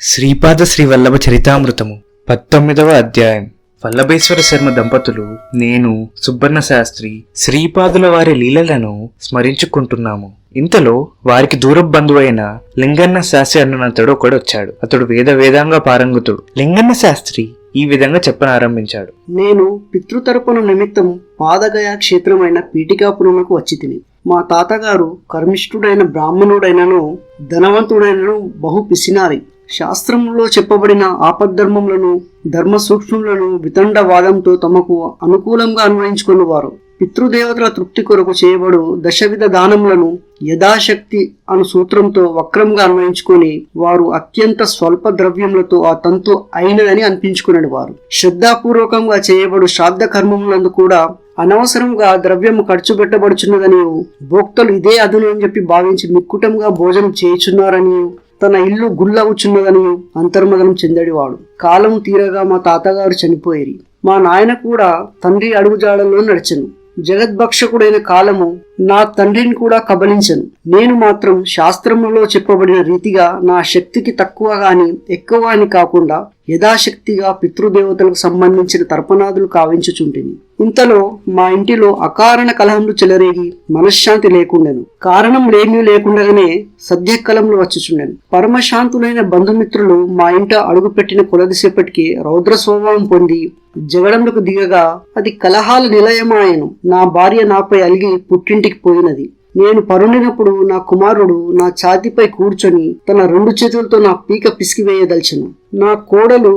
శ్రీపాద శ్రీవల్లభ చరితామృతము 19వ అధ్యాయం. వల్లభేశ్వర శర్మ దంపతులు, నేను, సుబ్బన్న శాస్త్రి శ్రీపాదుల వారి లీలలను స్మరించుకుంటున్నాము. ఇంతలో వారికి దూర బంధువైన లింగన్న శాస్త్రి అన్నతడు ఒకడొచ్చాడు. అతడు వేదాంగ పారంగతుడు. లింగన్న శాస్త్రి ఈ విధంగా చెప్పనారంభించాడు. నేను పితృతర్పణ నిమిత్తం పాదగయా క్షేత్రమైన పీఠికాపురమునకు వచ్చి తిని, మా తాతగారు కర్మిష్ఠుడైన బ్రాహ్మణుడైనను ధనవంతుడైనను బహు పిసినారి. శాస్త్రంలో చెప్పబడిన ఆపద్ధర్మములను ధర్మ సూక్ష్మములను వితండవాదంతో తమకు అనుకూలంగా అన్వయించుకునేవారు. పితృదేవతల తృప్తి కొరకు చేయబడు దశవిధ దానములను యథాశక్తి అను సూత్రంతో వక్రంగా అన్వయించుకొని వారు అత్యంత స్వల్ప ద్రవ్యములతో ఆ తంతు అయినదని అనిపించుకునేది. వారు శ్రద్ధాపూర్వకంగా చేయబడు శ్రాద్ధ కర్మములందు కూడా అనవసరంగా ద్రవ్యము ఖర్చు పెట్టబడుచున్నదని, భోక్తలు ఇదే అదును అని చెప్పి భావించి మిక్కుటంగా భోజనం చేయుచున్నారని, తన ఇల్లు గుల్లవుచున్నదని అంతర్మదనం చెందడివాడు. కాలం తీరగా మా తాతగారు చనిపోయేరి. మా నాయన కూడా తండ్రి అడుగుజాడల్లో నడిచెను. జగద్భక్షకుడైన కాలము నా తండ్రిని కూడా కబలించను. నేను మాత్రం శాస్త్రములో చెప్పబడిన రీతిగా నా శక్తికి తక్కువ గాని ఎక్కువ అని కాకుండా యథాశక్తిగా పితృదేవతలకు సంబంధించిన తర్పణాదులు కావించుచుంటిని. ఇంతలో మా ఇంటిలో అకారణ కలహములు చెలరేగి మనశ్శాంతి లేకుండెను. కారణం లేకుండగానే సద్యకలంలో వచ్చుచుండెను. పరమశాంతులైన బంధుమిత్రులు మా ఇంట అడుగుపెట్టిన కొలదిసేపటికి రౌద్ర స్వభావం పొంది జగడంలోకి దిగగా అది కలహాల నిలయమాయను. నా భార్య నాపై అలిగి పుట్టింటికి పోయినది. నేను పరుండినప్పుడు నా కుమారుడు నా ఛాతీపై కూర్చొని తన 2 చేతులతో నా పీక పిసికివేయదల్చెను. నా కోడలు,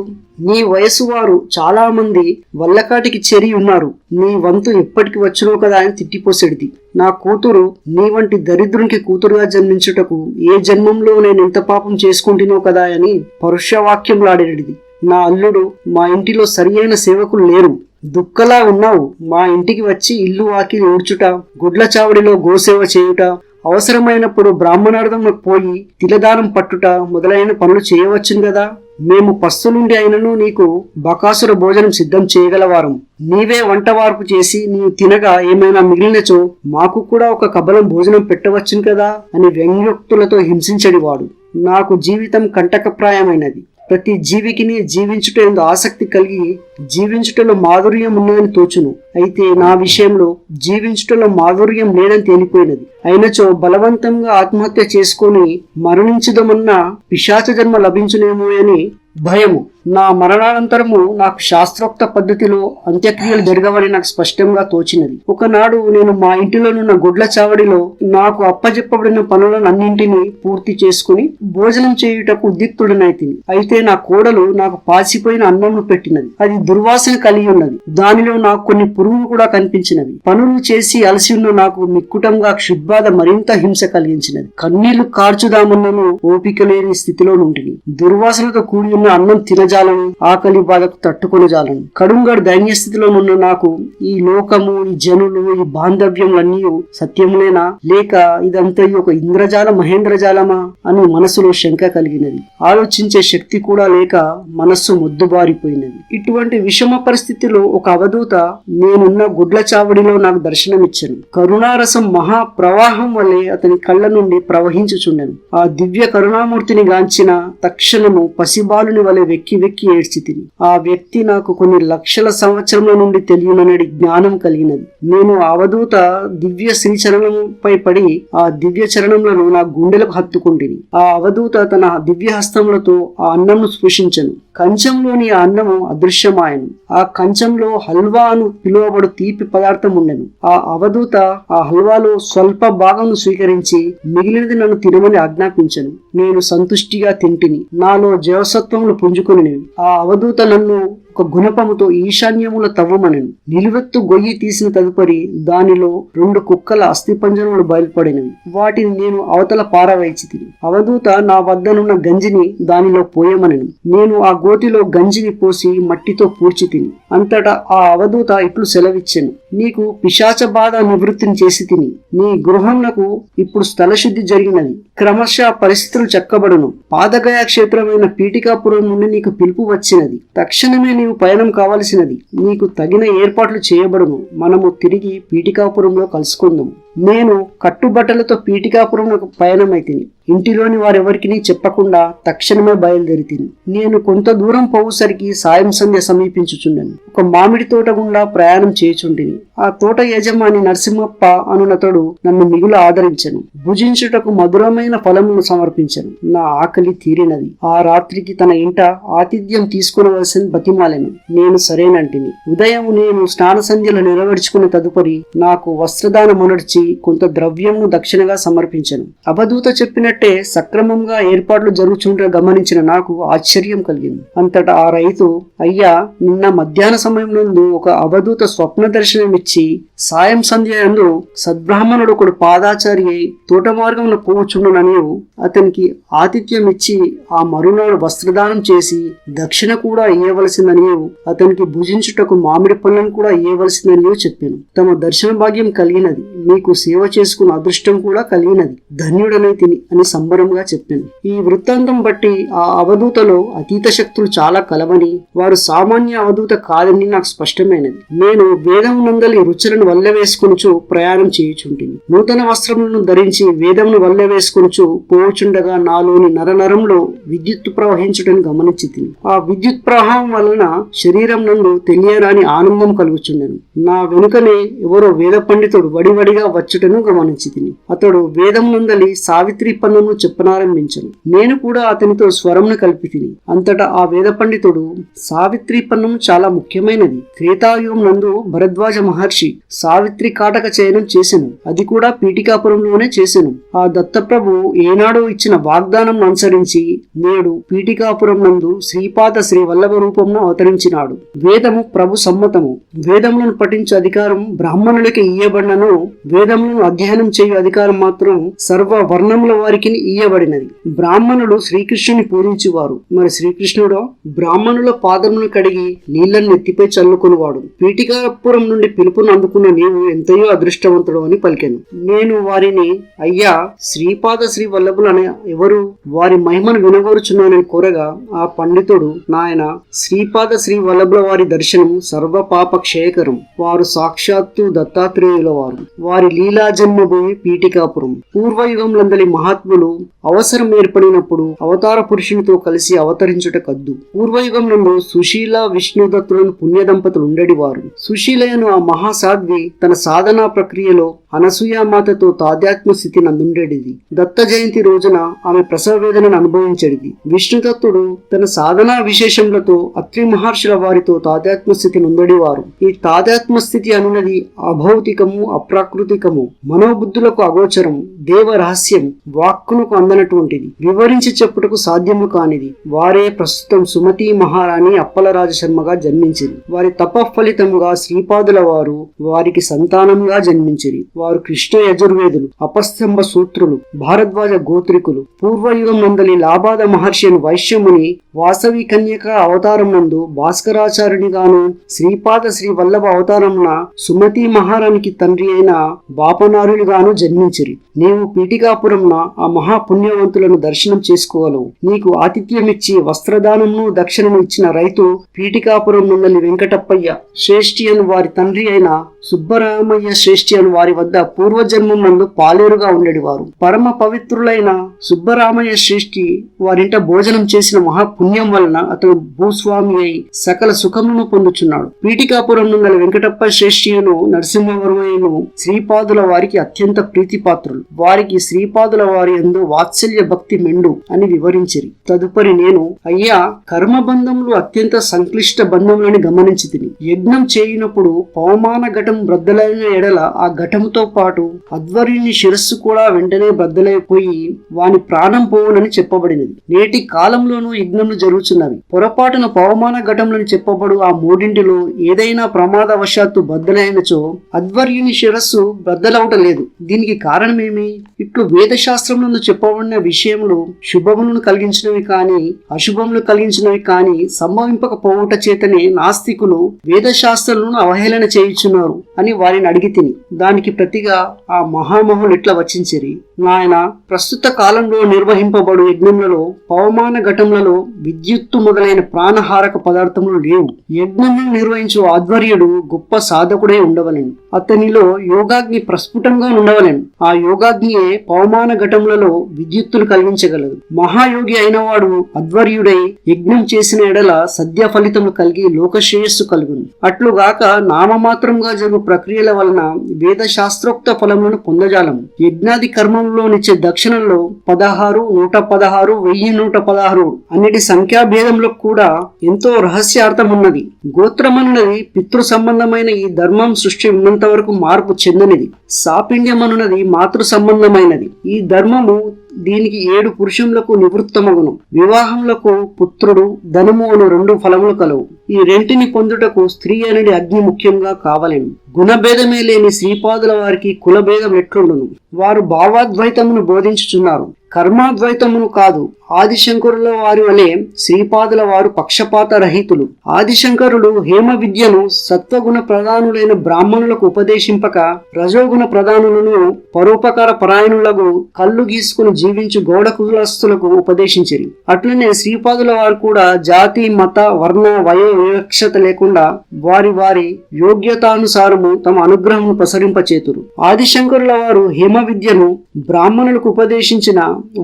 నీ వయసు వారు చాలా మంది వల్లకాటికి చేరి ఉన్నారు, నీ వంతు ఎప్పటికి వచ్చునో కదా అని తిట్టిపోసేడిది. నా కూతురు, నీ వంటి దరిద్రునికి కూతురుగా జన్మించుటకు ఏ జన్మంలో నేను ఎంత పాపం చేసుకుంటునో కదా అని పరుషవాక్యంలాడేడిది. నా అల్లుడు, మా ఇంటిలో సరి అయిన సేవకులు లేరు, దుక్కలా ఉన్నావు. మా ఇంటికి వచ్చి ఇల్లు వాకిలి ఊడ్చుట, గుడ్ల చావడిలో గోసేవ చేయుట, అవసరమైనప్పుడు బ్రాహ్మణార్థంలో పోయి తిలదానం పట్టుట మొదలైన పనులు చేయవచ్చును కదా. మేము పస్తులుండి అయినను నీకు బకాసుర భోజనం సిద్ధం చేయగలవారం. నీవే వంట వార్పు చేసి నీవు తినగా ఏమైనా మిగిలినచో మాకు కూడా ఒక కబలం భోజనం పెట్టవచ్చును కదా అని వ్యంగ్యోక్తులతో హింసించడివాడు. నాకు జీవితం కంటకప్రాయమైనది. ప్రతి జీవికిని జీవించుట ఎందు ఆసక్తి కలిగి జీవించుటలో మాధుర్యం ఉన్నదని తోచును. అయితే నా విషయంలో జీవించుటలో మాధుర్యం లేదని తేలిపోయినది. అయినచో బలవంతంగా ఆత్మహత్య చేసుకొని మరణించుదమన్న పిశాచ జన్మ లభించునేమో అని భయము. నా మరణానంతరము నాకు శాస్త్రోక్త పద్ధతిలో అంత్యక్రియలు జరగవని నాకు స్పష్టంగా తోచినది. ఒకనాడు నేను మా ఇంటిలోనున్న గుడ్ల చావడిలో నాకు అప్పజెప్పబడిన పనులన్నింటినీ పూర్తి చేసుకుని భోజనం చేయుటకు ఉద్యుక్తుడనైతిని. అయితే నా కోడలు నాకు పాసిపోయిన అన్నంను పెట్టినది. అది దుర్వాసన కలిగి ఉన్నది. దానిలో నాకు కొన్ని పురుగులు కూడా కనిపించినవి. పనులు చేసి అలసి ఉన్న నాకు మిక్కుటంగా క్షుద్బాధ మరింత హింస కలిగించినది. కన్నీళ్లు కార్చుదామన్నను ఓపిక లేని స్థితిలో నుండిని. దుర్వాసనతో కూడి ఉన్న అన్నం తినజాలను, ఆకలి బాధకు తట్టుకొనజాలను. కడుంగడు దైన్య స్థితిలో ఉన్న నాకు ఈ లోకము, ఈ జనులు, ఈ బాంధవ్యములన్నీ సత్యములేనా, లేక ఇదంతా ఒక ఇంద్రజాల మహేంద్రజాలమా అని మనసులో శంక కలిగినది. ఆలోచించే శక్తి కూడా లేక మనస్సు మొద్దుబారిపోయినది. ఇటువంటి విషమ పరిస్థితిలో ఒక అవధూత నేనున్న గుడ్ల చావడిలో నాకు దర్శనమిచ్చాను. కరుణారసం మహా ప్రవాహం వల్లే అతని కళ్ళ నుండి ప్రవహించుచుండెను. ఆ దివ్య కరుణామూర్తిని గాంచిన తక్షణము పసిబాలుని వలె వెక్కి ఏడ్చి తిని, ఆ వ్యక్తి నాకు కొన్ని లక్షల సంవత్సరముల నుండి తెలియనని జ్ఞానం కలిగినది. నేను అవధూత దివ్య శ్రీచరణంపై పడి ఆ దివ్య చరణములను నా గుండెలకు హత్తుకుంటిని. ఆ అవధూత తన దివ్య హస్తములతో ఆ అన్నమును స్పృశించను. కంచంలోని ఆ అన్నము అదృశ్యమాయను. ఆ కంచంలో హల్వా అను పిలువబడు తీపి పదార్థం ఉండెను. ఆ అవధూత ఆ హల్వాలో స్వల్ప భాగం స్వీకరించి మిగిలినది నన్ను తినమని ఆజ్ఞాపించను. నేను సంతుష్టిగా తింటిని. నాలో జవసత్వములు పుంజుకొనివి. ఆ అవధూత నన్ను ఒక గుణపముతో ఈశాన్యముల తవ్వమనెను. నిలువెత్తు గొయ్యి తీసిన తదుపరి దానిలో 2 కుక్కల అస్థిపంజరములు బయలుపడినవి. వాటిని నేను అవతల పారవేచి తిని, అవధూత నా వద్దనున్న గంజిని దానిలో పోయమనెను. నేను ఆ గోతిలో గంజిని పోసి మట్టితో పూడ్చి తిని, అంతటా ఆ అవధూత ఇట్లు సెలవిచ్చెను. నీకు పిశాచ బాధ నివృత్తిని చేసి తిని, నీ గృహంలకు ఇప్పుడు స్థలశుద్ధి జరిగినది. క్రమశః పరిస్థితులు చక్కబడును. పాదగయా క్షేత్రమైన పీఠికాపురం నుండి నీకు పిలుపు వచ్చినది. తక్షణమే నీవు పయనం కావలసినది. నీకు తగిన ఏర్పాట్లు చేయబడును. మనము తిరిగి పీఠికాపురంలో కలుసుకుందాము. నేను కట్టుబట్టలతో పీఠికాపురంలో పయనమైతిని. ఇంటిలోని వారెవరికి చెప్పకుండా తక్షణమే బయలుదేరితిని. నేను కొంత దూరం పోవుసరికి సాయం సంధ్య సమీపించుచుండెను. ఒక మామిడి తోట గుండా ప్రయాణం చేయుచుంటిని. ఆ తోట యజమాని నరసింహప్ప అనునతడు నన్ను మిగులు ఆదరించెను. భుజించుటకు మధురమైన ఫలమును సమర్పించెను. నా ఆకలి తీరినది. ఆ రాత్రికి తన ఇంట ఆతిథ్యం తీసుకునవలసిన బతిమాలెను. నేను సరేనంటిని. ఉదయం నేను స్నాన సంధ్యలు నెరవేర్చుకున్న తదుపరి నాకు వస్త్రదానమునర్చి కొంత ద్రవ్యంను దక్షిణగా సమర్పించెను. అవధూత చెప్పినట్టే సక్రమంగా ఏర్పాట్లు జరుగుచుండగా గమనించిన నాకు ఆశ్చర్యం కలిగింది. అంతటా ఆ రైతు, అయ్యా, నిన్న మధ్యాహ్న సమయం నందు ఒక అవధూత స్వప్న దర్శనమిచ్చి సాయం సంధ్య యందు సద్బ్రాహ్మణుడు ఒకడు పాదాచారి అయి తోట మార్గంలో పోవచ్చుండునని అతనికి ఆతిథ్యం ఇచ్చి ఆ మరునాడు వస్త్రదానం చేసి దక్షిణ కూడా ఇయ్యవలసిందని, అతనికి భుజించుటకు మామిడి పళ్ళను కూడా ఇయ్యవలసిందని చెప్పాను. తమ దర్శన భాగ్యం కలిగినది, మీకు సేవ చేసుకున్న అదృష్టం కూడా కలిగినది, ధన్యుడనే తిని అని సంబరంగా చెప్పాను. ఈ వృత్తాంతం బట్టి ఆ అవధూతలో అతీత శక్తులు చాలా కలవని, వారు సామాన్య అవధూత కాదని నాకు స్పష్టమైనది. నేను వేదం నందలి రుచులను వల్లవేసుకొనుచు ప్రయాణం చేయుచుంటిని. నూతన వస్త్రములను ధరించి వేదమును వల్లవేసుకొనుచు పోవుచుండగా నాలోని నరనరంలో విద్యుత్ ప్రవహించుటని గమనించి తిని. ఆ విద్యుత్ ప్రవాహం వలన శరీరం నందు తెలియరాని ఆనందం కలుగుచుండెను. నా వెనుకనే ఎవరో వేద పండితుడు వడివడిగా వచ్చుటను గమనించి తిని. అతడు వేదం నందలి సావిత్రి పన్నము చెప్పనారంభించను. నేను కూడా అతనితో స్వరంను కలిపి తిని. అంతటా ఆ వేద పండితుడు, సావిత్రి పన్నము చాలా ముఖ్యమైనది. త్రేతాయుగం నందు భరద్వాజ మహర్షి సావిత్రి కాటక చయనం చేసెను. అది కూడా పీఠికాపురంలోనే చేసెను. ఆ దత్తప్రభు ఏనాడో ఇచ్చిన వాగ్దానం అనుసరించి నేడు పీఠికాపురం నందు శ్రీపాద శ్రీ వల్లభ రూపంలో అవతరించినాడు. వేదము ప్రభు సమ్మతము. వేదములను పఠించే అధికారం బ్రాహ్మణులకి ఇయ్యబడినను వేదములను అధ్యయనం చేయు అధికారం మాత్రం సర్వ వర్ణముల వారికి ఇయ్యబడినది. బ్రాహ్మణుడు శ్రీకృష్ణుని పూజించువారు. మరి శ్రీకృష్ణుడు బ్రాహ్మణుల పాదములను కడిగి నీళ్లను నెత్తిపై చల్లుకునివాడు. పీఠికాపురం నుండి పిలుపును అందుకున్న నీవు ఎంతయో అదృష్టవంతుడు అని పలికెను. నేను వారిని, అయ్యా, శ్రీపాద శ్రీ వల్లభులు అనే ఎవరు? వారి మహిమను వినగోరుచున్నానని కోరగా ఆ పండితుడు, నాయన, శ్రీపాద శ్రీ వల్లభుల వారి దర్శనం సర్వ పాప క్షయకరం. వారు సాక్షాత్తు దత్తాత్రేయుల వారు. వారి లీలా జన్మభూమి పీఠికాపురం. పూర్వయుగంలందలి మహాత్ములు అవసరం ఏర్పడినప్పుడు అవతార పురుషునితో కలిసి అవతరించుట కద్దు. పూర్వయుగం నందు సుశీల విష్ణుదత్తులను పుణ్య దంపతులు ఉండేవారు. సుశీలయను ఆ మహాసాధ్వి తన సాధనా ప్రక్రియలో అనసూయామాతతో తాదాత్మ్య స్థితి నందుండేది. దత్త జయంతి రోజున ఆమె ప్రసవ వేదనను అనుభవించేది. విష్ణుదత్తుడు తన సాధనా విశేషములతో అత్రి మహర్షుల వారితో తాదాత్మ్య స్థితి నుండేవారు. ఈ తాదాత్మ్య స్థితి అనున్నది అభౌతికము, అప్రాకృతికము, మనోబుద్ధులకు అగోచరము, దేవ రహస్యం, వాక్కునకు అందనటువంటిది, వివరించి చెప్పుటకు సాధ్యము కానిది. వారే ప్రస్తుతం సుమతి మహారాణి అప్పల రాజశర్మగా జన్మించింది. వారి తప ఫలితముగా శ్రీపాదుల వారు వారికి సంతానంగా జన్మించిరి. వారు కృష్ణ యజుర్వేదులు, అపస్తంభ సూత్రులు, భారద్వాజ గోత్రికులు. పూర్వయుగం నందలి లాబాద మహర్షి వైశ్యముని వాసవి కన్యక అవతారం నందు భాస్కరాచార్యునిగాను, శ్రీపాద శ్రీ వల్లభ అవతారమున సుమతి మహారానికి తండ్రి అయిన బాపనారునిగాను జన్మించిరి. నీవు పీఠికాపురంన ఆ మహాపుణ్యవంతులను దర్శనం చేసుకోగలవు. నీకు ఆతిథ్యమిచ్చి వస్త్రదానమును దక్షిణను ఇచ్చిన రైతు పీఠికాపురం నుండి వెంకటప్పయ్య శ్రేష్ఠి అని వారి తండ్రి అయిన సుబ్బరామయ్య శ్రేష్ఠి అని వారి వద్ద పూర్వజన్మం నందు పాలేరుగా ఉండేవారు. పరమ పవిత్రులైన సుబ్బరామయ్య శ్రేష్ఠి వారింట భోజనం చేసిన మహాపుణ్యం వలన అతను భూస్వామి అయి సకల సుఖమును పొందుచున్నాడు. పీఠికాపురం నుండి వెంకటప్ప శ్రేష్ఠియును నరసింహవర్మయ్యను శ్రీపాదుల వారికి అత్యంత ప్రీతిపాత్రులు. వారికి శ్రీపాదుల వారి యందు వాత్సల్య భక్తి మెండు అని వివరించిరి. తదుపరి నేను, అయ్యా, కర్మబంధములు అత్యంత సంక్లిష్ట బంధములని గమనించి తిని. యజ్ఞం చేయినప్పుడు పవమాన ఘటం బ్రద్దలైన ఎడల ఆ ఘటంతో పాటు అధ్వర్యుని శిరస్సు కూడా వెంటనే బ్రద్దలైపోయి వాని ప్రాణం పోవునని చెప్పబడినది. నేటి కాలంలోనూ యజ్ఞములు జరుగుతున్నవి. పొరపాటున పవమాన ఘటములని చెప్పబడు ఆ మూడింటిలో ఏదైనా ప్రమాదవశాత్తు బద్దలైనచో అధ్వర్యుని శిరస్సు బద్దలవట లేదు. దీనికి కారణమేమి? ఇట్లు వేదశాస్త్రములందు చెప్పబడిన విషయములు శుభములను కలిగించినవి కాని అశుభములు కలిగించినవి కాని సంభవింపకపోవుట చేతనే నాస్తికులు వేదశాస్త్రాలను అవహేళన చేయుచున్నారు. అని వారిని అడిగితిని. దానికి ప్రతిగా ఆ మహామహులు ఇట్లా వచించిరి: నాయన, ప్రస్తుత కాలంలో నిర్వహింపబడు యజ్ఞములలో పవమాన ఘటములలో విద్యుత్తు మొదలైన ప్రాణహారక పదార్థములు లేవు. యజ్ఞమును నిర్వహించు ఆధ్వర్యుడు గొప్ప సాధకుడై ఉండవలెను. అతనిలో యోగాగ్ని ప్రస్ఫుటంగా ఉండవలెను. ఆ యోగాగ్నియే పవమాన ఘటములలో విద్యుత్తును కలిగించగలదు. మహాయోగి అయినవాడు అధ్వర్యుడై యజ్ఞం చేసిన ఎడల సద్య ఫలితములు కలిగి లోకశ్రేయస్సు కలుగును. అట్లుగాక నామమాత్రంగా జరుగు ప్రక్రియల వలన వేద శాస్త్రోక్త ఫలములను పొందజాలము. యజ్ఞాది కర్మంలోనిచ్చే దక్షిణంలో 16, 116, 1116 అన్నిటి సంఖ్యాభేదంలో కూడా ఎంతో రహస్యార్థం ఉన్నది. గోత్రమనున్నది పితృ సంబంధమైన ఈ ధర్మం సృష్టి ఉన్నంత వరకు మార్పు చెందనిది. సాపిండ్యమనున్నది మాతృ సంబంధమైనది. ఈ ధర్మము దీనికి 7 పురుషములకు నివృత్తమగును. వివాహములకు పుత్రుడు, ధనము అను 2 ఫలములు కలవు. ఈ రెంటిని పొందుటకు స్త్రీ అనేది అగ్ని ముఖ్యంగా కావలేను. గుణభేదమే లేని శ్రీపాదుల వారికి కులభేదం ఎట్లుండును? వారు భావాద్వైతమును బోధించుచున్నారు, కర్మాద్వైతమును కాదు. ఆదిశంకరుల వారి వలె శ్రీపాదుల వారు పక్షపాత రహితులు. ఆదిశంకరుడు హేమ విద్యను సత్వగుణ ప్రధానులైన బ్రాహ్మణులకు ఉపదేశింపక రజోగుణ ప్రధానులను పరోపకార పరాయణులకు కళ్ళు గీసుకుని జీవించు గౌడ కులస్తులకు ఉపదేశించిరి. అట్లనే శ్రీపాదుల వారు కూడా జాతి, మత, వర్ణ, వయో వివక్షత లేకుండా వారి వారి యోగ్యతానుసారము తమ అనుగ్రహం ప్రసరింపచేతురు. ఆదిశంకరుల వారు హేమ విద్యను బ్రాహ్మణులకు ఉపదేశించిన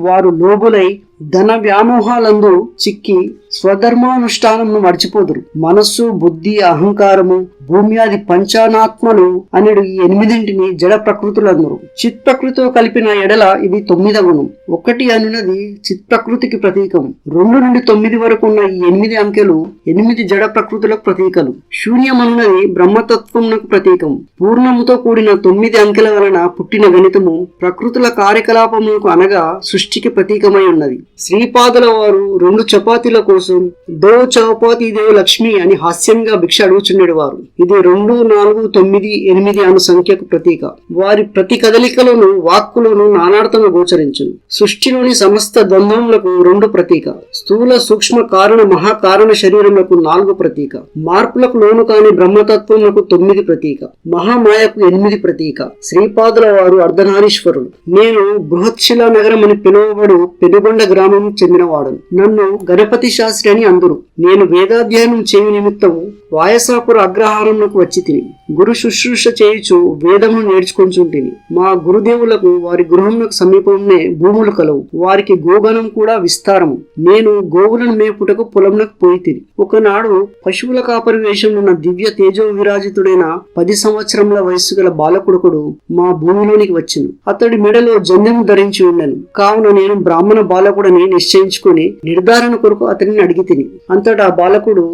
వారు లోబులై ధన వ్యామోహాలందు చిక్కి స్వధర్మానుష్ఠానమును మర్చిపోదురు. మనస్సు, బుద్ధి, అహంకారము, భూమ్యాది పంచానాత్మలు అనేడు ఈ 8 జడ ప్రకృతులందరూ. చిత్ ప్రకృతితో కలిపిన ఎడల ఇది 9వ గుణం. 1 అనున్నది చిత్ ప్రకృతికి ప్రతీకం. 2 నుండి 9 వరకు ఉన్న ఈ 8 అంకెలు 8 జడ ప్రకృతులకు ప్రతీకలు. శూన్యం అనున్నది బ్రహ్మతత్వమునకు ప్రతీకం. పూర్ణముతో కూడిన 9 అంకెల వలన పుట్టిన గణితము ప్రకృతుల కార్యకలాపములకు అనగా సృష్టికి ప్రతీకమై ఉన్నది. శ్రీపాదుల వారు 2 చపాతీల కోసం దో చపాతీ దేవ లక్ష్మి అని హాస్యంగా భిక్ష అడుగుచుండేడు వారు. ఇది 2, 4, 9, 8 అను సంఖ్యకు ప్రతీక. వారి ప్రతి కదలికలోను వాక్కులోను నానార్థంగా గోచరించును. సృష్టిలోని సమస్త ద్వంద్వములకు 2 ప్రతీక. స్థూల, సూక్ష్మ, కారణ, మహాకారణ శరీరములకు 4 ప్రతీక. మార్పులకు లోను కాని బ్రహ్మతత్వములకు 9 ప్రతీక. మహామాయకు 8 ప్రతీక. శ్రీపాదుల వారు అర్ధనారీశ్వరుడు. నేను బృహత్శిలా నగరం అని పిలువబడు పెనుగొండ గ్రామం చెందినవాడు. నన్ను గణపతి శాస్త్రి అని అందరు. నేను వేదాధ్యయనం చేయు నిమిత్తము వాయసాపుర అగ్రహారంలోకి వచ్చి తిని గురు శుశ్రూష చేయుచు వేదమును నేర్చుకొంచుంటిని. మా గురుదేవులకు వారి గృహములకు సమీపంలో భూములు కలవు. వారికి గోగణం కూడా విస్తారము. నేను గోవులను మేపుటకు పొలంలోకి పోయి తిని ఒకనాడు పశువుల కాపరి వేషంలో ఉన్న దివ్య తేజో విరాజితుడైన 10 సంవత్సరముల వయస్సు గల బాలకుడొకడు మా భూమిలోనికి వచ్చెను. అతడి మెడలో జంధ్యము ధరించి ఉండెను. కావున నేను బ్రాహ్మణ బాలకుడని నిశ్చయించుకుని నిర్ధారణ కొరకు అతనిని అడిగి తిని. అంతటా బాలకుడు,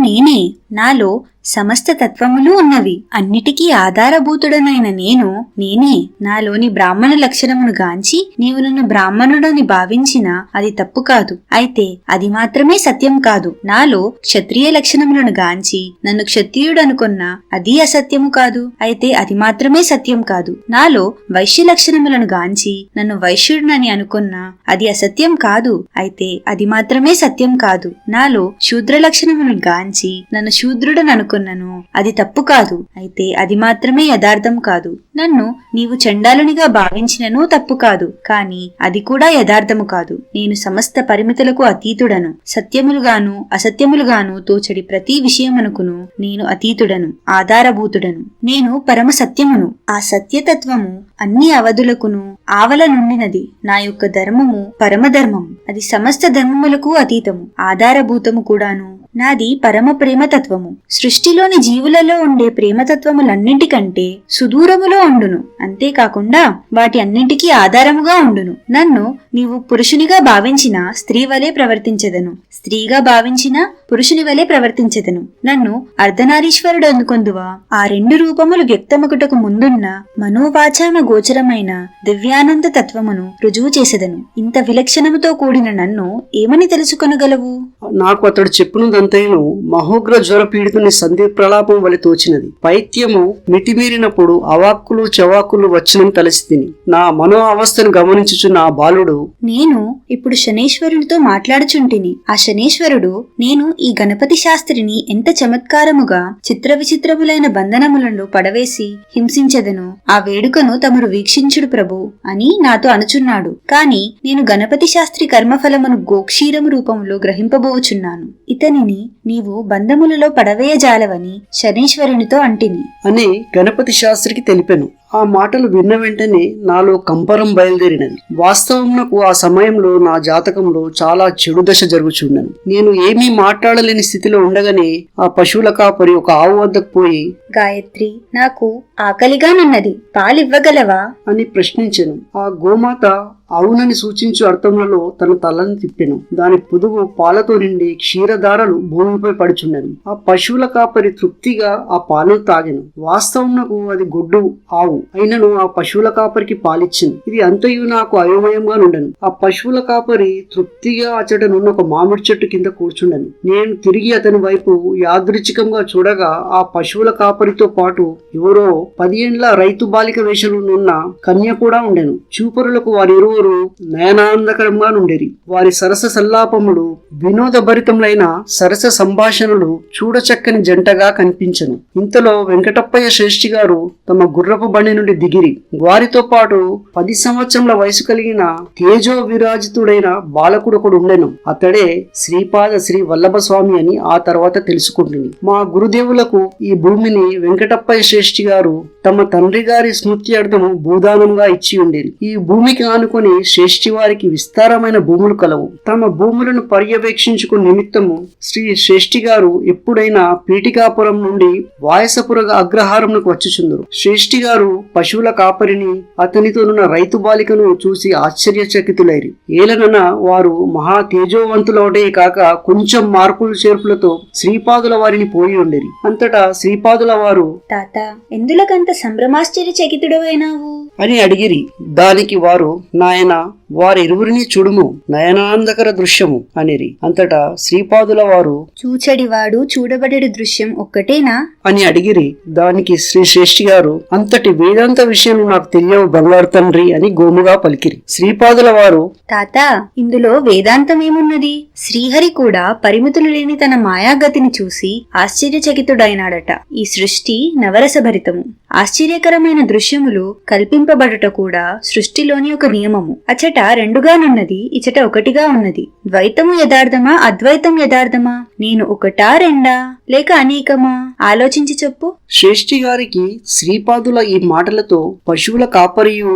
నేనే, నాలో సమస్త తత్వములు ఉన్నవి. అన్నిటికీ ఆధారభూతుడనైన నేనే. నాలోని బ్రాహ్మణ లక్షణమును గాంచి నీవు నన్ను బ్రాహ్మణుడని భావించినా అది తప్పు కాదు. అయితే అది మాత్రమే సత్యం కాదు. నాలో క్షత్రియ లక్షణములను గాంచి నన్ను క్షత్రియుడనుకున్నా అది అసత్యము కాదు. అయితే అది మాత్రమే సత్యం కాదు. నాలో వైశ్య లక్షణములను గాంచి నన్ను వైశ్యుడనని అనుకున్నా అది అసత్యం కాదు. అయితే అది మాత్రమే సత్యం కాదు. నాలో శూద్ర లక్షణములను గాంచి నన్ను శూద్రుడని అనుకున్నాను అది తప్పు కాదు. అయితే అది మాత్రమే యథార్థం కాదు. నన్ను నీవు చండాలునిగా భావించినను తప్పు కాదు. కాని అది కూడా యథార్థము కాదు. నేను సమస్త పరిమితులకు అతీతుడను. సత్యములుగాను అసత్యములుగాను తోచడి ప్రతి విషయమునకును నేను అతీతుడను, ఆధారభూతుడను. నేను పరమ సత్యమును. ఆ సత్యతత్వము అన్ని అవధులకును ఆవల నుండినది. నా యొక్క ధర్మము పరమధర్మము. అది సమస్త ధర్మములకు అతీతము, ఆధారభూతము కూడాను. నాది పరమ ప్రేమతత్వము. సృష్టిలోని జీవులలో ఉండే ప్రేమతత్వములన్నింటికంటే సుదూరములో ఉండును. అంతేకాకుండా వాటి అన్నింటికీ ఆధారముగా ఉండును. నన్ను నీవు పురుషునిగా భావించిన స్త్రీ వలె ప్రవర్తించెదను, స్త్రీగా భావించిన పురుషుని వలె ప్రవర్తించెదను. నన్ను అర్ధనారీశ్వరుడు అందుకొందువా? ఆ 2 రూపములు వ్యక్తమగుటకు ముందున్న మనోవాచాన గోచరమైన దివ్యానంద తత్వమును రుజువు చేసెదను. ఇంత విలక్షణముతో కూడిన నన్ను ఏమని తెలుసుకొనగలవు? నాకు అతడు చెప్పునదంతైను మహోగ్ర జ్వర పీడితుని సంధి ప్రలాపం వలె తోచినది. పైత్యము మితిమీరినప్పుడు అవాక్కులు చవాకులు వచ్చినం తలసి తిని నా మనో అవస్థను గమనించుచున్న ఆ బాలుడు, నేను ఇప్పుడు శనేశ్వరునితో మాట్లాడుచుంటిని. ఆ శనేశ్వరుడు నేను ఈ గణపతి శాస్త్రిని ఎంత చమత్కారముగా చిత్ర విచిత్రములైన బంధనములను పడవేసి హింసించదను. ఆ వేడుకను తమరు వీక్షించుడు ప్రభు అని నాతో అనుచున్నాడు. కాని నేను గణపతి శాస్త్రి కర్మఫలమును గోక్షీరము రూపంలో గ్రహింపబోచున్నాను. ఇతనిని నీవు బంధములలో పడవేయజాలవని శనీశ్వరునితో అంటిని అని గణపతి శాస్త్రికి తెలిపెను. ఆ మాటలు విన్న వెంటనే నాలో కంపరం బయలుదేరినది. వాస్తవమునకు ఆ సమయంలో నా జాతకంలో చాలా చెడు దశ జరుగుచుండెను. నేను ఏమీ మాట్లాడలేని స్థితిలో ఉండగానే ఆ పశువుల కాపరి ఒక ఆవు వద్దకు పోయి, గాయత్రి, నాకు ఆకలిగానున్నది, పాలివ్వగలవా అని ప్రశ్నించెను. ఆ గోమాత అవునని సూచించు అర్థములలో తన తలని తిప్పెను. దాని పొదుగు పాలతో నిండి క్షీరధారలు భూమిపై పడుచుండెను. ఆ పశువుల కాపరి తృప్తిగా ఆ పాలను తాగెను. వాస్తవమునకు అది గొడ్డు ఆవు అయినను ఆ పశువుల కాపరికి పాలిచ్చింది. ఇది అంతయు నాకు అయోమయంగా నుండెను. ఆ పశువుల కాపరి తృప్తిగా అచటనున్న ఒక మామిడి చెట్టు కింద కూర్చుండెను. నేను తిరిగి అతని వైపు యాదృచ్ఛికంగా చూడగా ఆ పశువుల కాపరితో పాటు ఎవరో 10 ఏండ్ల రైతు బాలిక వేషమునున్న కన్య కూడా ఉండెను. చూపరులకు వారిరువురు నయనానందకరంగా నుండేరి. వారి సరస సల్లాపములు, వినోదభరితములైన సరస సంభాషణలు చూడచక్కని జంటగా కనిపించెను. ఇంతలో వెంకటప్పయ్య శ్రేష్ఠి గారు తమ గుర్రపు బండి నుండి దిగిరి. వారితో పాటు 10 సంవత్సరముల వయసు కలిగిన తేజో విరాజితుడైన బాలకుడొకడు ఉండెను. అతడే శ్రీపాద శ్రీ వల్లభ స్వామి అని ఆ తర్వాత తెలుసుకుంటుంది. మా గురుదేవులకు ఈ భూమిని వెంకటప్పయ్య శ్రేష్ఠి గారు తమ తండ్రి గారి స్మృత్యార్థము భూదానంగా ఇచ్చి ఉండేది. ఈ భూమికి ఆనుకొని శ్రేష్ఠి వారికి విస్తారమైన భూములు కలవు. తమ భూములను పర్యవేక్షించుకు నిమిత్తము శ్రీ శ్రేష్ఠి గారు ఎప్పుడైనా పీఠికాపురం నుండి వాయసపుర అగ్రహారమునకు వచ్చుచుందరు. శ్రేష్ఠి గారు పశువుల కాపరిని అతనితోనున్న రైతు బాలికను చూసి ఆశ్చర్యచకితులైరి. ఏలనన వారు మహా తేజోవంతులవటే కాక కొంచెం మార్పులు చేర్పులతో శ్రీపాదుల వారిని పోయి ఉండేరి. అంతటా శ్రీపాదుల వారు, తాత, ఎందులకంత సంభ్రమాశ్చర్యచకితుడవైనావు అని అడిగిరి. దానికి వారు, నాయన, వారిరువురిని చూడుము, నయనానందకర దృశ్యము అనిరి. అంతటా శ్రీపాదుల వారు, చూచడివాడు చూడబడేడు దృశ్యం ఒక్కటేనా అని అడిగిరి. దానికి శ్రీ శ్రేష్ఠి గారు, అంతటి వేదాంత విషయం నాకు తెలియవు బంగారు తండ్రి అని గోముగా పలికిరి. శ్రీపాదుల వారు, తాత, ఇందులో వేదాంతమేమున్నది? శ్రీహరి కూడా పరిమితులు లేని తన మాయాగతిని చూసి ఆశ్చర్యచకితుడైనాడట. ఈ సృష్టి నవరసభరితము. ఆశ్చర్యకరమైన దృశ్యములు కల్పింపబడుట కూడా సృష్టిలోని ఒక నియమము. అచట రెండుగానున్నది, ఇచట ఒకటిగా ఉన్నది. ద్వైతము యథార్థమా, అద్వైతం యథార్థమా? నేను ఒకటా, రెండా, లేక అనేకమా? ఆలోచించి చెప్పు. శ్రేష్ఠి గారికి శ్రీపాదుల ఈ మాటలతో పశువుల కాపరియు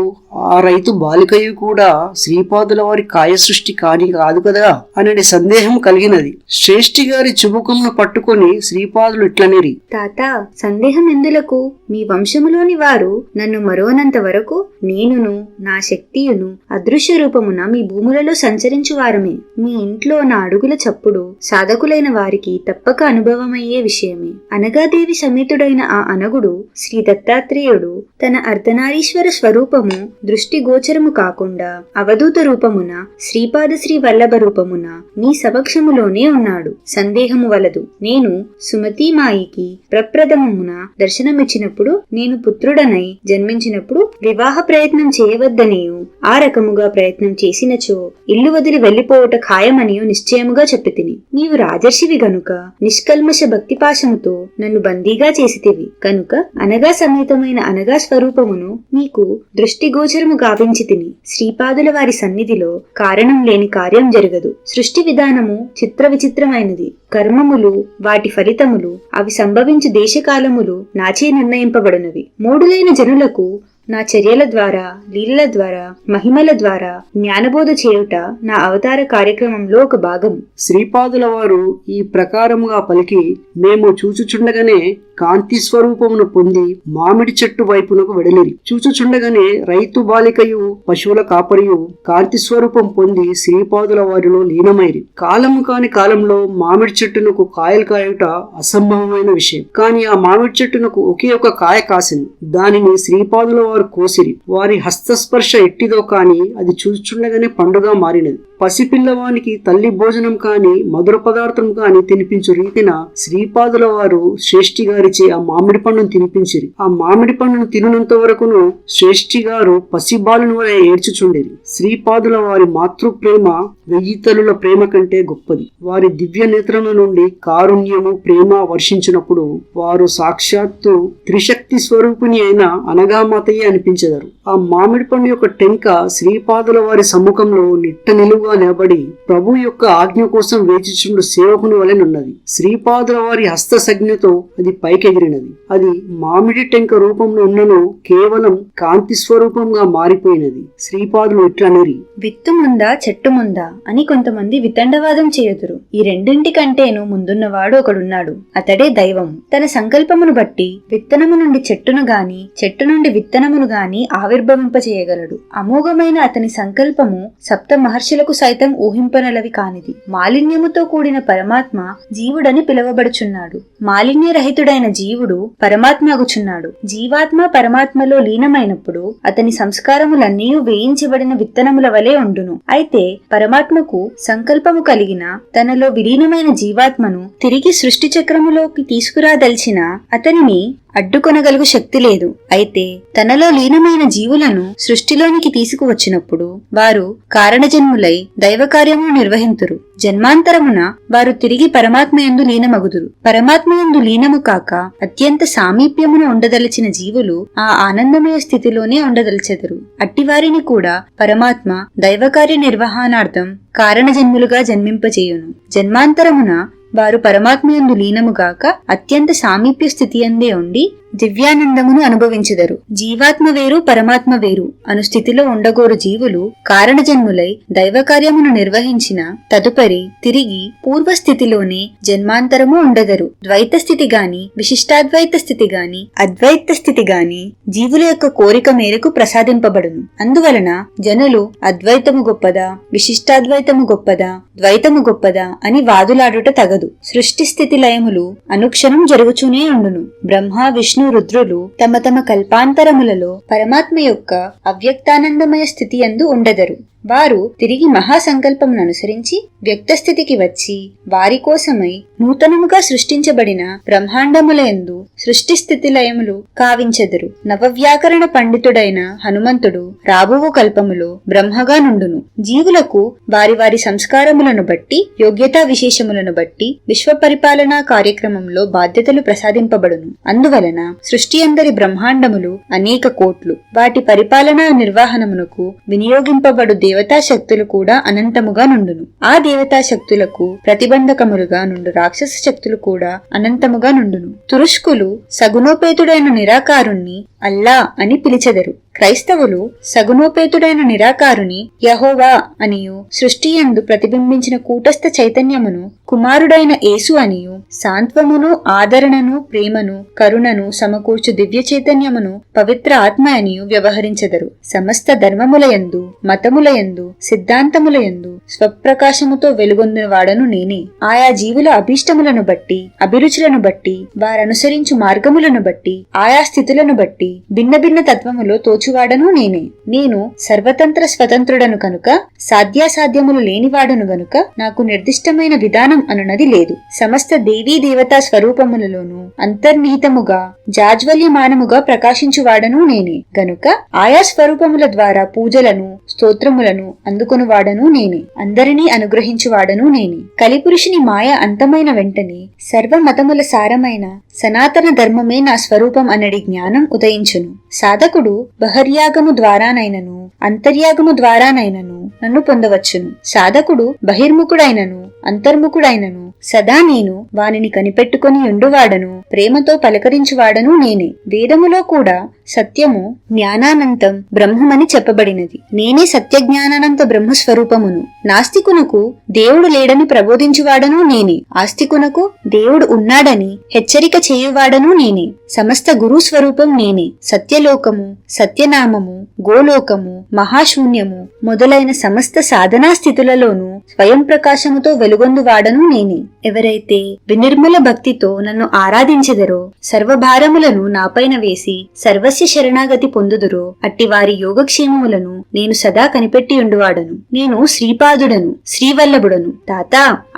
ఆ రైతు బాలికయు కూడా శ్రీపాదుల వారి కాయ సృష్టి కాని కాదు కదా అనే సందేహం కలిగినది. శ్రేష్ఠి గారి చుబుకమును పట్టుకొని శ్రీపాదులు ఇట్లనేరి, తాత, సందేహం ఎందులకు? మీ వంశములోని వారు నన్ను మరోనంత వరకు నేనును నా శక్తియును అదృశ్య రూపమున మీ భూములలో సంచరించు వారమే. మీ ఇంట్లో నా అడుగుల చప్పుడు సాధకులైన వారికి తప్పక అనుభవమయ్యే విషయమే. అనగాదేవి సమేతుడైన ఆ అనగుడు శ్రీ దత్తాత్రేయుడు తన అర్ధనారీశ్వర స్వరూపము దృష్టి గోచరము కాకుండా అవధూత రూపమున శ్రీపాద శ్రీ వల్లభ రూపమున నీ సమక్షములోనే ఉన్నాడు. సందేహము వలదు. నేను సుమతీమాయికి ప్రప్రథమమున దర్శనమిచ్చినప్పుడు, నేను పుత్రుడనై జన్మించినప్పుడు వివాహ ప్రయత్నం చేయవద్దనియు, ఆ రకముగా ప్రయత్నం చేసినచో ఇల్లు వదిలి వెళ్లిపోవట ఖాయమనియు నిశ్చయముగా చెప్పితిని. నీవు రాజర్షివి గనుక నిష్కల్మష భక్తి పాశముతో నన్ను బందీగా చేసితివి కనుక అనగా సమేతమైన అనగా స్వరూపమును నీకు దృష్టి గోచరము గావించి తిని. శ్రీపాదుల వారి సన్నిధిలో కారణం లేని కార్యం జరగదు. సృష్టి విధానము చిత్ర విచిత్రమైనది. కర్మములు, వాటి ఫలితములు, అవి సంభవించు దేశకాలములు నాచే నిర్ణయింపబడినవి. మూఢులైన జనులకు నా చర్యల ద్వారా, లీలల ద్వారా, మహిమల ద్వారా జ్ఞానబోధ చేయుట నా అవతార కార్యక్రమంలో ఒక భాగం. శ్రీపాదుల వారు ఈ ప్రకారముగా పలికి, మేము చూచుచుండగానే కాంతి స్వరూపమును పొంది మామిడి చెట్టు వైపునకు వెడలిరి. చూచుచుండగానే రైతు బాలికయు పశువుల కాపరియు కాంతి స్వరూపం పొంది శ్రీపాదుల వారిలో లీనమైరి. కాలము కాని కాలంలో మామిడి చెట్టునకు కాయలు కాయుట అసంభవమైన విషయం. కాని ఆ మామిడి చెట్టునకు ఒకే ఒక కాయ కాసింది. దానిని శ్రీపాదుల వారు కోసిరి. వారి హస్తస్పర్శ ఎట్టిదో కాని అది చూచుండగానే పండుగ మారినది. పసిపిల్లవానికి తల్లి భోజనం కాని మధుర పదార్థం కాని తినిపించు రీతిన శ్రీపాదుల వారు శ్రేష్ఠి గారిచే ఆ మామిడి పండును తినిపించిరి. ఆ మామిడి పండును తినునంత వరకును శ్రేష్ఠి గారు పసిబాలుని వలె ఏడ్చుచుండేది. శ్రీపాదుల వారి మాతృ ప్రేమ 1000 తల్లుల ప్రేమ కంటే గొప్పది. వారి దివ్య నేత్రముల నుండి కారుణ్యము ప్రేమ వర్షించినప్పుడు వారు సాక్షాత్తు త్రిశక్తి స్వరూపిణి అయిన అనగామాతయ్య అనిపించెదరు. ఆ మామిడి పండు యొక్క టెంక శ్రీపాదుల వారి సమ్ముఖంలో నిట్ట నిలువుగా నిలబడి ప్రభు యొక్క ఆజ్ఞ కోసం వేచిచుండు సేవకుని వలెనున్నది. శ్రీపాదుల వారి హస్త సంజ్ఞతో అది పైకెగిరినది. అది మామిడి టెంక రూపంలో ఉన్నను కేవలం కాంతి స్వరూపంగా మారిపోయినది. శ్రీపాదులు ఇట్లనిరి: విత్తు ముందా చెట్టు ముందా అని కొంతమంది వితండవాదం చేయుదురు. ఈ రెండింటికంటేను ముందున్నవాడు ఒకడున్నాడు, అతడే దైవము. తన సంకల్పమును బట్టి విత్తనము నుండి చెట్టును గాని చెట్టు నుండి విత్తనమును గాని ఆవిర్భవింపచేయగలడు. అమోఘమైన అతని సంకల్పము సప్త మహర్షులకు సైతం ఊహింపనలవి కానిది. మాలిన్యముతో కూడిన పరమాత్మ జీవుడని పిలువబడుచున్నాడు. మాలిన్యరహితుడైన జీవుడు పరమాత్మగుచున్నాడు. జీవాత్మ పరమాత్మలో లీనమైనప్పుడు అతని సంస్కారములన్నీ వేయించబడిన విత్తనముల వలె ఉండును. అయితే పరమాత్మకు సంకల్పము కలిగిన తనలో విలీనమైన జీవాత్మను తిరిగి సృష్టి చక్రములోకి తీసుకురాదలిచిన అతనిని అడ్డుకొనగలుగు శక్తి లేదు. అయితే తనలో లీనమైన జీవులను సృష్టిలోనికి తీసుకువచ్చినప్పుడు వారు కారణజన్ములై దైవ కార్యమును నిర్వహింతురు. జన్మాంతరమున వారు తిరిగి పరమాత్మయందు లీనమగుదురు. పరమాత్మయందు లీనము కాక అత్యంత సామీప్యమున ఉండదలిచిన జీవులు ఆ ఆనందమయ స్థితిలోనే ఉండదలిచెదరు. అట్టివారిని కూడా పరమాత్మ దైవకార్య నిర్వహణార్థం కారణజన్ములుగా జన్మింపచేయును. జన్మాంతరమున వారు పరమాత్మయందు లీనముగాక అత్యంత సామీప్య స్థితి అందే ఉండి దివ్యానందమును అనుభవించెదరు. జీవాత్మ వేరు పరమాత్మ వేరు అను స్థితిలో ఉండగోరు జీవులు కారణజన్ములై దైవకార్యమును నిర్వహించిన తదుపరి తిరిగి పూర్వస్థితిలోనే జన్మాంతరము ఉండదరు. ద్వైత స్థితి గాని విశిష్టాద్వైత స్థితి గాని అద్వైత స్థితి గాని జీవుల యొక్క కోరిక మేరకు ప్రసాదింపబడును. అందువలన జనులు అద్వైతము గొప్పదా విశిష్టాద్వైతము గొప్పదా ద్వైతము గొప్పదా అని వాదులాడుట తగదు. సృష్టి స్థితి లయములు అనుక్షణం జరుగుతూనే ఉండును. బ్రహ్మ విష్ణు రుద్రులు తమ తమ కల్పాంతరములలో పరమాత్మ యొక్క అవ్యక్తానందమయ స్థితి యందు ఉండదరు. వారు తిరిగి మహాసంకల్పమును అనుసరించి వ్యక్తస్థితికి వచ్చి వారి కోసమై నూతనముగా సృష్టించబడిన బ్రహ్మాండములయందు సృష్టి స్థితి లయములు కావించెదరు. నవవ్యాకరణ పండితుడైన హనుమంతుడు రాబోవు కల్పములో బ్రహ్మగా నుండును. జీవులకు వారి వారి సంస్కారములను బట్టి యోగ్యతా విశేషములను బట్టి విశ్వ పరిపాలనా కార్యక్రమంలో బాధ్యతలు ప్రసాదింపబడును. అందువలన సృష్టి అందరి బ్రహ్మాండములు అనేక కోట్లు. వాటి పరిపాలనా నిర్వహణమునకు వినియోగింపబడు దేవతా శక్తులు కూడా అనంతముగా నుండును. ఆ దేవతా శక్తులకు ప్రతిబంధకములుగా నుండు రాక్షస శక్తులు కూడా అనంతముగా నుండును. తురుష్కులు సగుణోపేతుడైన నిరాకారుణ్ణి అల్లా అని పిలిచెదరు. క్రైస్తవులు సగుణోపేతుడైన నిరాకారుని యహోవా అనియు సృష్టియందు ప్రతిబింబించిన కూటస్థ చైతన్యమును కుమారుడైన యేసు అనియు సాంత్వమును ఆదరణను ప్రేమను కరుణను సమకూర్చు దివ్య చైతన్యమును పవిత్ర ఆత్మ అనియు వ్యవహరించెదరు. సమస్త ధర్మములయందు మతములయందు సిద్ధాంతములయందు స్వప్రకాశముతో వెలుగొందిన వాడను నేనే. ఆయా జీవుల అభీష్టములను బట్టి అభిరుచులను బట్టి వారనుసరించు మార్గములను బట్టి ఆయా స్థితులను బట్టి భిన్న భిన్న తత్వములో తోచువాడను నేనే. నేను సర్వతంత్ర స్వతంత్రుడను కనుక సాధ్యాసాధ్యములు లేనివాడను గనుక నాకు నిర్దిష్టమైన విధానం అనున్నది లేదు. సమస్త దేవీ దేవతా స్వరూపములలోనూ అంతర్నిహితముగా జాజ్వల్యమానముగా ప్రకాశించువాడను నేనే గనుక ఆయా స్వరూపముల ద్వారా పూజలను స్తోత్రములను అందుకొనువాడను నేనే. అందరినీ అనుగ్రహించువాడను నేనే. కలిపురుషుని మాయ అంతమైన వెంటనే సర్వ మతముల సారమైన సనాతన ధర్మమే నా స్వరూపం అనడి జ్ఞానం ఉదయించును. సాధకుడు బహిర్యాగము ద్వారానైనను అంతర్యాగము ద్వారానైనను నన్ను పొందవచ్చును. సాధకుడు బహిర్ముఖుడైనను అంతర్ముఖుడైనను సదా నేను వానిని కనిపెట్టుకుని ఉండువాడను, ప్రేమతో పలకరించువాడను నేనే. వేదములో కూడా సత్యము జ్ఞానానంతం బ్రహ్మమని చెప్పబడినది. నేనే సత్య జ్ఞానానంత బ్రహ్మస్వరూపమును. నాస్తికునకు దేవుడు లేడని ప్రబోధించువాడను నేనే. ఆస్తికునకు దేవుడు ఉన్నాడని హెచ్చరిక చేయువాడను నేనే. సమస్త గురు స్వరూపం నేనే. సత్య సత్యలోకము, సత్యనామము, గోలోకము, మహాశూన్యము మొదలైన సమస్త సాధనా స్థితులలోనూ స్వయం ప్రకాశముతో వెలుగొందువాడను నేనే. ఎవరైతే వినిర్మల భక్తితో నన్ను ఆరాధించెదరో, సర్వభారములను నాపైన వేసి సర్వస్య శరణాగతి పొందుదురో అట్టివారి యోగక్షేమములను నేను సదా కనిపెట్టియుండువాడను. నేను శ్రీపాదుడను, శ్రీవల్లభుడను. తాత,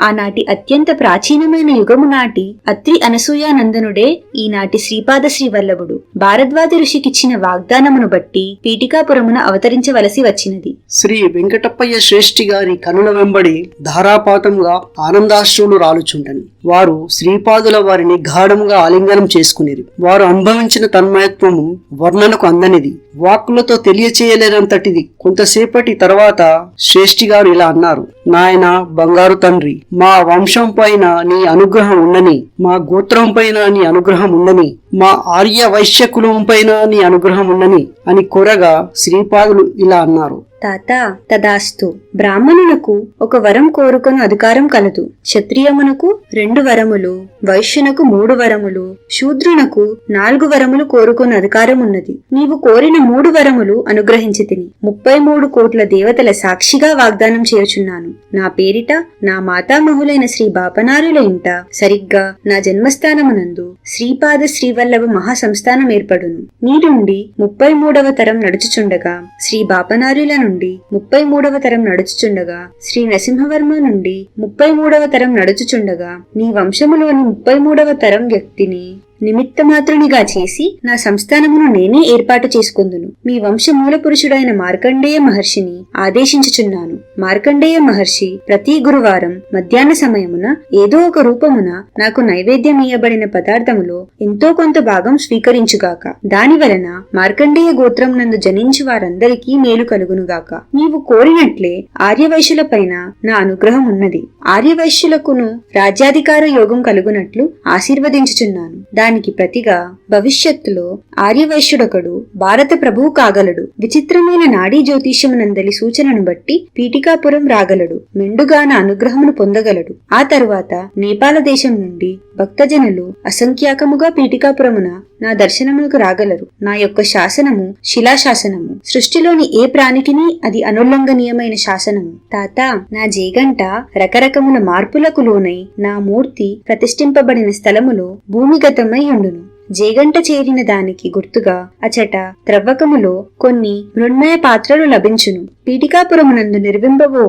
ఆనాటి అత్యంత ప్రాచీనమైన యుగము నాటి అత్రి అనసూయానందనుడే ఈనాటి శ్రీపాద శ్రీవల్లభుడు. భారద్వాజ ఋషికిచ్చిన వాగ్దానమును బట్టి పీఠికాపురమున అవతరించవలసి వచ్చినది. శ్రీ వెంకటప్పయ్య శ్రేష్ఠి గారి కనుల వెంబడి ధారాపాతంగా ఆనందాశ్రువులు రాలుచుంటని వారు శ్రీపాదుల వారిని గాఢముగా ఆలింగనం చేసుకునేది. వారు అనుభవించిన తన్మయత్వము వర్ణనకు అందనిది, వాక్కులతో తెలియచేయలేనంతటిది. కొంతసేపటి తర్వాత శ్రేష్ఠి గారు ఇలా అన్నారు: నాయన బంగారు తండ్రి, మా వంశం పైన నీ అనుగ్రహం ఉండని, మా గోత్రం పైన నీ అనుగ్రహం ఉండని, మా ఆర్య వైశ్య కులం పైన నీ అనుగ్రహం ఉండని అని కోరగా శ్రీపాదులు ఇలా అన్నారు: తాత, తదాస్తు. బ్రాహ్మణునకు ఒక వరం కోరుకొను అధికారం కలదు. క్షత్రియమునకు 2 వరములు, వైశ్యునకు 3 వరములు, శూద్రునకు 4 వరములు కోరుకొను అధికారం ఉన్నది. నీవు కోరిన 3 వరములు అనుగ్రహించితిని. 33 కోట్ల దేవతల సాక్షిగా వాగ్దానం చేయుచున్నాను. నా పేరిట నా మాతామహులైన శ్రీ బాపనారుల ఇంట సరిగ్గా నా జన్మస్థానమునందు శ్రీపాద శ్రీవల్లభ మహాసంస్థానం ఏర్పడును. నీ నుండి 33వ తరం నడుచుచుండగా, శ్రీ బాపనారుల నుండి 33వ తరం నడుచుచుండగా, శ్రీ నరసింహవర్మ నుండి 33వ తరం నడుచుచుండగా, నీ వంశములోని 33వ తరం వ్యక్తిని నిమిత్తమాత్రునిగా చేసి నా సంస్థానమును నేనే ఏర్పాటు చేసుకొందును. మీ వంశ మూల పురుషుడైన మార్కండేయ మహర్షిని ఆదేశించుచున్నాను. మార్కండేయ మహర్షి ప్రతి గురువారం మధ్యాహ్న సమయమున ఏదో ఒక రూపమున నాకు నైవేద్యం ఇయ్యబడిన పదార్థములో ఎంతో కొంత భాగం స్వీకరించుగాక. దాని వలన మార్కండేయ గోత్రం నందు జనించు వారందరికీ మేలు కలుగునుగాక. నీవు కోరినట్లే ఆర్యవైశ్యులపైన నా అనుగ్రహం ఉన్నది. ఆర్యవైశ్యులకును రాజ్యాధికార యోగం కలుగునట్లు ఆశీర్వదించుచున్నాను. దానికి ప్రతిగా భవిష్యత్తులో ఆర్యవైశ్యుడొకడు భారత ప్రభువు కాగలడు. విచిత్రమైన నాడీ జ్యోతిష్యమునందలి సూచనను బట్టి పీఠికాపురం రాగలడు. మెండుగా నా అనుగ్రహమును పొందగలడు. ఆ తరువాత నేపాల దేశం నుండి భక్తజనులు అసంఖ్యాకముగా పీఠికాపురమున నా దర్శనములకు రాగలరు. నా యొక్క శాసనము శిలాశాసనము. సృష్టిలోని ఏ ప్రాణికిని అది అనుల్లంఘనీయమైన శాసనము. తాత, నా జేగంట రకరకముల మార్పులకు లోనై నా మూర్తి ప్రతిష్ఠింపబడిన స్థలములో భూమిగతమై ఉండును. జేగంట చేరిన దానికి గుర్తుగా అచట త్రవ్వకములో కొన్ని మృణ్మయ పాత్రలు లభించును. పీఠికాపురమునందు నిర్వింబవో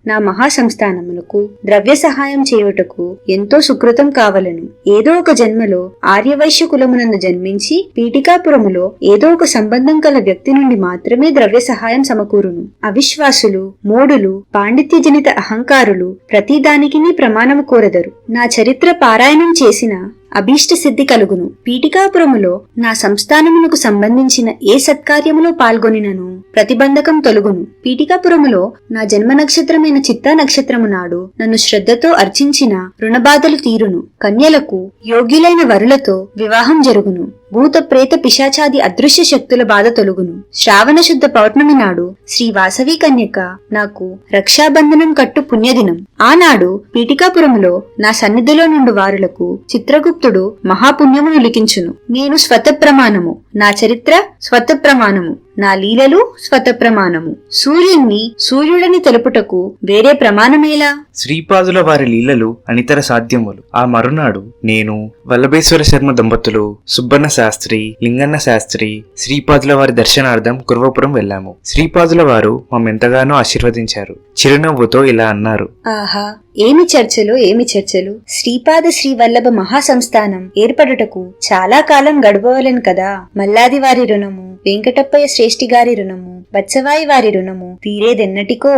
నా మహాసంస్థానమునకు ద్రవ్య సహాయం చేయుటకు ఎంతో సుకృతం కావలను. ఏదో ఒక జన్మలో ఆర్యవైశ్య కులమునందు జన్మించి పీఠికాపురములో ఏదో ఒక సంబంధం కల వ్యక్తి నుండి మాత్రమే ద్రవ్య సహాయం సమకూరును. అవిశ్వాసులు, మూఢులు, పాండిత్యజనిత అహంకారులు ప్రతిదానికిని ప్రమాణము కోరదరు. నా చరిత్ర పారాయణం చేసిన అభీష్ట సిద్ధి కలుగును. పీఠికాపురములో నా సంస్థానమునకు సంబంధించిన ఏ సత్కార్యములో పాల్గొనినను ప్రతిబంధకం తొలుగును. పీఠికాపురములో నా జన్మ నక్షత్రమైన చిత్తా నక్షత్రము నాడు నన్ను శ్రద్ధతో అర్చించిన రుణబాధలు తీరును. కన్యలకు యోగ్యులైన వరులతో వివాహం జరుగును. భూత ప్రేత పిశాచాది అదృశ్య శక్తుల బాధ తొలుగును. శ్రావణ శుద్ధ పౌర్ణమి నాడు శ్రీ వాసవి కన్యక నాకు రక్షాబంధనం కట్టు పుణ్యదినం. ఆనాడు పీఠికాపురములో నా సన్నిధిలో నుండి వారులకు చిత్రగుప్తుడు మహాపుణ్యమును లిఖించును. నేను స్వత ప్రమాణము, నా చరిత్ర స్వత ప్రమాణము, నా లీలలు స్వత ప్రమాణము. సూర్యుణ్ణి సూర్యుడని తెలుపుటకు వేరే ప్రమాణమేలా? శ్రీపాదుల వారి లీలలు అనితర సాధ్యములు. ఆ మరునాడు నేను, వల్లభేశ్వర శర్మ దంపతులు, సుబ్బన్న శాస్త్రి, లింగన్న శాస్త్రి శ్రీపాదుల వారి దర్శనార్థం కుర్వపురం వెళ్ళాము. శ్రీపాదుల వారు మమ్మెంతగానో ఆశీర్వదించారు. చిరునవ్వుతో ఇలా అన్నారు: ఆహా, ఏమి చర్చలు, ఏమి చర్చలు! శ్రీపాద శ్రీవల్లభ మహాసంస్థానం ఏర్పడుటకు చాలా కాలం గడపవలెను కదా. మల్లాది వారి రుణము, వెంకటప్పయ్య శ్రేష్ఠి గారి రుణము, బచ్చవాయి వారి రుణము తీరేదెన్నటికో.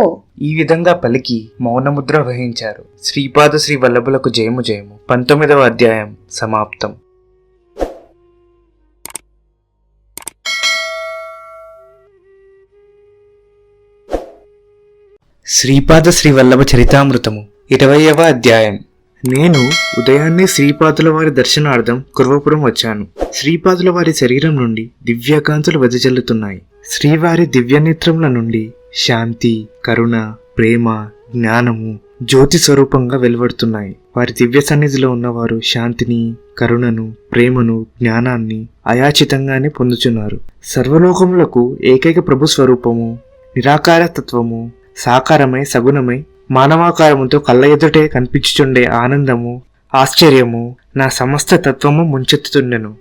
ఈ విధంగా పలికి మౌనముద్ర వహించారు. శ్రీపాద శ్రీ వల్లభులకు జయము జయము. 19వ అధ్యాయం సమాప్తం. శ్రీపాద శ్రీ వల్లభ చరితామృతము 20వ అధ్యాయం. నేను ఉదయాన్నే శ్రీపాదుల వారి దర్శనార్థం కుర్వపురం వచ్చాను. శ్రీపాదుల వారి శరీరం నుండి దివ్యకాంతులు వెదజల్లుతున్నాయి. శ్రీవారి దివ్యనేత్రముల నుండి శాంతి, కరుణ, ప్రేమ, జ్ఞానము, జ్యోతి స్వరూపంగా వెలువడుతున్నాయి. వారి దివ్య సన్నిధిలో ఉన్నవారు శాంతిని, కరుణను, ప్రేమను, జ్ఞానాన్ని అయాచితంగానే పొందుచున్నారు. సర్వలోకములకు ఏకైక ప్రభు స్వరూపము, నిరాకార తత్వము, సాకారమై సగుణమై మానవాకారముతో కళ్ళ ఎదుటే కనిపించుచుండే ఆనందము, ఆశ్చర్యము నా సమస్త తత్వము ముంచెత్తుతుండెను.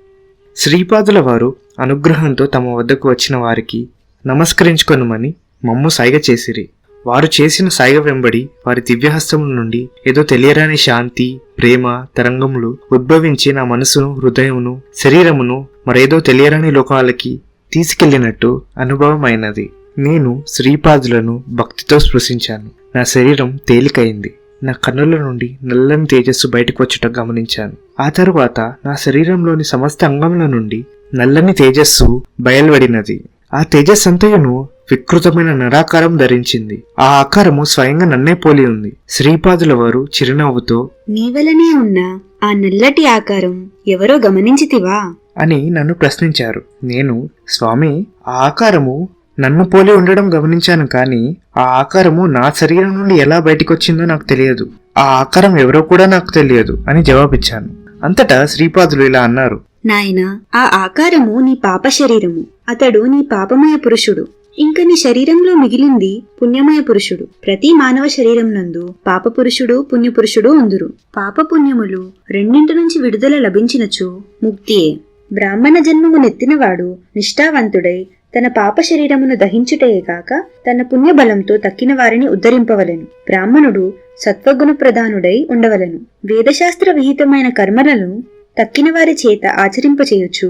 శ్రీపాదుల వారు అనుగ్రహంతో తమ వద్దకు వచ్చిన వారికి నమస్కరించుకొనుమని మమ్ము సైగ చేసిరి. వారు చేసిన సైగ వెంబడి వారి దివ్యహస్తముల నుండి ఏదో తెలియరాని శాంతి, ప్రేమ తరంగములు ఉద్భవించి నా మనసును, హృదయమును, శరీరమును మరేదో తెలియరాని లోకాలకి తీసుకెళ్లినట్టు అనుభవం అయినది. నేను శ్రీపాదులను భక్తితో స్పృశించాను. నా శరీరం తేలికైంది. నా కన్నుల నుండి నల్లని తేజస్సు బయటకు వచ్చుట గమనించాను. ఆ తరువాత నా శరీరంలోని సమస్త అంగముల నుండి నల్లని తేజస్సు బయల్వడినది. ఆ తేజస్సు అంతయును వికృతమైన నిరాకారం ధరించింది. ఆ ఆకారము స్వయంగా నన్నే పోలి ఉంది. శ్రీపాదుల వారు చిరునవ్వుతో, నీవలనే ఉన్న ఆ నల్లటి ఆకారం ఎవరో గమనించితివా అని నన్ను ప్రశ్నించారు. నేను, స్వామి, ఆ ఆకారము నన్ను పోలి ఉండడం గమనించాను, కానీ ఆ ఆకారము నా శరీరం నుండి ఎలా బయటికొచ్చిందో నాకు తెలియదు. ఆ ఆకారం ఎవరో కూడా నాకు తెలియదు అని జవాబిచ్చాను. అంతటా శ్రీపాదులు ఇలా అన్నారు. నాయనా, ఆ ఆకారము నీ పాప శరీరము. అతడు నీ పాపమయ పురుషుడు. ఇంక నీ శరీరంలో మిగిలింది పుణ్యమయ పురుషుడు. ప్రతి మానవ శరీరం నందు పాప పురుషుడు, పుణ్యపురుషుడు ఉందురు. పాప పుణ్యములు రెండింటి నుంచి విడుదల లభించినచు ముక్తియే. బ్రాహ్మణ జన్మము నెత్తినవాడు నిష్ఠావంతుడై తన పాప శరీరమును దహించుటయే కాక తన పుణ్యబలంతో తక్కిన వారిని ఉద్ధరింపవలెను. బ్రాహ్మణుడు సత్వగుణ ప్రధానుడై ఉండవలెను. వేదశాస్త్ర విహితమైన కర్మలను తక్కిన వారి చేత ఆచరింపచేయొచ్చు.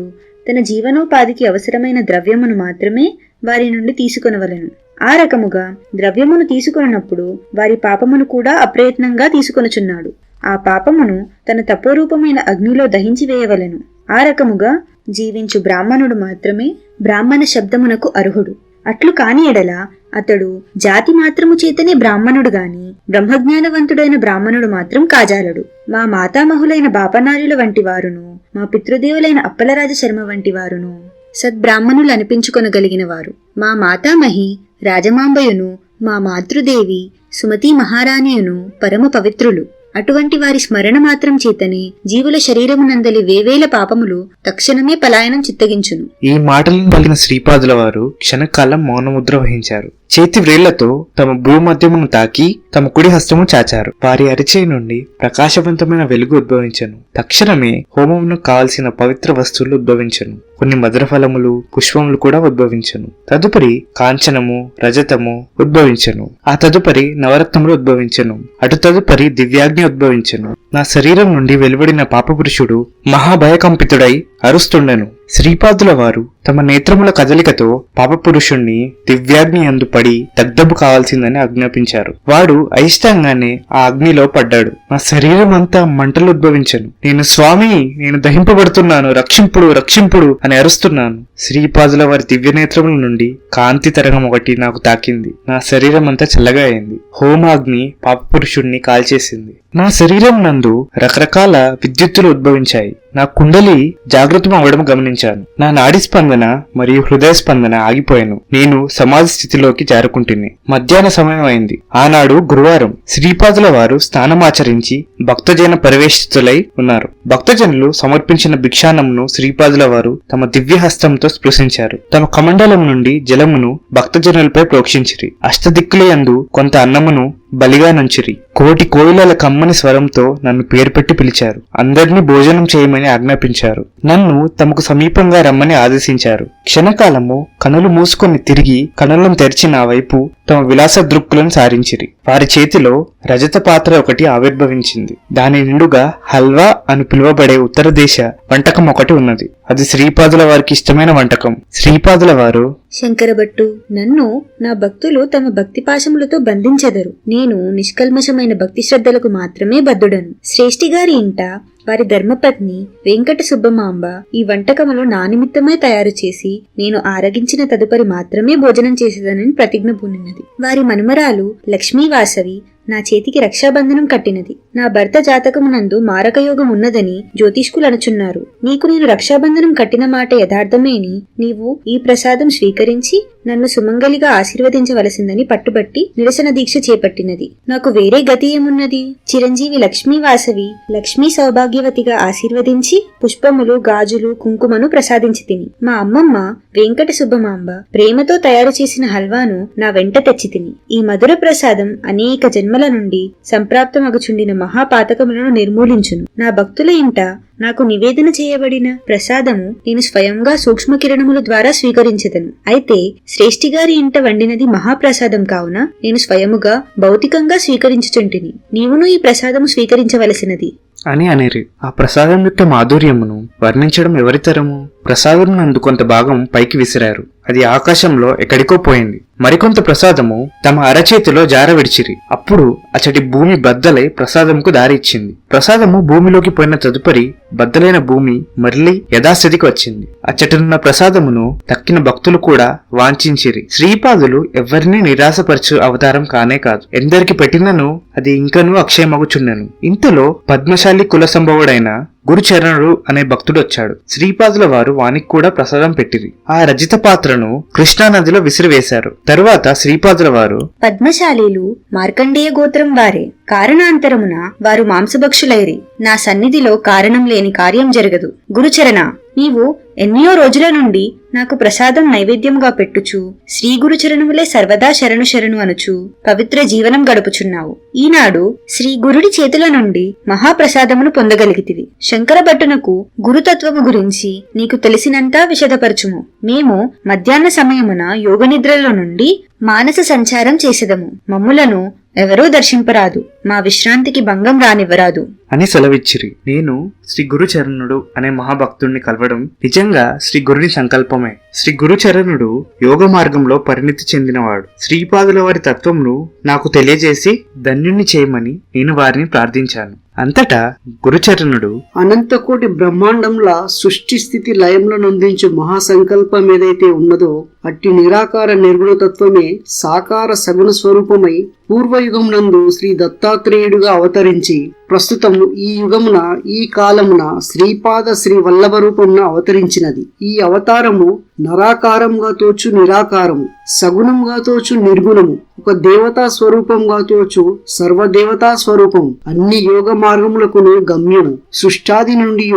తన జీవనోపాధికి అవసరమైన ద్రవ్యమును మాత్రమే వారి నుండి తీసుకొనవలెను. ఆ రకముగా ద్రవ్యమును తీసుకొనప్పుడు వారి పాపమును కూడా అప్రయత్నంగా తీసుకొనుచున్నాడు. ఆ పాపమును తన తపోరూపమైన అగ్నిలో దహించి వేయవలెను. ఆ రకముగా జీవించు బ్రాహ్మణుడు మాత్రమే బ్రాహ్మణ శబ్దమునకు అర్హుడు. అట్లు కాని ఎడల అతడు జాతి మాత్రము చేతనే బ్రాహ్మణుడు గాని బ్రహ్మజ్ఞానవంతుడైన బ్రాహ్మణుడు మాత్రం కాజాలడు. మా మాతామహులైన బాపనార్యుల వంటి వారును, మా పితృదేవులైన అప్పలరాజ శర్మ వంటి వారును సద్బ్రాహ్మణులు అనిపించుకొనగలిగిన వారు. మా మాతామహి రాజమాంబయును, మా మాతృదేవి సుమతి మహారాణియును పరమ పవిత్రులు. అటువంటి వారి స్మరణ మాత్రం చేతనే జీవుల శరీరమునందలి వేవేల పాపములు తక్షణమే పలాయనం చిత్తగించును. ఈ మాటలను పలికిన శ్రీపాదుల వారు క్షణకాలం మౌనముద్ర వహించారు. చేతి వ్రేళ్లతో తమ భూమధ్యమును తాకి తమ కుడి హస్తము చాచారు. వారి అరిచేయి నుండి ప్రకాశవంతమైన వెలుగు ఉద్భవించను. తక్షణమే హోమమునకు కావలసిన పవిత్ర వస్తువులు ఉద్భవించను. కొన్ని మధుర ఫలములు, పుష్పములు కూడా ఉద్భవించను. తదుపరి కాంచనము, రజతము ఉద్భవించను. ఆ తదుపరి నవరత్నములు ఉద్భవించను. అటు తదుపరి దివ్యాగ్ని ఉద్భవించను. నా శరీరం నుండి వెలువడిన పాపపురుషుడు మహాభయకంపితుడై అరుస్తుండెను. శ్రీపాదుల వారు తమ నేత్రముల కదలికతో పాపపురుషుణ్ణి దివ్యాగ్ని అందు పడి దగ్ధము కావాల్సిందని ఆజ్ఞాపించారు. వాడు అయిష్టంగానే ఆ అగ్నిలో పడ్డాడు. నా శరీరం అంతా మంటలు ఉద్భవించను. నేను, స్వామి, నేను దహింపబడుతున్నాను, రక్షింపుడు, రక్షింపుడు అని అరుస్తున్నాను. శ్రీపాదుల వారి దివ్య నేత్రముల నుండి కాంతి తరంగం ఒకటి నాకు తాకింది. నా శరీరం అంతా చల్లగా అయింది. హోమాగ్ని పాపపురుషుణ్ణి కాల్చేసింది. నా శరీరం నందు రకరకాల విద్యుత్తులు ఉద్భవించాయి. నా కుండలి జాగృతం అవ్వడం గమనించాను. నా నాడి స్పందన మరియు హృదయ స్పందన ఆగిపోయాను. నేను సమాధి స్థితిలోకి జారుకుంటుని. మధ్యాహ్న సమయం అయింది. ఆనాడు గురువారం. శ్రీపాదుల వారు స్నానమాచరించి భక్తజన పరివేషితులై ఉన్నారు. భక్తజనులు సమర్పించిన భిక్షాన్నమును శ్రీపాదుల వారు తమ దివ్య హస్తంతో స్పృశించారు. తమ కమండలం నుండి జలమును భక్తజనులపై ప్రోక్షించిరి. అష్టదిక్కులయందు కొంత అన్నమును బలిగా నుంచిరి. కోటి కోయిలల కమ్మని స్వరంతో నన్ను పేరు పెట్టి పిలిచారు. అందరినీ భోజనం చేయమని ఆజ్ఞాపించారు. నన్ను తమకు సమీపంగా రమ్మని ఆదేశించారు. క్షణకాలము కనులు మూసుకొని తిరిగి కనులను తెరిచి నా వైపు తమ విలాస దృక్కులను సారించిరి. వారి చేతిలో రజత పాత్ర ఒకటి ఆవిర్భవించింది. దాని నిండుగా హల్వా అని పిలువబడే ఉత్తర దేశ వంటకం ఒకటి ఉన్నది. అది శ్రీపాదుల వారికి ఇష్టమైన వంటకం. శ్రీపాదుల వారు, శంకరభట్టు, నన్ను నా భక్తులు తమ భక్తి పాశములతో బంధించెదరు. నేను నిష్కల్మషమైన భక్తి శ్రద్ధలకు మాత్రమే బద్ధుడను. శ్రేష్ఠి గారి ఇంట వారి ధర్మపత్ని వెంకట సుబ్బమాంబ ఈ వంటకములు నా నిమిత్తమే తయారు చేసి నేను ఆరగించిన తదుపరి మాత్రమే భోజనం చేసేదనని ప్రతిజ్ఞ పూనినది. వారి మనుమరాలు లక్ష్మీవాసవి నా చేతికి రక్షాబంధనం కట్టినది. నా భర్త జాతకమునందు మారకయోగం ఉన్నదని జ్యోతిష్కులు అనుచున్నారు. నీకు నేను రక్షాబంధనం కట్టిన మాట యథార్థమేని నీవు ఈ ప్రసాదం స్వీకరించి నన్ను సుమంగలిగా ఆశీర్వదించవలసిందని పట్టుబట్టి నిరసన దీక్ష చేపట్టినది. నాకు వేరే గతి ఏమున్నది? చిరంజీవి లక్ష్మీ వాసవి లక్ష్మీ సౌభాగ్యవతిగా ఆశీర్వదించి పుష్పములు, గాజులు, కుంకుమను ప్రసాదించి తిని మా అమ్మమ్మ వెంకట సుబ్బమాంబ ప్రేమతో తయారు చేసిన హల్వాను నా వెంట తెచ్చి తిని ఈ మధుర ప్రసాదం అనేక జన్మల నుండి సంప్రాప్తమగుచుండిన మహాపాతకములను నిర్మూలించును. నా భక్తుల ఇంట నాకు నివేదన చేయబడిన ప్రసాదము నేను స్వయంగా సూక్ష్మ కిరణముల ద్వారా స్వీకరించెదను. అయితే శ్రేష్ఠిగారి ఇంట వండినది మహాప్రసాదం కావున నేను స్వయముగా భౌతికంగా స్వీకరించుచుంటిని. నీవును ఈ ప్రసాదము స్వీకరించవలసినది అని అనేరి. ఆ ప్రసాదం యొక్క మాధుర్యమును వర్ణించడం ఎవరితరము? ప్రసాదం నందు కొంత భాగం పైకి విసిరారు. అది ఆకాశంలో ఎక్కడికో పోయింది. మరికొంత ప్రసాదము తమ అరచేతిలో జార విడిచిరి. అప్పుడు అచటి భూమి బద్దలై ప్రసాదముకు దారి ఇచ్చింది. ప్రసాదము భూమిలోకి పోయిన తదుపరి బద్దలైన భూమి మరలి యథాస్థితికి వచ్చింది. అచ్చటనున్న ప్రసాదమును తక్కిన భక్తులు కూడా వాంఛించిరి. శ్రీపాదులు ఎవరిని నిరాశపరచు అవతారం కానే కాదు. ఎందరికి పెట్టినను అది ఇంకనూ అక్షయమగుచుండెను. ఇంతలో పద్మశాలి కుల సంభవుడైన గురుచరణుడు అనే భక్తుడు వచ్చాడు. శ్రీపాదుల వారు వానికి కూడా ప్రసాదం పెట్టిరి. ఆ రజిత పాత్రను కృష్ణానదిలో విసిరివేశారు. తరువాత శ్రీపాదుల వారు, పద్మశాలీలు మార్కండేయ గోత్రం వారే. కారణాంతరమున వారు మాంసభక్షులైరి. నా సన్నిధిలో కారణం లేని కార్యం జరగదు. గురుచరణ, నీవు ఎన్నో రోజుల నుండి నాకు ప్రసాదం నైవేద్యంగా పెట్టుచు శ్రీ గురుచరణములే సర్వదా శరణు శరణు అనుచు పవిత్ర జీవనం గడుపుచున్నావు. ఈనాడు శ్రీ గురుడి చేతుల నుండి మహాప్రసాదమును పొందగలిగితివి. శంకర భట్టునకు గురుతత్వము గురించి నీకు తెలిసినంతా విశదపరచుము. మేము మధ్యాహ్న సమయమున యోగనిద్రలో నుండి మానస సంచారం చేసెదము. మమ్ములను ఎవరూ దర్శింపరాదు. మా విశ్రాంతికి భంగం రానివ్వరాదు అని సెలవిచ్చిరి. నేను శ్రీ గురుచరణుడు అనే మహాభక్తుడిని కలవడం నిజంగా శ్రీ గురుని సంకల్పమే. శ్రీ గురుచరణుడు యోగ మార్గంలో పరిణితి చెందినవాడు. శ్రీపాదుల వారి తత్వమును నాకు తెలియజేసి ధన్యుణ్ణి చేయమని నేను వారిని ప్రార్థించాను. అంతటా గురుచరణుడు, అనంతకోటి బ్రహ్మాండంలా సృష్టి స్థితి లయములను అందించే మహాసంకల్పం ఏదైతే ఉన్నదో అట్టి నిరాకార నిర్గుణ తత్వమే సాకార సగుణ స్వరూపమై పూర్వయుగం నందు శ్రీ దత్తాత్రేయుడుగా అవతరించి ప్రస్తుతం ఈ యుగమున ఈ కాలమున శ్రీపాద శ్రీ వల్లభ రూపమున అవతరించినది. ఈ అవతారము నరాకారంగా తోచు నిరాకారము, సగుణంగా తోచు నిర్గుణము, ఒక దేవతా స్వరూపంగా తోచు సర్వదేవతా స్వరూపం, అన్ని యోగ మార్గములకును గమ్యము. సృష్టాది నుండి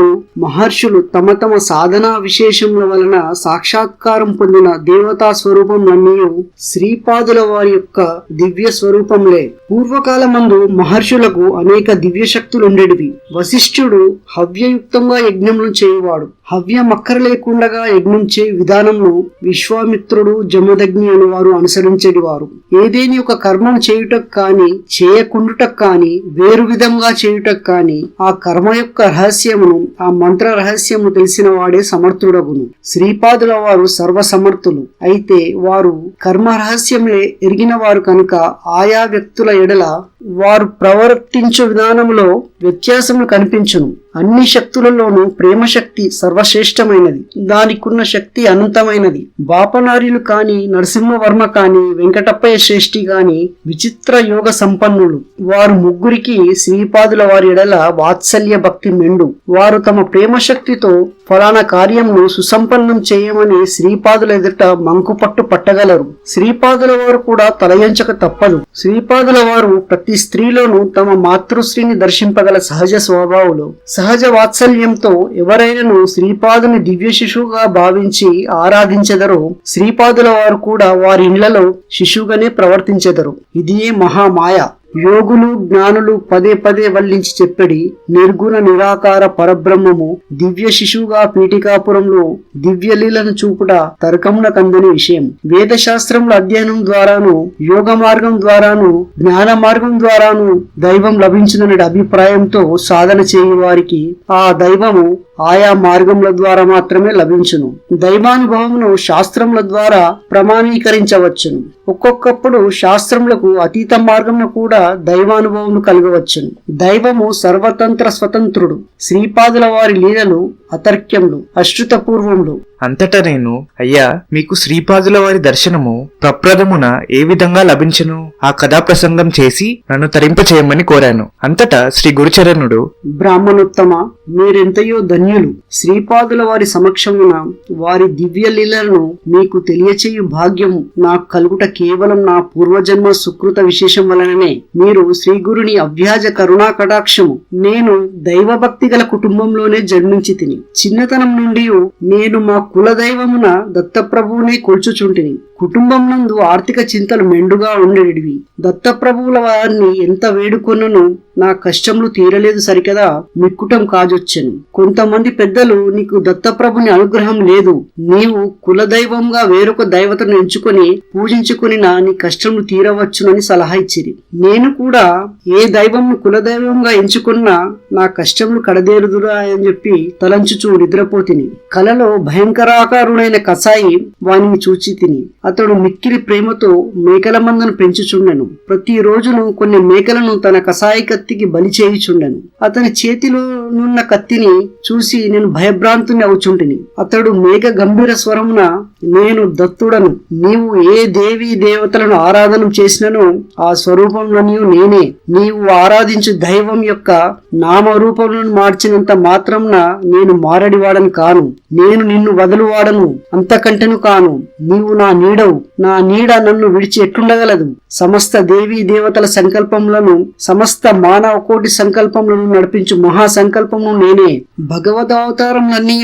మహర్షులు తమ తమ సాధనా విశేషముల వలన సాక్షాత్కారం పొందిన దేవతా స్వరూపములన్నీ శ్రీపాదుల వారి యొక్క దివ్య స్వరూపంలే. పూర్వకాలమందు మహర్షులకు అనేక దివ్య శక్తులుండేటివి. వశిష్ఠుడు హవ్యయుక్తంగా యజ్ఞములను చేయువాడు. హవ్యం అక్కర లేకుండా యజ్ఞం చేయ విధానంను విశ్వామిత్రుడు, జమదగ్ని అని వారు అనుసరించేటివారు. ఏదేని ఒక కర్మను చేయుటకు కాని చేయకుండుటకు కాని వేరు విధంగా చేయుటకు కాని ఆ కర్మ యొక్క రహస్యమును, ఆ మంత్ర రహస్యము తెలిసిన వాడే సమర్థుడగును. శ్రీపాదుల వారు సర్వసమర్థులు. అయితే వారు కర్మ రహస్యమే ఎరిగిన వారు కనుక ఆయా వ్యక్తుల ఎడల వారు ప్రవర్తించు విధానంలో వ్యత్యాసములు కనిపించును. అన్ని శక్తులలోనూ ప్రేమ శక్తి సర్వశ్రేష్టమైనది. దానికున్న శక్తి అనంతమైనది. బాపనార్యులు కాని, నరసింహవర్మ కాని, వెంకటప్పయ్య శ్రేష్ఠి కాని విచిత్ర యోగ సంపన్నులు. వారు ముగ్గురికి శ్రీపాదుల వారి ఎడల వాత్సల్య భక్తి మెండు. వారు తమ ప్రేమ శక్తితో ఫలానా కార్యమును సుసంపన్నం చేయమని శ్రీపాదుల ఎదుట మంకుపట్టు పట్టగలరు. శ్రీపాదుల వారు కూడా తలయంచక తప్పదు. శ్రీపాదుల వారు ప్రతి స్త్రీలోనూ తమ మాతృశ్రీని దర్శింపగల సహజ స్వభావులు. సహజ వాత్సల్యంతో ఎవరైనాను శ్రీపాదుని దివ్య శిశువుగా భావించి ఆరాధించెదరో శ్రీపాదుల వారు కూడా వారి ఇళ్లలో శిశువుగానే ప్రవర్తించెదరు. ఇదియే మహామాయ. యోగులు, జ్ఞానులు పదే పదే వల్లించి చెప్పడి నిర్గుణ నిరాకార పరబ్రహ్మము దివ్య శిశువుగా పీఠికాపురంలో దివ్యలీలను చూపుట తర్కమున కందని విషయం. వేద శాస్త్రముల అధ్యయనం ద్వారాను, యోగ మార్గం ద్వారాను, జ్ఞాన మార్గం ద్వారాను దైవం లభించుననే అభిప్రాయంతో సాధన చేయు వారికి ఆ దైవము ఆయా మార్గముల ద్వారా మాత్రమే లభించును. దైవానుభవమును శాస్త్రముల ద్వారా ప్రమాణీకరించవచ్చును. ఒక్కొక్కప్పుడు శాస్త్రములకు అతీత మార్గంలో కూడా దైవానుభవం కలగవచ్చును. దైవము సర్వతంత్ర స్వతంత్రుడు. శ్రీపాదుల వారి లీలలు అతర్క్యములు, అశ్రుతపూర్వములు. అంతటా నేను, అయ్యా, మీకు శ్రీపాదుల వారి దర్శనము ప్రప్రథమున ఏ విధంగా లభించను? ఆ కథా ప్రసంగం చేసి నన్ను తరింపచేయమని కోరాను. అంతటా శ్రీ గురుచరణుడు, బ్రాహ్మణోత్తమ, మీరెంతయో ధన్యులు. శ్రీపాదుల వారి సమక్షమున వారి దివ్య లీలలను మీకు తెలియచేయు భాగ్యం నాకు కలుగుట కేవలం నా పూర్వజన్మ సుకృత విశేషం వలననే. మీరు శ్రీ గురుని అవ్యాజ కరుణా కటాక్షము. నేను దైవభక్తి గల కుటుంబంలోనే జన్మించి తిని చిన్నతనం నుండి నేను మా కులదైవమున దత్తప్రభువునే కొల్చుచుంటిని. కుటుంబం నందు ఆర్థిక చింతలు మెండుగా ఉండేటివి. దత్తప్రభువుల వారిని ఎంత వేడుకొన్నను నా కష్టములు తీరలేదు సరికదా, మిక్కుటం కాజొచ్చెను. కొంతమంది పెద్దలు, నీకు దత్తప్రభుని అనుగ్రహం లేదు, నీవు కులదైవంగా వేరొక దైవతను ఎంచుకొని పూజించుకుని నీ కష్టములు తీరవచ్చునని సలహా ఇచ్చిరి. నేను కూడా ఏ దైవంను కులదైవంగా ఎంచుకున్నా నా కష్టములు కడదేరుదురా అని చెప్పి తలంచుచూ నిద్రపోతిని. కలలో భయంకరాకారుడైన కసాయి వానిని చూచి తిని. అతడు మిక్కిలి ప్రేమతో మేకల మందను పెంచుచుండెను. ప్రతి రోజును కొన్ని మేకలను తన కసాయి కత్తికి బలి చేయుచుండెను. అతని చేతిలోనున్న కత్తిని చూసి నేను భయభ్రాంతుని అవుచుంటిని. అతడు మేఘ గంభీర స్వరమున, నేను దత్తుడను. నీవు ఏ దేవీ దేవతలను ఆరాధన చేసినను ఆ స్వరూపంలోని నేనే. నీవు ఆరాధించు దైవం యొక్క నామరూపములను మార్చినంత మాత్రంన నేను మారడివాడను కాను. నేను నిన్ను వదలువాడను, అంతకంటెను కాను. నీవు నా నీడవు. నా నీడ నన్ను విడిచి ఎట్లుండగలదు? సమస్త దేవీ దేవతల సంకల్పములను, సమస్త మానవ కోటి సంకల్పములను నడిపించు మహా సంకల్పము నేనే. భగవదవతారములన్నీ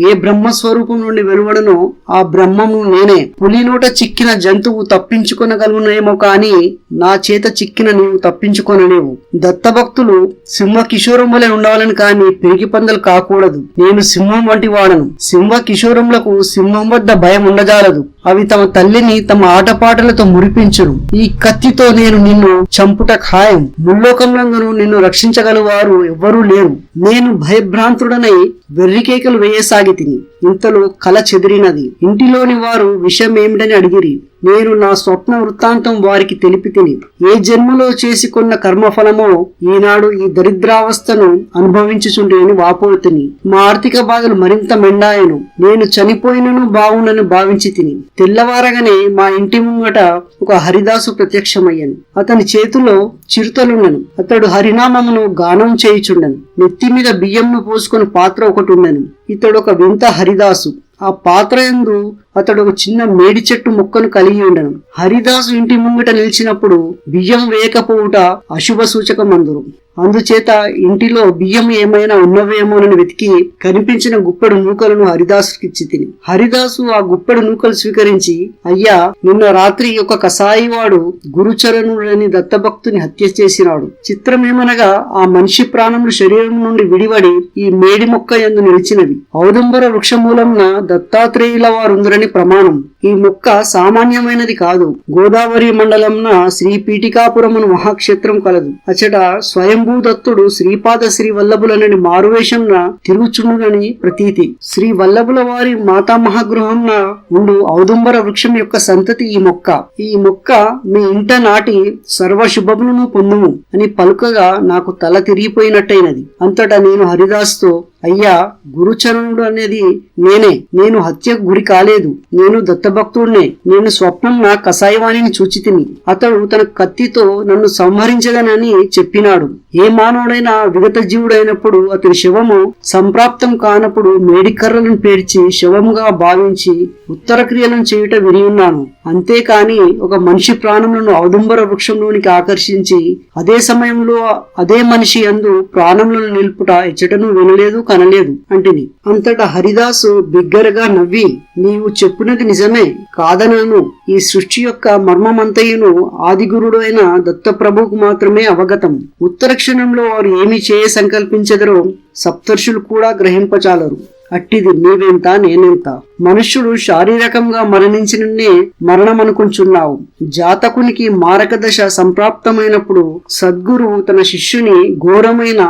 ఏ బ్రహ్మస్వరూపం నుండి వెలువడనో ఆ బ్రహ్మము నేనే. పులి నోట చిక్కిన జంతువు తప్పించుకొనగలుగునేమో కాని నా చేత చిక్కిన నీవు తప్పించుకొనలేవు. దత్తభక్తులు సింహ కిషోరం వలె ఉండవాలని కాని పిరికి పందలు కాకూడదు. నేను సింహం వంటి వాడను. సింహ కిషోరములకు సింహం వద్ద భయం ఉండజాలదు. అవి తమ తల్లిని తమ ఆటపాటలతో మురిపించును. ఈ కత్తితో నేను నిన్ను చంపుట ఖాయం. ముల్లోకములందును నిన్ను రక్షించగలవారు ఎవ్వరూ లేరు. నేను భయభ్రాంతుడనై వెర్రికేకలు వేయసాగి తిని. ఇంతలో కల చెదిరినది. ఇంటిలోని వారు విషయం ఏమిటని అడిగిరి. నేను నా స్వప్న వృత్తాంతం వారికి తెలిపి తిని. ఏ జన్మలో చేసుకున్న కర్మఫలమో ఈనాడు ఈ దరిద్రావస్థను అనుభవించుచుంటేని వాపోతుని. మా ఆర్థిక బాధలు మరింత మెండాయను. నేను చనిపోయినను బావునని భావించి తిని. తెల్లవారగానే మా ఇంటి ముంగట ఒక హరిదాసు ప్రత్యక్షమయ్యను. అతని చేతిలో చిరుతలుండెను. అతడు హరినామమును గానం చేయుచుండెను. నెత్తి మీద బియ్యంను పోసుకొని పాత్ర ఒకటి ఉండెను. ఇతడు ఒక వింత హరిదాసు. ఆ పాత్ర యందు అతడు ఒక చిన్న మేడి చెట్టు మొక్కను కలిగి ఉండను. హరిదాసు ఇంటి ముంగిట నిలిచినప్పుడు బియ్యం వేయకపోవుట అశుభ సూచకమందురు. అందుచేత ఇంటిలో బియ్యం ఏమైనా ఉన్నవేమోనని వెతికి కనిపించిన గుప్పెడు నూకలను హరిదాసుకిచ్చి తిని. హరిదాసు ఆ గుప్పెడు నూకలు స్వీకరించి, అయ్యా, నిన్న రాత్రి ఒక కసాయివాడు గురుచరణుడని దత్తభక్తుని హత్య చేసినాడు. చిత్రమేమనగా ఆ మనిషి ప్రాణములు శరీరం నుండి విడివడి ఈ మేడి మొక్క యందు నిలిచినవి. ఔదంబర వృక్షమూలంన దత్తాత్రేయుల వారుందరని ప్రమాణం. ఈ మొక్క సామాన్యమైనది కాదు. గోదావరి మండలంన శ్రీ పీఠికాపురమును మహాక్షేత్రం కలదు. అచట స్వయంభూదత్తుడు శ్రీపాద శ్రీ వల్లభులనని మారువేషంన తిరుగుచుండునని ప్రతీతి. శ్రీ వల్లభుల వారి మాతామహగృహంన ఉండు ఔదుంబర వృక్షం యొక్క సంతతి ఈ మొక్క. ఈ మొక్క మీ ఇంట నాటి సర్వశుభములను పొందుము అని పలుకగా నాకు తల తిరిగిపోయినట్టయినది. అంతటా నేను హరిదాస్తో, అయ్యా, గురుచరణుడు అనేది నేనే. నేను హత్యకు గురి కాలేదు. నేను దత్తభక్తుడినే. నేను స్వప్నం నా కసాయివాణిని చూచి తిని. అతడు తన కత్తితో నన్ను సంహరించదనని చెప్పినాడు. ఏ మానవుడైనా విగత జీవుడైనప్పుడు అతని శవము సంప్రాప్తం కానప్పుడు మేడికర్రలను పేర్చి శవముగా భావించి ఉత్తర క్రియలను చేయుట విని ఉన్నాను. అంతేకాని ఒక మనిషి ప్రాణములను ఔదుంబర వృక్షంలోనికి ఆకర్షించి అదే సమయంలో అదే మనిషి యందు ప్రాణములను నిలుపుట ఎచ్చటను వినలేదు, కనలేదు అంటిని. అంతటా హరిదాసు బిగ్గరగా నవ్వి, నీవు చెప్పున్నది నిజమే, కాదనను. ఈ సృష్టి యొక్క మర్మమంతయును ఆదిగురుడు అయిన దత్తప్రభుకు మాత్రమే అవగతం. ఉత్తర క్షణంలో వారు ఏమి చేయ సంకల్పించెదరో సప్తర్షులు కూడా గ్రహింపచాలరు. అట్టిది నీవెంత నేనెంత. మనుష్యుడు శారీరకంగా మరణించిననే మరణమనుకుంటున్నావు. జాతకునికి మారక దశ సంప్రాప్తమైనప్పుడు సద్గురువు తన శిష్యుని ఘోరమైన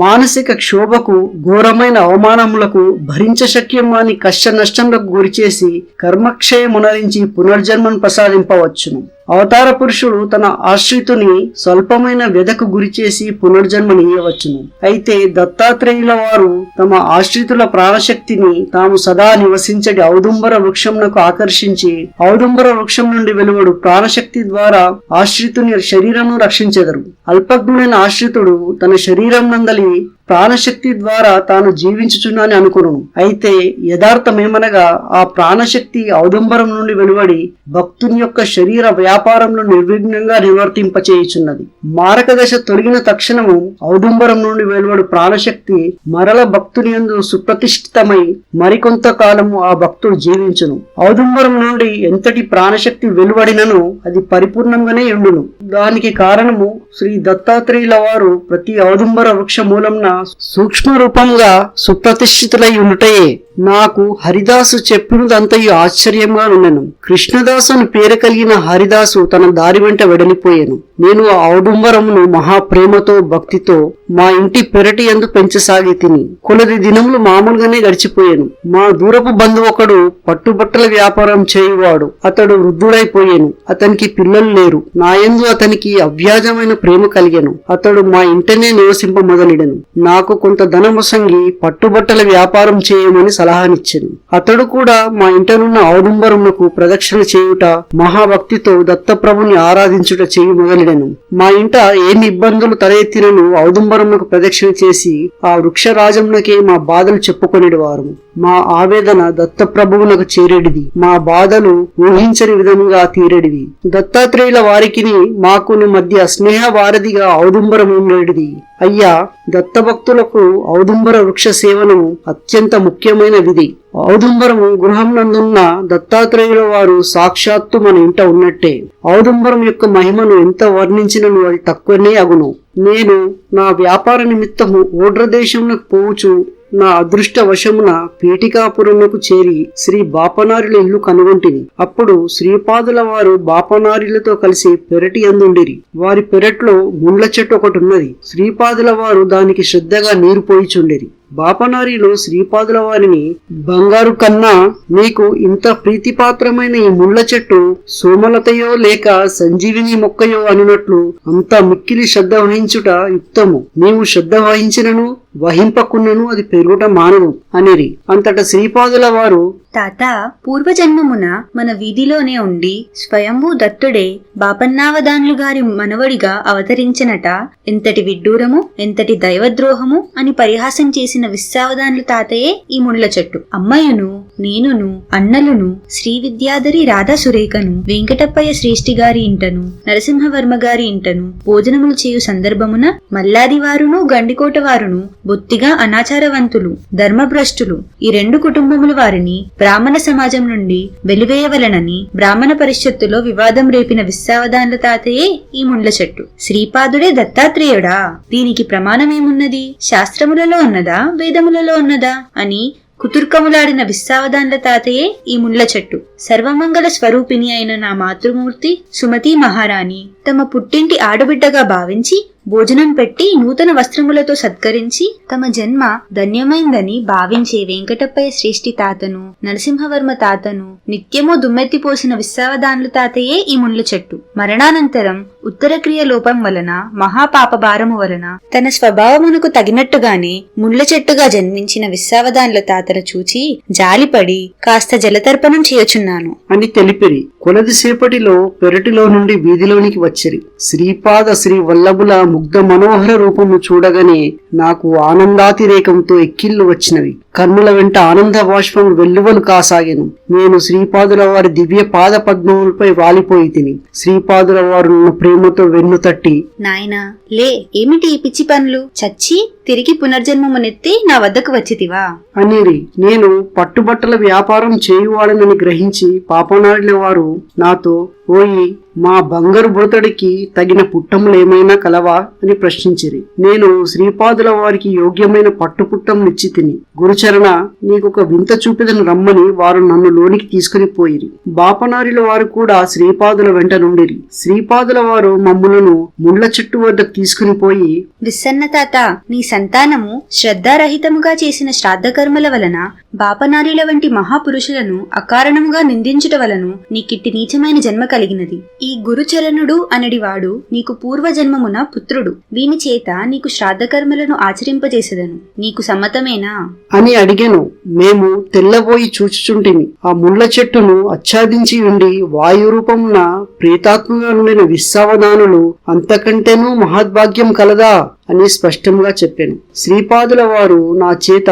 మానసిక క్షోభకు, ఘోరమైన అవమానములకు, భరించశక్యమాని కష్ట నష్టములకు గురిచేసి కర్మక్షయమునరించి పునర్జన్మను ప్రసాదింపవచ్చును. అవతార పురుషుడు తన ఆశ్రితుని స్వల్పమైన వ్యధకు గురిచేసి పునర్జన్మనీయవచ్చును. అయితే దత్తాత్రేయుల వారు తమ ఆశ్రితుల ప్రాణశక్తిని తాము సదా నివసించడి ఔదుంబర వృక్షంనకు ఆకర్షించి ఔదుంబర వృక్షం నుండి వెలువడు ప్రాణశక్తి ద్వారా ఆశ్రితుని శరీరమును రక్షించెదరు. అల్పజ్ఞుడైన ఆశ్రితుడు తన శరీరం నందలి ప్రాణశక్తి ద్వారా తాను జీవించుచున్నాని అనుకును. అయితే యథార్థమేమనగా ఆ ప్రాణశక్తి ఔదుంబరం నుండి వెలువడి భక్తుని యొక్క శరీర వ్యాపారంలో నిర్విఘ్నంగా నిర్వర్తింపచేయుచున్నది. మారక దశ తొలగిన తక్షణము ఔదుంబరం నుండి వెలువడు ప్రాణశక్తి మరల భక్తుని యందు సుప్రతిష్ఠితమై మరికొంత కాలము ఆ భక్తుడు జీవించును. ఔదుంబరం నుండి ఎంతటి ప్రాణశక్తి వెలువడినను అది పరిపూర్ణంగానే ఉండును. దానికి కారణము శ్రీ దత్తాత్రేయుల వారు ప్రతి ఔదుంబర వృక్ష మూలంన సూక్ష్మ రూపంగా సుప్రతిష్ఠితులై ఉండుటయే. నాకు హరిదాసు చెప్పినదంతయు ఆశ్చర్యంగా ఉండెను. కృష్ణదాసు అని పేరు కలిగిన హరిదాసు తన దారి వెంట వెడలిపోయాను. నేను ఆ ఔడుంబరమును మహాప్రేమతో భక్తితో మా ఇంటి పెరటి యందు పెంచసాగి తిని కొలది దినములు మామూలుగానే గడిచిపోయాను. మా దూరపు బంధువు ఒకడు పట్టుబట్టల వ్యాపారం చేయువాడు. అతడు వృద్ధుడైపోయాను. అతనికి పిల్లలు లేరు. నాయందు అతనికి అవ్యాజమైన ప్రేమ కలిగాను. అతడు మా ఇంటనే నివసింప మొదలెడెను. నాకు కొంత ధనమొసంగి పట్టుబట్టల వ్యాపారం చేయమని సలహానిచ్చెను. అతడు కూడా మా ఇంటనున్న ఔడుంబరమునకు ప్రదక్షిణ చేయుట మహాభక్తితో దత్తప్రభుని ఆరాధించుట చేయి మొదలెడెను. మా ఇంట ఏమి ఇబ్బందులు తలెత్తినను ఔదుంబరమునకు ప్రదక్షిణ చేసి ఆ వృక్షరాజమునకే మా బాధలు చెప్పుకొనేడు వారు. మా ఆవేదన దత్తప్రభువునకు చేరేడిది. మా బాధలు ఊహించని విధముగా తీరేడివి. దత్తాత్రేయుల వారికిని మాకుని మధ్య స్నేహ వారధిగా ఔదుంబరం ఉండేటిది. అయ్యా, దత్తభక్తులకు ఔదుంబర వృక్ష సేవనము అత్యంత ముఖ్యమైన విధి. ఔదుంబరము గృహం నందున్న దత్తాత్రేయుల వారు సాక్షాత్తు మన ఇంట ఉన్నట్టే. ఔదుంబరం యొక్క మహిమను ఎంత వర్ణించినను అది తక్కువనే అగును. నేను నా వ్యాపార నిమిత్తము ఓడ్రదేశమునకు పోవుచు నా అదృష్టవశమున పీఠికాపురమునకు చేరి శ్రీ బాపనారిల ఇల్లు కనుగొంటిని. అప్పుడు శ్రీపాదుల వారు బాపనారిలతో కలిసి పెరటి అందుండిరి. వారి పెరట్లో ముండ్ల చెట్టు ఒకటి ఉన్నది. శ్రీపాదుల వారు దానికి శ్రద్ధగా నీరు పోయిచుండిరి. బాపనారిలో శ్రీపాదుల వారిని, బంగారు కన్నా నీకు ఇంత ప్రీతిపాత్రమైన ఈ ముళ్ళ చెట్టు సోమలతయో లేక సంజీవిని మొక్కయో అనునట్లు అంత మిక్కిలి శ్రద్ధ వహించుట యుక్తము. నీవు శ్రద్ధ వహించినను వహింపకున్నను అది పెరుగుట మానను అనిరి. అంతట శ్రీపాదుల వారు, తాత, పూర్వజన్మమున మన వీధిలోనే ఉండి స్వయంభూ దత్తుడే బాపన్నావదాన్లు గారి మనవడిగా అవతరించినట. ఎంతటి విడ్డూరము, ఎంతటి దైవద్రోహము అని పరిహాసం చేసిన విశ్వావదాన్లు తాతయే ఈ ముళ్ళ చెట్టు. అమ్మయును, నేనును, అన్నలును, శ్రీ విద్యాధరి రాధా సురేఖను, వెంకటప్పయ్య శ్రేష్ఠి గారి ఇంటను, నరసింహవర్మ గారి ఇంటను భోజనములు చేయు సందర్భమున మల్లాది వారును, గండికోట వారును బొత్తిగా అనాచారవంతులు, ధర్మభ్రష్టులు ఈ రెండు కుటుంబముల వారిని బ్రాహ్మణ సమాజం నుండి వెలివేయవలనని బ్రాహ్మణ పరిషత్తులో వివాదం రేపిన విశ్వావదాన్ల తాతయే ఈ ముండ్ల చెట్టు. శ్రీపాదుడే దత్తాత్రేయుడా? దీనికి ప్రమాణమేమున్నది? శాస్త్రములలో ఉన్నదా, వేదములలో ఉన్నదా అని కుతుర్కములాడిన విశ్వావదాన్ల తాతయే ఈ ముండ్ల చెట్టు. సర్వమంగళ స్వరూపిణి అయిన నా మాతృమూర్తి సుమతి మహారాణి తమ పుట్టింటి ఆడబిడ్డగా భావించి భోజనం పెట్టి నూతన వస్త్రములతో సత్కరించి తమ జన్మ ధన్యమైందని భావించే వెంకటప్పయ్య శ్రేష్ఠి తాతను, నరసింహవర్మ తాతను నిత్యమూ దుమ్మెత్తిపోసిన విశ్వావదాన్లు తాతయే ఈ ముండ్ల చెట్టు. మరణానంతరం ఉత్తరక్రియ లోపం వలన, మహాపాప భారము వలన తన స్వభావమునకు తగినట్టుగానే ముండ్ల చెట్టుగా జన్మించిన విశ్వావదాన్ల తాతను చూచి జాలిపడి కాస్త జలతర్పణం చేయుచున్నాను అని తెలిపిరి. కొలదిసేపటిలో పెరటిలో నుండి వీధిలోనికి వచ్చిరి. శ్రీపాద శ్రీ వల్లభుల ముగ్ధ మనోహర రూపము చూడగానే నాకు ఆనందాతిరేకంతో ఎక్కిళ్ళు వచ్చినవి. కన్నుల వెంట ఆనంద బాష్పము వెల్లువలు కాసాగెను. నేను శ్రీపాదుల వారి దివ్య పాద పద్మములపై వాలిపోయి తిని శ్రీపాదుల వారు ప్రేమతో వెన్ను తట్టి, నాయనా లే, ఏమిటి ఈ పిచ్చి పనులు? చచ్చి తిరిగి పునర్జన్మమునెత్తి నా వద్దకు వచ్చితివా అనిరి. నేను పట్టుబట్టల వ్యాపారం చేయువాడనని గ్రహించి పాపనాడిన వారు నాతో, ఓయి, మా బంగారు బుడతడికి తగిన పుట్టములేమైనా కలవా అని ప్రశ్నించిరి. నేను శ్రీపాదుల వారికి యోగ్యమైన పట్టుపుట్టమునిచ్చి తిని గురుచ గురుచరణ, నీకొక వింత చూపెదను రమ్మని వారు నన్ను లోనికి తీసుకుని పోయిరి. బాపనారిల వారు కూడా శ్రీపాదుల వెంట నుండిరి. శ్రీపాదుల వారు మమ్ములను ముళ్ళ చెట్టు వద్దకు తీసుకుని పోయి, విస్సన్న తాత, నీ సంతానము శ్రద్ధారహితముగా చేసిన శ్రాద్ధ కర్మల వలన బాపనారిల వంటి మహాపురుషులను అకారణముగా నిందించుట వలను నీకిట్టి నీచమైన జన్మ కలిగినది. ఈ గురుచరణుడు అనడివాడు నీకు పూర్వజన్మమున పుత్రుడు. వీని చేత నీకు శ్రాద్ధ కర్మలను ఆచరింపజేసెదను. నీకు సమ్మతమేనా అని అడిగెను. మేము తెల్లబోయి చూచుచుంటిమి. ఆ ముళ్ళ చెట్టును ఆచ్ఛాదించి ఉండి వాయురూపమున ప్రేతాత్మగా నుండిన విశ్వావధానులు అంతకంటేనూ మహద్భాగ్యం కలదా అని స్పష్టంగా చెప్పాను. శ్రీపాదుల వారు నా చేత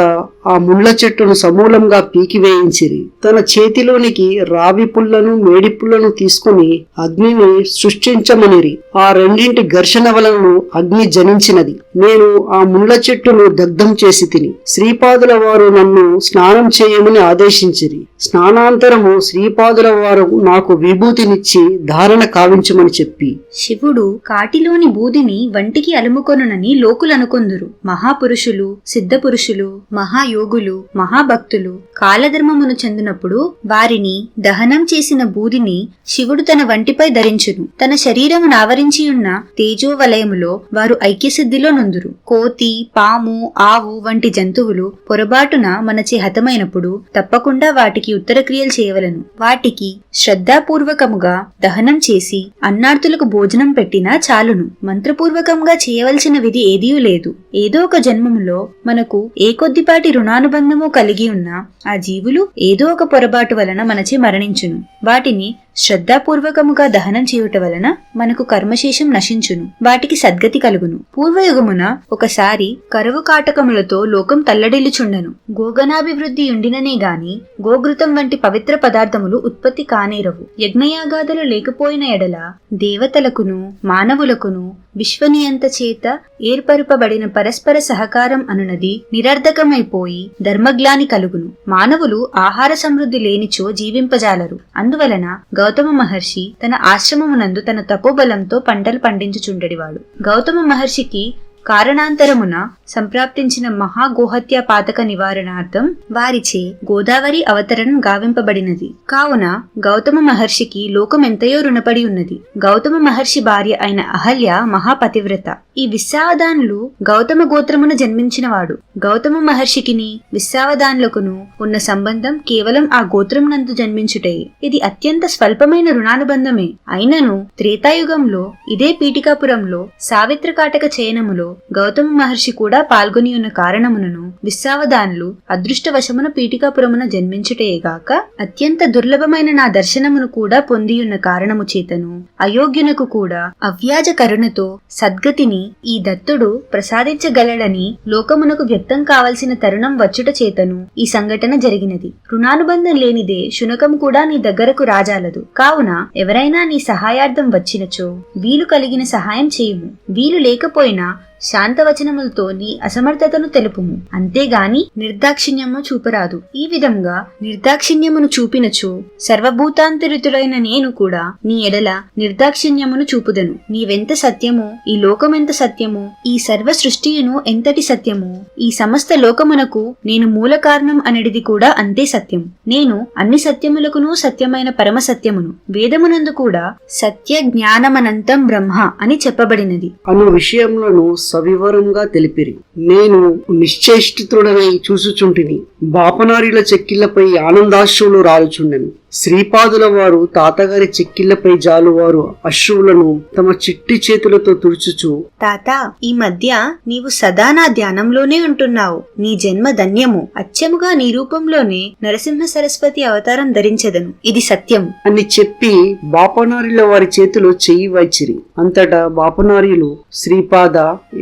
ఆ ముళ్ళ చెట్టును సమూలంగా పీకివేయించిరి. తన చేతిలోనికి రావి పుల్లను మేడి పుల్లను తీసుకుని అగ్నిని సృష్టించమనిరి. ఆ రెండింటి ఘర్షణ వలన అగ్ని జనించినది. నేను ఆ ముళ్ళ చెట్టును దగ్ధం చేసి తిని. శ్రీపాదుల వారు నన్ను స్నానం చేయమని ఆదేశించిరి. స్నానాంతరము శ్రీపాదుల వారు నాకు విభూతినిచ్చి ధారణ కావించమని చెప్పి, శివుడు కాటిలోని బూదిని వంటికి అలుముకొనునని లోకులనుకొందురు. మహాపురుషులు, సిద్ధపురుషులు, మహాయోగులు, మహాభక్తులు కాలధర్మమును చెందినప్పుడు వారిని దహనం చేసిన బూదిని శివుడు తన వంటిపై ధరించును. తన శరీరమును ఆవరించి ఉన్న తేజోవలయములో వారు ఐక్యసిద్ధిలో నొందురు. కోతి, పాము, ఆవు వంటి జంతువులు పొరబాటున మనచే హతమైనప్పుడు తప్పకుండా వాటికి ఉత్తర క్రియలు చేయవలను. వాటికి శ్రద్ధాపూర్వకముగా దహనం చేసి అన్నార్థులకు భోజనం పెట్టినా చాలును. మంత్రపూర్వకంగా చేయవలసిన విధి ఏదీ లేదు. ఏదో ఒక జన్మములో మనకు ఏ కొద్దిపాటి రుణానుబంధము కలిగి ఉన్న ఆ జీవులు ఏదో ఒక పొరబాటు వలన మనచే మరణించును. వాటిని శ్రద్ధాపూర్వకముగా దహనం చేయుట వలన మనకు కర్మశేషం నశించును. వాటికి సద్గతి కలుగును. పూర్వయుగమున ఒకసారి కరువు కాటకములతో లోకం తల్లడిల్లుచుండెను. గోగణాభివృద్ధి ఉండిననే గాని గోఘృతం వంటి పవిత్ర పదార్థములు ఉత్పత్తి కానేరవు. యజ్ఞయాగాదులు లేకపోయిన ఎడల దేవతలకును మానవులకును విశ్వనియంత చేత ఏర్పరుపబడిన పరస్పర సహకారం అనునది నిరర్ధకమైపోయి ధర్మగ్లాని కలుగును. మానవులు ఆహార సమృద్ధి లేనిచో జీవింపజాలరు. అందువలన గౌతమ మహర్షి తన ఆశ్రమమునందు తన తపోబలంతో పంటలు పండించుచుండెడివాడు. గౌతమ మహర్షికి కారణాంతరమున సంప్రాప్తించిన మహాగోహత్య పాతక నివారణార్థం వారిచే గోదావరి అవతరణం గావింపబడినది. కావున గౌతమ మహర్షికి లోకం ఎంతయో రుణపడి ఉన్నది. గౌతమ మహర్షి భార్య అయిన అహల్య మహాపతివ్రత. ఈ విశ్వావధానులు గౌతమ గోత్రమున జన్మించినవాడు. గౌతమ మహర్షికిని విశ్వావధానులకును ఉన్న సంబంధం కేవలం ఆ గోత్రం నందు జన్మించుటే. ఇది అత్యంత స్వల్పమైన రుణానుబంధమే. అయినను త్రేతాయుగంలో ఇదే పీఠికాపురంలో సావిత్రకాటక చయనములో గౌతమ మహర్షి కూడా పాల్గొని ఉన్న కారణమునను విశ్వావధానులు అదృష్టవశమున పీఠికాపురమున జన్మించుటేగాక అత్యంత దుర్లభమైన నా దర్శనమును కూడా పొందియున్న కారణము చేతను అయోగ్యునకు కూడా అవ్యాజ కరుణతో సద్గతిని ఈ దత్తుడు ప్రసాదించగలడని లోకమునకు వ్యక్తం కావలసిన తరుణం వచ్చుట చేతను ఈ సంఘటన జరిగినది. రుణానుబంధం లేనిదే శునకం కూడా నీ దగ్గరకు రాజాలదు. కావున ఎవరైనా నీ సహాయార్థం వచ్చినచో వీలు కలిగిన సహాయం చేయుము. వీలు లేకపోయినా శాంతవచనములతో నీ అసమర్థతను తెలుపుము. అంతేగాని నిర్దాక్షిణ్యము చూపరాదు. ఈ విధంగా నిర్దాక్షిణ్యమును చూపినచో సర్వభూతాంతరితుడైన నేను కూడా నీ ఎడల నిర్దాక్షిణ్యమును చూపుదను. నీవెంత సత్యమో, ఈ లోకమెంత సత్యమో, ఈ సర్వ సృష్టియును ఎంతటి సత్యమో, ఈ సమస్త లోకమునకు నేను మూల కారణం అనేది కూడా అంతే సత్యం. నేను అన్ని సత్యములకును సత్యమైన పరమ సత్యమును. వేదమునందు కూడా సత్య జ్ఞానమనంతం బ్రహ్మ అని చెప్పబడినది అను విషయములను సవివరంగా తెలిపిరి. నేను నిశ్చేష్టితుడనై చూసుచుంటిని. బాపనారిల చెక్కిళ్లపై ఆనందాశ్రువులు రాలుచుండెను. శ్రీపాదుల వారు తాతగారి చెక్కిళ్లపై జాలువారు అశ్రువులను తమ చిట్టి చేతులతో తుడుచుచు, తాత, ఈ మధ్య నీవు సదా నా ధ్యానంలోనే ఉంటున్నావు. నీ జన్మ ధన్యము. అచ్చముగా నీ రూపంలోనే నరసింహ సరస్వతి అవతారం ధరించెదను. ఇది సత్యం అని చెప్పి బాపనారిల వారి చేతిలో చెయ్యి వైచిరి. అంతటా బాపనార్యులు, శ్రీపాద,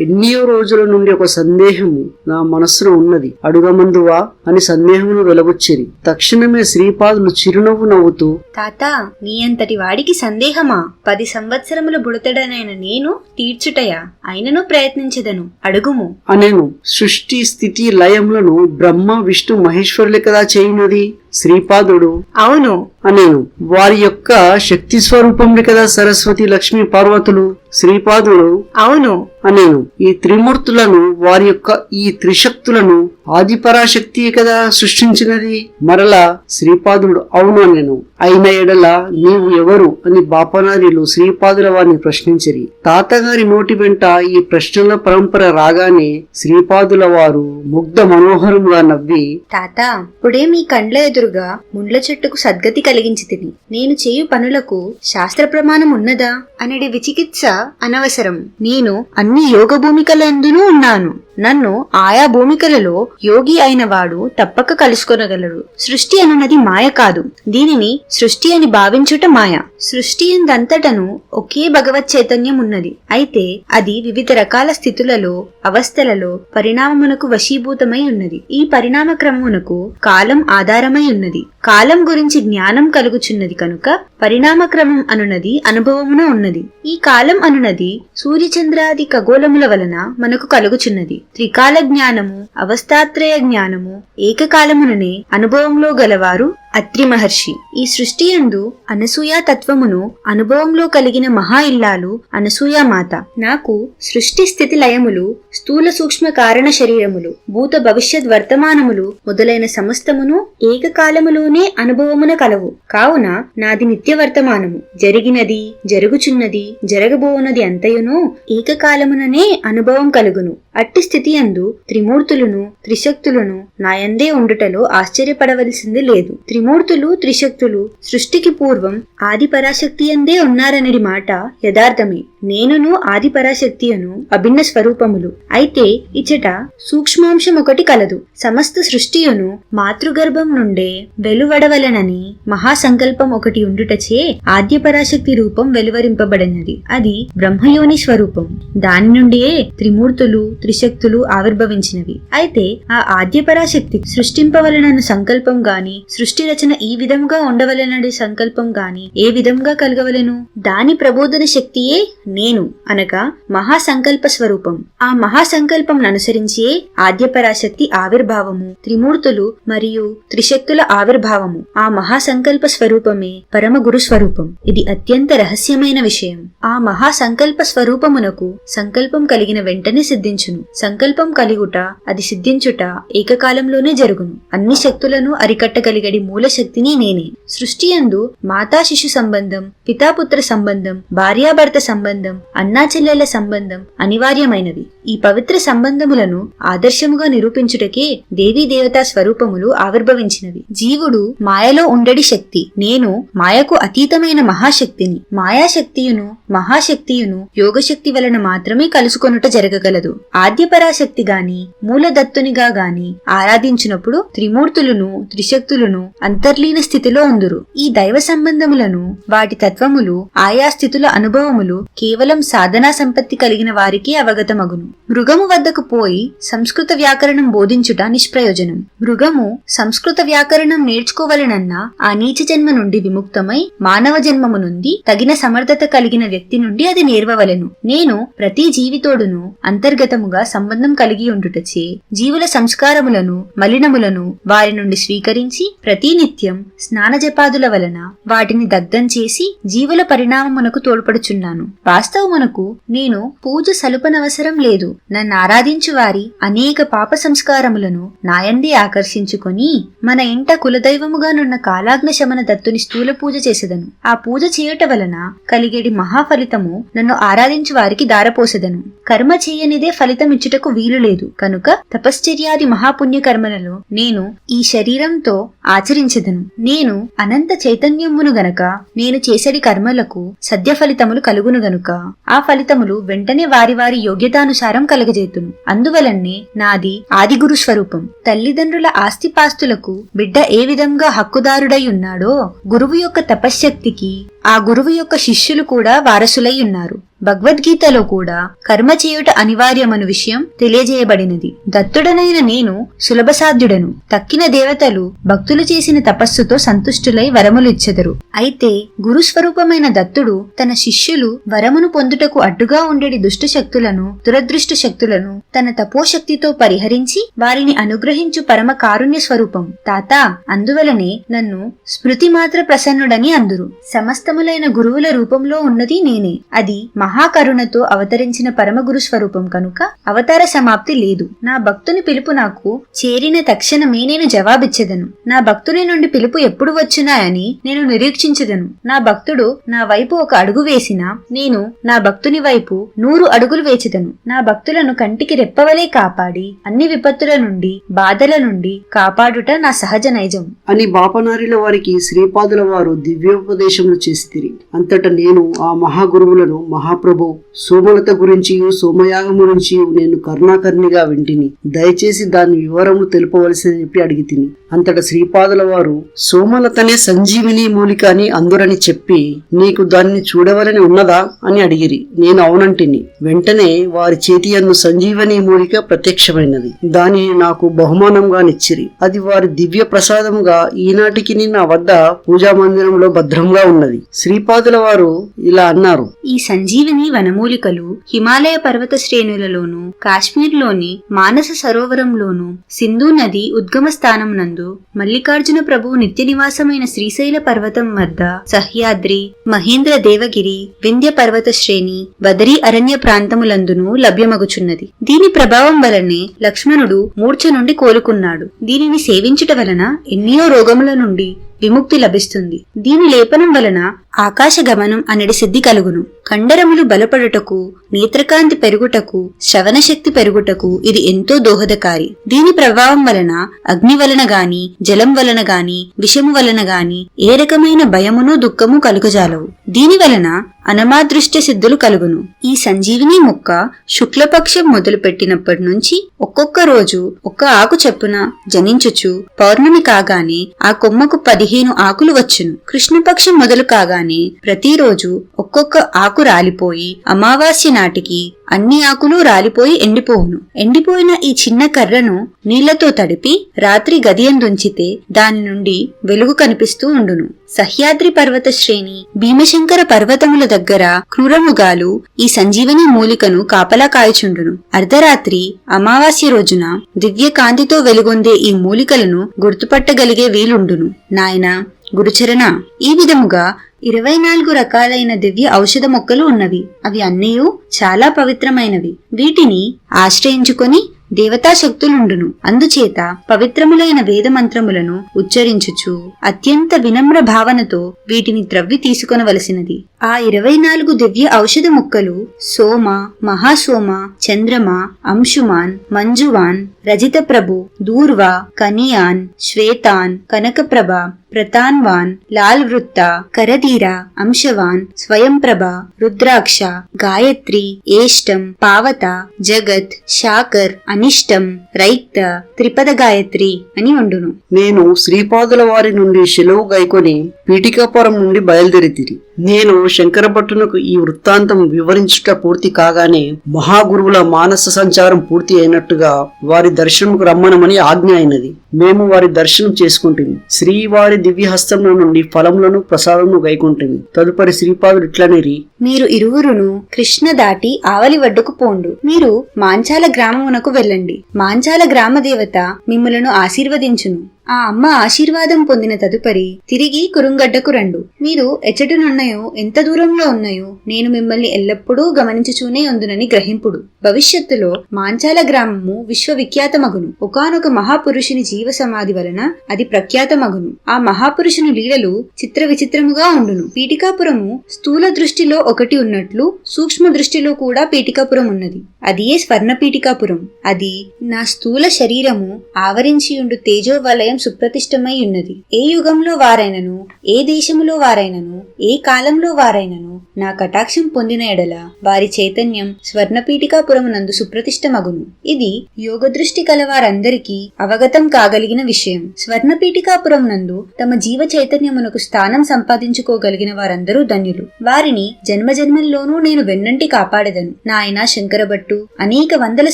ఎన్నో రోజుల నుండి ఒక సందేహము నా మనస్సులో ఉన్నది, అడుగమందువా అని సందేహమును వెలబుచ్చిరి. తక్షణమే శ్రీపాదులు చిరునవ్వు నవ్వుతూ, తాత, నీ అంతటి వాడికి సందేహమా? 10 సంవత్సరముల బుడతడనైన నేను తీర్చుటయా? అయినను ప్రయత్నించదను, అడుగుము అనేను. సృష్టి స్థితి లయములను బ్రహ్మ విష్ణు మహేశ్వరులే కదా చేయునది. శ్రీపాదుడు అవును. అనేను. వారి యొక్క శక్తి స్వరూపంలో కదా సరస్వతి, లక్ష్మి, పార్వతులు. శ్రీపాదుడు అవును. అనేను. ఈ త్రిమూర్తులను, వారి యొక్క ఈ త్రిశక్తులను ఆదిపరాశక్తి కదా సృష్టించినది. మరలా శ్రీపాదుడు అవును అనేను. అయిన ఎడల నీవు ఎవరు అని బాపనారీలు శ్రీపాదుల వారిని ప్రశ్నించిరి. తాతగారి నోటి వెంట ఈ ప్రశ్నల పరంపర రాగానే శ్రీపాదుల వారు ముగ్ధ మనోహరంగా నవ్వి, తాత, ఇప్పుడే మీ కండ్ల ఎదురుగా ముండ్ల చెట్టుకు సద్గతి కలిగించి తిని నేను చేయు పనులకు శాస్త్ర ప్రమాణం ఉన్నదా అనడి విచికిత్స అనవసరం. నేను అన్ని యోగ భూమికలందునూ ఉన్నాను. నన్ను ఆయా భూమికలలో యోగి అయిన వాడు తప్పక కలుసుకొనగలడు. సృష్టి అనున్నది మాయ కాదు. దీనిని సృష్టి అని భావించుట మాయ. సృష్టి ఎందంతటను ఒకే భగవత్ చైతన్యం ఉన్నది. అయితే అది వివిధ రకాల స్థితులలో, అవస్థలలో పరిణామమునకు వశీభూతమై ఉన్నది. ఈ పరిణామ క్రమమునకు కాలం ఆధారమై ఉన్నది. కాలం గురించి జ్ఞానం కలుగుచున్నది కనుక పరిణామ క్రమం అనున్నది అనుభవమున ఉన్నది. ఈ కాలం అనున్నది సూర్యచంద్రాది ఖగోళముల వలన మనకు కలుగుచున్నది. త్రికాల జ్ఞానము, అవస్థాత్రయ జ్ఞానము ఏకకాలముననే అనుభవంలో గలవారు అత్రి మహర్షి. ఈ సృష్టి యందు అనసూయ తత్వమును అనుభవంలో కలిగిన మహా ఇల్లాలు అనసూయామాత. నాకు సృష్టి స్థితి లయములు, స్థూల సూక్ష్మ కారణ శరీరములు, భూత భవిష్యత్ వర్తమానములు మొదలైన సమస్తమును ఏకకాలములోనే అనుభవమున కలవు. కావున నాది నిత్య వర్తమానము. జరిగినది, జరుగుచున్నది, జరగబోనది అంతయును ఏకకాలముననే అనుభవం కలుగును. అట్టి స్థితి యందు త్రిమూర్తులను, త్రిశక్తులను నాయందే ఉండుటలో ఆశ్చర్యపడవలసింది లేదు. త్రిమూర్తులు, త్రిశక్తులు సృష్టికి పూర్వం ఆది పరాశక్తి అందే ఉన్నారనడి మాట యథార్థమే. నేనును ఆది పరాశక్తియను అభిన్న స్వరూపములు. అయితే ఇచట సూక్ష్మాంశం ఒకటి కలదు. సమస్త సృష్టియును మాతృగర్భం నుండే వెలువడవలనని మహాసంకల్పం ఒకటి ఉండుటచే ఆద్య పరాశక్తి రూపం వెలువరింపబడినది. అది బ్రహ్మయోని స్వరూపం. దాని నుండియే త్రిమూర్తులు, త్రిశక్తులు ఆవిర్భవించినవి. అయితే ఆ ఆద్య పరాశక్తి సృష్టింపవలనన్న సంకల్పం గాని, సృష్టి రచన ఈ విధంగా ఉండవలనడి సంకల్పం గాని ఏ విధంగా కలగవలెను? దాని ప్రబోధన శక్తియే నేను అనగా మహాసంకల్ప స్వరూపం. ఆ మహాసంకల్పం అనుసరించే ఆద్య పరాశక్తి ఆవిర్భావము, త్రిమూర్తులు మరియు త్రిశక్తుల ఆవిర్భావము. ఆ మహాసంకల్ప స్వరూపమే పరమ గురు స్వరూపం. ఇది అత్యంత రహస్యమైన విషయం. ఆ మహాసంకల్ప స్వరూపమునకు సంకల్పం కలిగిన వెంటనే సిద్ధించును. సంకల్పం కలిగుట, అది సిద్ధించుట ఏకకాలంలోనే జరుగును. అన్ని శక్తులను అరికట్టగలిగడి మూల శక్తిని నేనే. సృష్టి యందు మాతా శిశు సంబంధం, పితాపుత్ర సంబంధం, భార్యాభర్త సంబంధం, అన్నా చెల్లెల సంబంధం అనివార్యమైనవి. ఈ పవిత్ర సంబంధములను ఆదర్శముగా నిరూపించుటకే దేవీ దేవతా స్వరూపములు ఆవిర్భవించినవి. జీవుడు మాయలో ఉండడి శక్తి. నేను మాయకు అతీతమైన మహాశక్తిని. మాయాశక్తియును మహాశక్తియును యోగశక్తి వలన మాత్రమే కలుసుకొనుట జరగగలదు. ఆద్య పరాశక్తి గాని మూలదత్తునిగా గాని ఆరాధించినప్పుడు త్రిమూర్తులను, త్రిశక్తులను అంతర్లీన స్థితిలో ఉందురు. ఈ దైవ సంబంధములను, వాటి తత్వములు, ఆయా స్థితుల అనుభవములు కేవలం సాధనా సంపత్తి కలిగిన వారికి అవగతమగును. మృగము వద్దకు పోయి సంస్కృత వ్యాకరణం బోధించుట నిష్ప్రయోజనం. మృగము సంస్కృత వ్యాకరణం నేర్చుకోవలనన్న ఆ నీచ జన్మ నుండి విముక్తమై మానవ జన్మము నుండి తగిన సమర్థత కలిగిన వ్యక్తి నుండి అది నేర్వవలెను. నేను ప్రతి జీవితోడును అంతర్గతముగా సంబంధం కలిగి ఉండుటచే జీవుల సంస్కారములను, మలినములను వారి నుండి స్వీకరించి ప్రతినిత్యం స్నాన జపాదుల వలన వాటిని దగ్ధం చేసి జీవుల పరిణామమునకు తోడ్పడుచున్నాను. వాస్తవమునకు నేను పూజ సలుపనవసరం లేదు. నన్ను ఆరాధించు వారి అనేక పాప సంస్కారములను నాయందే ఆకర్షించుకొని మన ఇంట కులదైవముగానున్న కాలాగ్న శమన దత్తుని స్థూల పూజ చేసేదను. ఆ పూజ చేయట వలన కలిగేడి మహాఫలితము నన్ను ఆరాధించు వారికి దారపోసెదను. కర్మ చేయనిదే ఫలితం ఇచ్చుటకు వీలు లేదు కనుక తపశ్చర్యాది మహాపుణ్య కర్మలలో నేను ఈ శరీరంతో ఆచరించెదను. నేను అనంత చైతన్యమును గనక నేను చేసడి కర్మలకు సద్య ఫలితములు కలుగును గనుక ఆ ఫలితములు వెంటనే వారి వారి యోగ్యతానుసారం కలగజేతును. అందువలనే నాది ఆదిగురు స్వరూపం. తల్లిదండ్రుల ఆస్తిపాస్తులకు బిడ్డ ఏ విధంగా హక్కుదారుడై ఉన్నాడో గురువు యొక్క తపశ్శక్తికి ఆ గురువు యొక్క శిష్యులు కూడా వారసులై ఉన్నారు. భగవద్గీతలో కూడా కర్మ చేయుట అనివార్యమను విషయం తెలియజేయబడినది. దత్తుడనైన నేను సులభసాధ్యుడను. తక్కిన దేవతలు భక్తులు చేసిన తపస్సుతో సంతుష్టులై వరములు ఇచ్చెదరు. అయితే గురుస్వరూపమైన దత్తుడు తన శిష్యులు వరమును పొందుటకు అడ్డుగా ఉండేటి దుష్ట శక్తులను, దురదృష్ట శక్తులను తన తపోశక్తితో పరిహరించి వారిని అనుగ్రహించు పరమ కారుణ్య స్వరూపం. తాత, అందువలనే నన్ను స్మృతి మాత్ర ప్రసన్నుడని అందురు. సమస్తములైన గురువుల రూపంలో ఉన్నది నేనే. అది మహాకరుణతో అవతరించిన పరమ గురు స్వరూపం కనుక అవతార సమాప్తి లేదు. నా భక్తుని పిలుపు నాకు చేరిన తక్షణమే నేను జవాబిచ్చెదను. నా భక్తుని నుండి పిలుపు ఎప్పుడు వచ్చునా అని నేను నిరీక్షించెదను. నా భక్తుడు నా వైపు ఒక అడుగు వేసినా నేను నా భక్తుని వైపు 100 అడుగులు వేచెదను. నా భక్తులను కంటికి రెప్పవలే కాపాడి అన్ని విపత్తుల నుండి, బాధల నుండి కాపాడుట నా సహజ నైజం అని బాపనారిల వారికి శ్రీపాదుల వారు దివ్యోపదేశములు చేసితిరి. అంతటా నేను ఆ మహాగురువులను, మహాప్రభు సోమలత గురించి, సోమయాగం గురించి నేను కర్ణాకర్ణిగా వింటిని. దయచేసి దాని వివరము తెలుపవలసిందని చెప్పి అడిగి తిని. అంతటా శ్రీపాదుల వారు సోమలతనే సంజీవిని మూలిక అని అందురని చెప్పి, నీకు దానిని చూడవలని ఉన్నదా అని అడిగిరి. నేను అవునంటిని. వెంటనే వారి చేతి యందు సంజీవని మూలిక ప్రత్యక్షమైనది. దానిని నాకు బహుమానంగా నిచ్చిరి. అది వారి దివ్య ప్రసాదముగా ఈనాటికి నా వద్ద పూజా మందిరంలో భద్రంగా ఉన్నది. శ్రీపాదుల వారు ఇలా అన్నారు. ఈ సంజీవిని వనమూలికలు హిమాలయ పర్వత శ్రేణులలోను, కాశ్మీర్లోని మానస సరోవరంలోను, సింధు నది ఉద్గమ స్థానం నందు, మల్లికార్జున ప్రభువు నిత్య నివాసమైన శ్రీశైల పర్వతం వద్ద, సహ్యాద్రి, మహేంద్ర దేవగిరి, వింధ్య పర్వత శ్రేణి, బదరీ అరణ్య ప్రాంతములందును లభ్యమగుచున్నది. దీని ప్రభావం వలనే లక్ష్మణుడు మూర్ఛ నుండి కోలుకున్నాడు. దీనిని సేవించుట వలన ఎన్నో రోగముల నుండి విముక్తి లభిస్తుంది. దీని లేపనం వలన ఆకాశ గమనం అనడి సిద్ధి కలుగును. కండరములు బలపడుటకు, నేత్రకాంతి పెరుగుటకు, శ్రవణ శక్తి పెరుగుటకు ఇది ఎంతో దోహదకారి. దీని ప్రభావం వలన అగ్ని వలన గాని, జలం వలన గాని, విషము వలన గాని ఏ రకమైన భయమును, దుఃఖము కలుగజాలవు. దీని వలన అనమాదృష్ట సిద్ధులు కలుగును. ఈ సంజీవిని మొక్క శుక్లపక్షం మొదలు పెట్టినప్పటి నుంచి ఒక్కొక్క రోజు ఒక్క ఆకు చెప్పున జనించుచు పౌర్ణమి కాగానే ఆ కొమ్మకు 15 ఆకులు వచ్చును. కృష్ణపక్షం మొదలు కాగానే ప్రతిరోజు ఒక్కొక్క ఆకు రాలిపోయి అమావాస్య నాటికి అన్ని ఆకులు రాలిపోయి ఎండిపోవును. ఎండిపోయిన ఈ చిన్న కర్రను నీళ్లతో తడిపి రాత్రి గదియందుంచితే దాని నుండి వెలుగు కనిపిస్తూ ఉండును. సహ్యాద్రి పర్వత శ్రేణి, భీమశంకర పర్వతముల దగ్గర క్రూరముగాలు ఈ సంజీవని మూలికను కాపలా కాయచుండును. అర్ధరాత్రి అమావాస్య రోజున దివ్య కాంతితో వెలుగొందే ఈ మూలికలను గుర్తుపట్టగలిగే వీలుండును. నాయనా గురుచరణ, ఈ విధముగా 24 రకాలైన దివ్య ఔషధ మొక్కలు ఉన్నవి. అవి అన్నీయూ చాలా పవిత్రమైనవి. వీటిని ఆశ్రయించుకొని దేవతాశక్తులుండును. అందుచేత పవిత్రములైన వేద మంత్రములను ఉచ్చరించుచు అత్యంత వినమ్ర భావనతో వీటిని త్రవ్వి తీసుకొనవలసినది. ఆ 24 దివ్య ఔషధ ముక్కలు సోమ, మహాసోమ, చంద్రమ, అంశుమాన్, మంజువాన్, రజిత ప్రభు, దూర్వ, కనియాన్, శ్వేతాన్, కనకప్రభ, ప్రతాన్వాన్, లాల్ వృత్త, కరధీర, అంశవాన్, స్వయంప్రభ, రుద్రాక్ష, గాయత్రి, ఏష్టం, పావత, జగత్, శాకర్, అనిష్టం, రైక్త, త్రిపద గాయత్రి అని ఉండును. నేను శ్రీపాదుల వారి నుండి సెలవు గైకొని పీఠికాపురం నుండి బయలుదేరితిరి. నేను శంకరభట్టునకు ఈ వృత్తాంతం వివరించుట పూర్తి కాగానే మహాగురువుల మానస సంచారం పూర్తి అయినట్టుగా వారి దర్శనంకు రమ్మనమని ఆజ్ఞ అయినది. మేము వారి దర్శనం చేసుకుంటుంది. శ్రీవారి దివ్యహస్తంలో నుండి ఫలములను, ప్రసాదమును గైకుంటుంది. తదుపరి శ్రీపాదుడు ఇట్లనేరి, మీరు ఇరువురును కృష్ణ దాటి ఆవలి వడ్డుకు పోండు. మీరు మాంచాల గ్రామమునకు వెళ్ళండి. మాంచాల గ్రామ దేవత మిమ్ములను ఆశీర్వదించును. ఆ అమ్మ ఆశీర్వాదం పొందిన తదుపరి తిరిగి కురుంగడ్డకు రండు. మీరు ఎచ్చటనున్నాయో, ఎంత దూరంలో ఉన్నాయో నేను మిమ్మల్ని ఎల్లప్పుడూ గమనించుచూనే ఉందునని గ్రహింపుడు. భవిష్యత్తులో మాంచాల గ్రామము విశ్వవిఖ్యాతమగును. ఒకానొక మహాపురుషుని జీవ సమాధి వలన అది ప్రఖ్యాతమగును. ఆ మహాపురుషుని లీలలు చిత్ర విచిత్రముగా ఉండును. పీఠికాపురము స్థూల దృష్టిలో ఒకటి ఉన్నట్లు సూక్ష్మ దృష్టిలో కూడా పీఠికాపురం ఉన్నది. అదియే స్వర్ణ పీఠికాపురం. అది నా స్థూల శరీరము ఆవరించియుండు తేజోవలయం సుప్రతిష్టమై ఉన్నది. ఏ యుగంలో వారైనను, ఏ దేశములో వారైనను, ఏ కాలంలో వారైనను నా కటాక్షం పొందిన ఎడల వారి చైతన్యం స్వర్ణపీఠికాపురమునందు సుప్రతిష్టమగును. ఇది యోగదృష్టి కలవారందరికీ అవగతం కాగలిగిన విషయం. స్వర్ణపీఠికాపురం నందు తమ జీవ చైతన్యమునకు స్థానం సంపాదించుకోగలిగిన వారందరూ ధన్యులు. వారిని జన్మజన్మల్లోనూ నేను వెన్నంటి కాపాడదను. నాయన శంకరభట్టు, అనేక వందల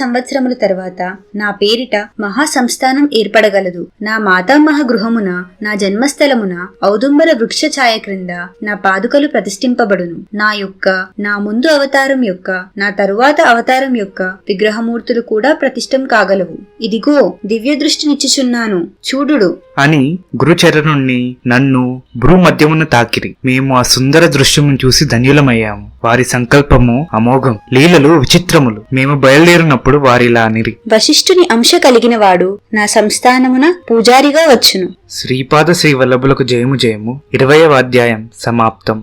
సంవత్సరముల తర్వాత నా పేరిట మహా సంస్థానం ఏర్పడగలదు. నా మాతామహ గృహమున, నా జన్మస్థలమున ఔదుంబర వృక్ష ఛాయ క్రింద నా పాదుకలు ప్రతిష్ఠింపబడును. నా ముందు అవతారం యొక్క, నా తరువాత అవతారం యొక్క విగ్రహమూర్తులు కూడా ప్రతిష్టం కాగలవు. ఇదిగో దివ్య దృష్టినిచ్చుచున్నాను, చూడుడు అని గురుచరణుణ్ణి నన్ను భ్రూమధ్యమున తాకిరి. మేము ఆ సుందర దృశ్యమును చూసి ధన్యులమయ్యాము. వారి సంకల్పము అమోఘం, లీలలు విచిత్రములు. మేము బయలుదేరినప్పుడు వారిలా అనిరి, వశిష్ఠుని అంశ కలిగిన వాడు నా సంస్థానమున పూజారిగా వచ్చును. శ్రీపాద శ్రీ వల్లభులకు జయము జయము. 20వ అధ్యాయం సమాప్తం.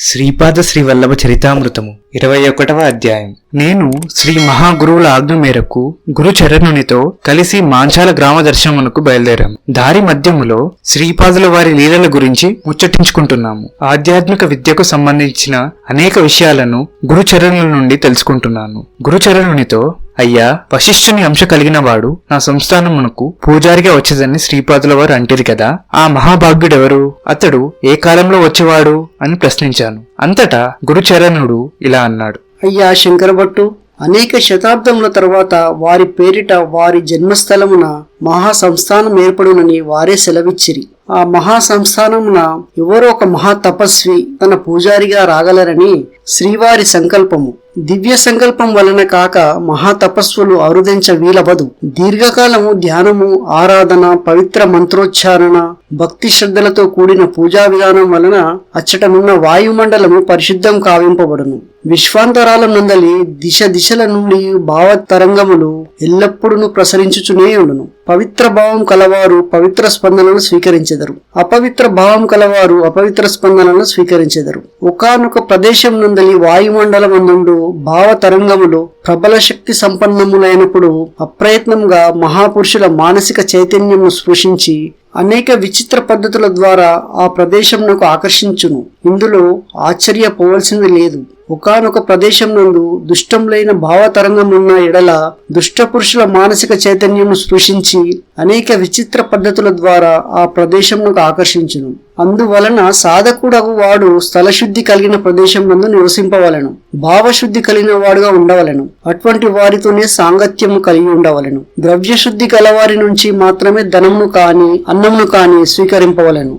శ్రీపాద శ్రీ వల్లభ చరితామృతము 21వ అధ్యాయం. నేను శ్రీ మహాగురువుల ఆజ్ఞ మేరకు గురుచరణునితో కలిసి మాంచాల గ్రామ దర్శనమునకు బయలుదేరాము. దారి మధ్యములో శ్రీపాదుల వారి లీలల గురించి ముచ్చటించుకుంటున్నాము. ఆధ్యాత్మిక విద్యకు సంబంధించిన అనేక విషయాలను గురుచరణుల నుండి తెలుసుకుంటున్నాను. గురుచరణునితో, అయ్యా, వశిష్ఠుని అంశ కలిగిన వాడు నా సంస్థానమునకు పూజారిగా వచ్చేదని శ్రీపాదుల వారు అంటేది కదా, ఆ మహాభాగ్యుడెవరు? అతడు ఏ కాలంలో వచ్చేవాడు అని ప్రశ్నించాను. అంతటా గురుచరణుడు ఇలా అన్నాడు, అయ్యా శంకరభట్టు, అనేక శతాబ్దముల తర్వాత వారి పేరిట వారి జన్మస్థలమున మహా సంస్థానం ఏర్పడునని వారే సెలవిచ్చిరి. ఆ మహా సంస్థానమున ఎవరో ఒక మహా తపస్వి తన పూజారిగా రాగలరని శ్రీవారి సంకల్పము. దివ్య సంకల్పం వలన కాక మహాతపస్సులు అరుదించ వీలవదు. దీర్ఘకాలము ధ్యానము, ఆరాధన, పవిత్ర మంత్రోచ్చారణ, భక్తి శ్రద్ధలతో కూడిన పూజా విధానం వలన అచ్చటనున్న వాయుమండలము పరిశుద్ధం కావింపబడును. విశ్వాంతరాల నందలి దిశ దిశల నుండి భావ తరంగములు ఎల్లప్పుడూ ప్రసరించుచునే ఉండును. పవిత్ర భావం కలవారు పవిత్ర స్పందనను స్వీకరించెదరు, అపవిత్ర భావం కలవారు అపవిత్ర స్పందనను స్వీకరించెదరు. ఒకానొక ప్రదేశం నందలి వాయుమండలమందు భావ తరంగములు ప్రబల శక్తి సంపన్నములైనప్పుడు అప్రయత్నంగా మహాపురుషుల మానసిక చైతన్యమును స్పృశించి అనేక విచిత్ర పద్ధతుల ద్వారా ఆ ప్రదేశంనకు ఆకర్షించును. ఇందులో ఆశ్చర్యపోవలసింది లేదు. ఒకానొక ప్రదేశం నందు దుష్టములైన భావతరంగమున్న ఎడల దుష్ట పురుషుల మానసిక చైతన్యము స్పృశించి అనేక విచిత్ర పద్ధతుల ద్వారా ఆ ప్రదేశంనకు ఆకర్షించును. అందువలన సాధకుడగు వాడు స్థలశుద్ధి కలిగిన ప్రదేశం నందు నివసింపవలను, భావశుద్ధి కలిగిన వాడుగా ఉండవలను. అటువంటి వారితోనే సాంగత్యము కలిగి ఉండవలను. ద్రవ్యశుద్ధి కలవారి నుంచి మాత్రమే ధనమును కాని అన్నమును కాని స్వీకరింపవలను.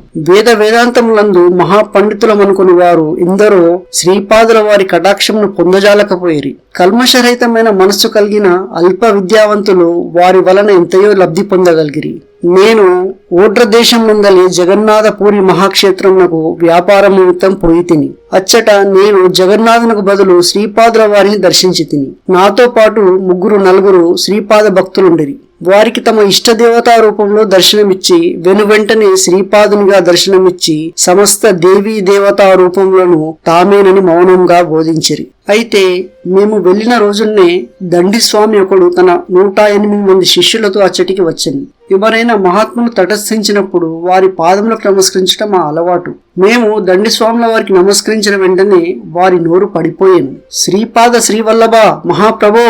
వేదాంతములందు మహాపండితులమనుకుని వారు ఎందరో శ్రీపాదుల వారి కటాక్షమును పొందజాలకపోయిరి. కల్మషరహితమైన మనస్సు కలిగిన అల్ప విద్యావంతులు వారి వలన ఎంతయో లబ్ధి పొందగలిగిరి. నేను ఓడ్ర దేశం నుందలి జగన్నాథ పూరి మహాక్షేత్రమునకు వ్యాపార నిమిత్తం పోయి తిని అచ్చట నేను జగన్నాథునకు బదులు శ్రీపాదుల వారిని దర్శించి తిని. నాతో పాటు 3-4 శ్రీపాద భక్తులుండిరి. వారికి తమ ఇష్టదేవతా రూపంలో దర్శనమిచ్చి వెనువెంటనే శ్రీపాదునిగా దర్శనమిచ్చి సమస్త దేవీ దేవతా రూపంలోను తామేనని మౌనంగా బోధించిరి. అయితే మేము వెళ్లిన రోజున్నే దండిస్వామి ఒకడు తన 108 మంది శిష్యులతో అచ్చటికి వచ్చింది. ఎవరైనా మహాత్ములు తటస్థించినప్పుడు వారి పాదములకు నమస్కరించడం మా అలవాటు. మేము దండిస్వాముల వారికి నమస్కరించిన వెంటనే వారి నోరు పడిపోయాను. శ్రీపాద శ్రీవల్లభ మహాప్రభో,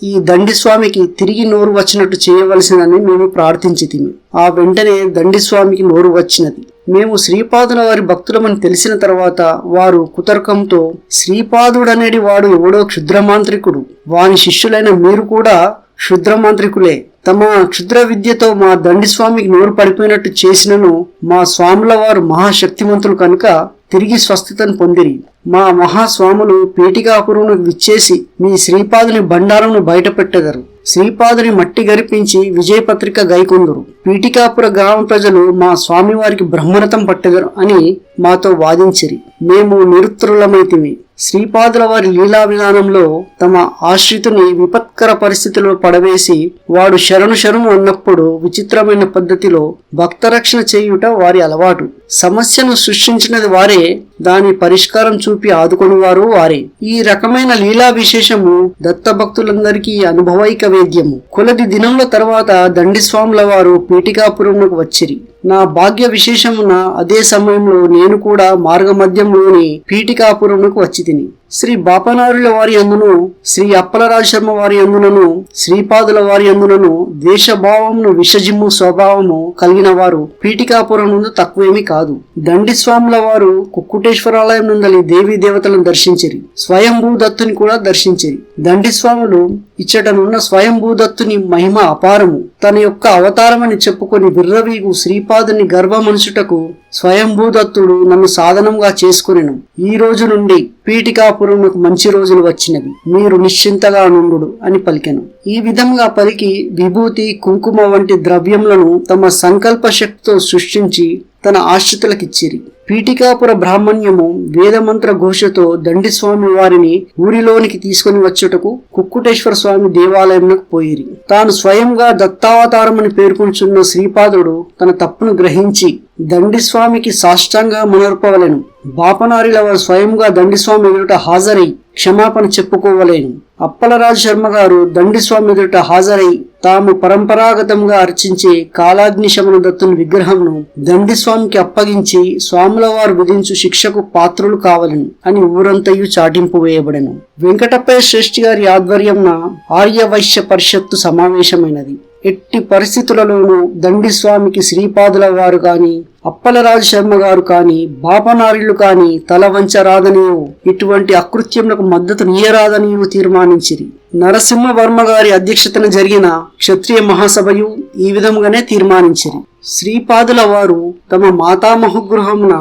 ఈ దండిస్వామికి తిరిగి నోరు వచ్చినట్టు చేయవలసిందని మేము ప్రార్థించితిమి. ఆ వెంటనే దండిస్వామికి నోరు వచ్చినది. మేము శ్రీపాదుల వారి భక్తులమని తెలిసిన తర్వాత వారు కుతర్కంతో, శ్రీపాదుడనేది వాడు ఎవడో క్షుద్రమాంత్రికుడు, వాని శిష్యులైన మీరు కూడా క్షుద్రమాంత్రికులే. తమ క్షుద్ర విద్యతో మా దండిస్వామికి నోరు పడిపోయినట్టు చేసినను మా స్వాముల వారు మహాశక్తిమంతులు కనుక తిరిగి స్వస్థతను పొందిరి. మా మహాస్వాములు పీఠికాపురమునకు విచ్చేసి మీ శ్రీపాదుని బండారమును బయటపెట్టెదరు. శ్రీపాదుని మట్టి గరిపించి విజయపత్రిక గైకొందురు. పీఠికాపుర గ్రామ ప్రజలు మా స్వామివారికి బ్రహ్మరథం పట్టెదరు అని మాతో వాదించిరి. మేము నిరుత్తరులమైతిమి. శ్రీపాదుల వారి లీలా విధానంలో తమ ఆశ్రితుని విపత్కర పరిస్థితిలో పడవేసి వాడు శరణు అన్నప్పుడు విచిత్రమైన పద్ధతిలో భక్తరక్షణ చేయుట వారి అలవాటు. సమస్యను సృష్టించినది వారే, దాని పరిష్కారం చూపి ఆదుకొనివారు వారే. ఈ రకమైన లీలా విశేషము దత్తభక్తులందరికీ అనుభవైక వేద్యము. కొలది దినముల తర్వాత దండిస్వాముల వారు పీఠికాపురమునకు వచ్చిరి. నా భాగ్య విశేషమున అదే సమయంలో నేను కూడా మార్గమధ్యంలోని పీఠికాపురమునకు వచ్చి తిని శ్రీ బాపనారుల వారి అందును, శ్రీ అప్పలరాజు శర్మ వారి అందునను, శ్రీపాదుల వారి అందునను దేశభావమును విషజిమ్ము స్వభావము కలిగిన వారు పీఠికాపురం నుండి తక్కువేమీ కాదు. దండిస్వాముల వారు కుక్కుటేశ్వరాలయం నుండి దేవీ దేవతలను దర్శించిరి. స్వయంభూదత్తుని కూడా దర్శించిరి. దండిస్వాములు ఇచ్చటనున్న స్వయంభూదత్తుని మహిమ అపారము. తన యొక్క అవతారమని చెప్పుకొని విర్రవీగు శ్రీపాదుని గర్భమనుచుటకు స్వయంభూదత్తుడు నన్ను సాధనంగా చేసుకునేను. ఈ రోజు నుండి పీఠికాపురమునకు మంచి రోజులు వచ్చినవి, మీరు నిశ్చింతగా నుండు అని పలికెను. ఈ విధంగా పలికి విభూతి, కుంకుమ వంటి ద్రవ్యములను తమ సంకల్ప శక్తితో సృష్టించి తన ఆశ్రితులకిచ్చిరి. పీఠికాపుర బ్రాహ్మణ్యము వేదమంత్ర ఘోషతో దండిస్వామి వారిని ఊరిలోనికి తీసుకుని వచ్చుటకు కుక్కుటేశ్వర స్వామి దేవాలయంకు పోయిరి. తాను స్వయంగా దత్తావతారమని పేర్కొంటున్న శ్రీపాదుడు తన తప్పును గ్రహించి దండిస్వామికి సాష్టాంగా మునర్పవలెను. బాపనారిల వారు స్వయంగా దండిస్వామి ఎదుట హాజరై క్షమాపణ చెప్పుకోవలేను. అప్పలరాజు శర్మ గారు దండిస్వామి ఎదుట హాజరై తాము పరంపరాగతంగా అర్చించే కాలాగ్ని శమన దత్తుని విగ్రహంను దండిస్వామికి అప్పగించి స్వాముల వారు విధించు శిక్షకు పాత్రులు కావలను అని ఊరంతయు చాటింపు వేయబడెను. వెంకటప్పయ్య శ్రేష్ఠి గారి ఆధ్వర్యంన ఆర్యవైశ్య పరిషత్తు సమావేశమైనది. ఎట్టి పరిస్థితులలోనూ దండిస్వామికి శ్రీపాదుల వారు కాని, అప్పలరాజు శర్మ గారు కాని, బాపనారిళ్లు కాని తల వంచరాదనియు, ఇటువంటి అకృత్యములకు మద్దతు నీయరాదనియు తీర్మానించిరి. నరసింహవర్మ గారి అధ్యక్షతన జరిగిన క్షత్రియ మహాసభయు ఈ విధముగానే తీర్మానించిరి. శ్రీపాదుల వారు తమ మాతామహగృహమున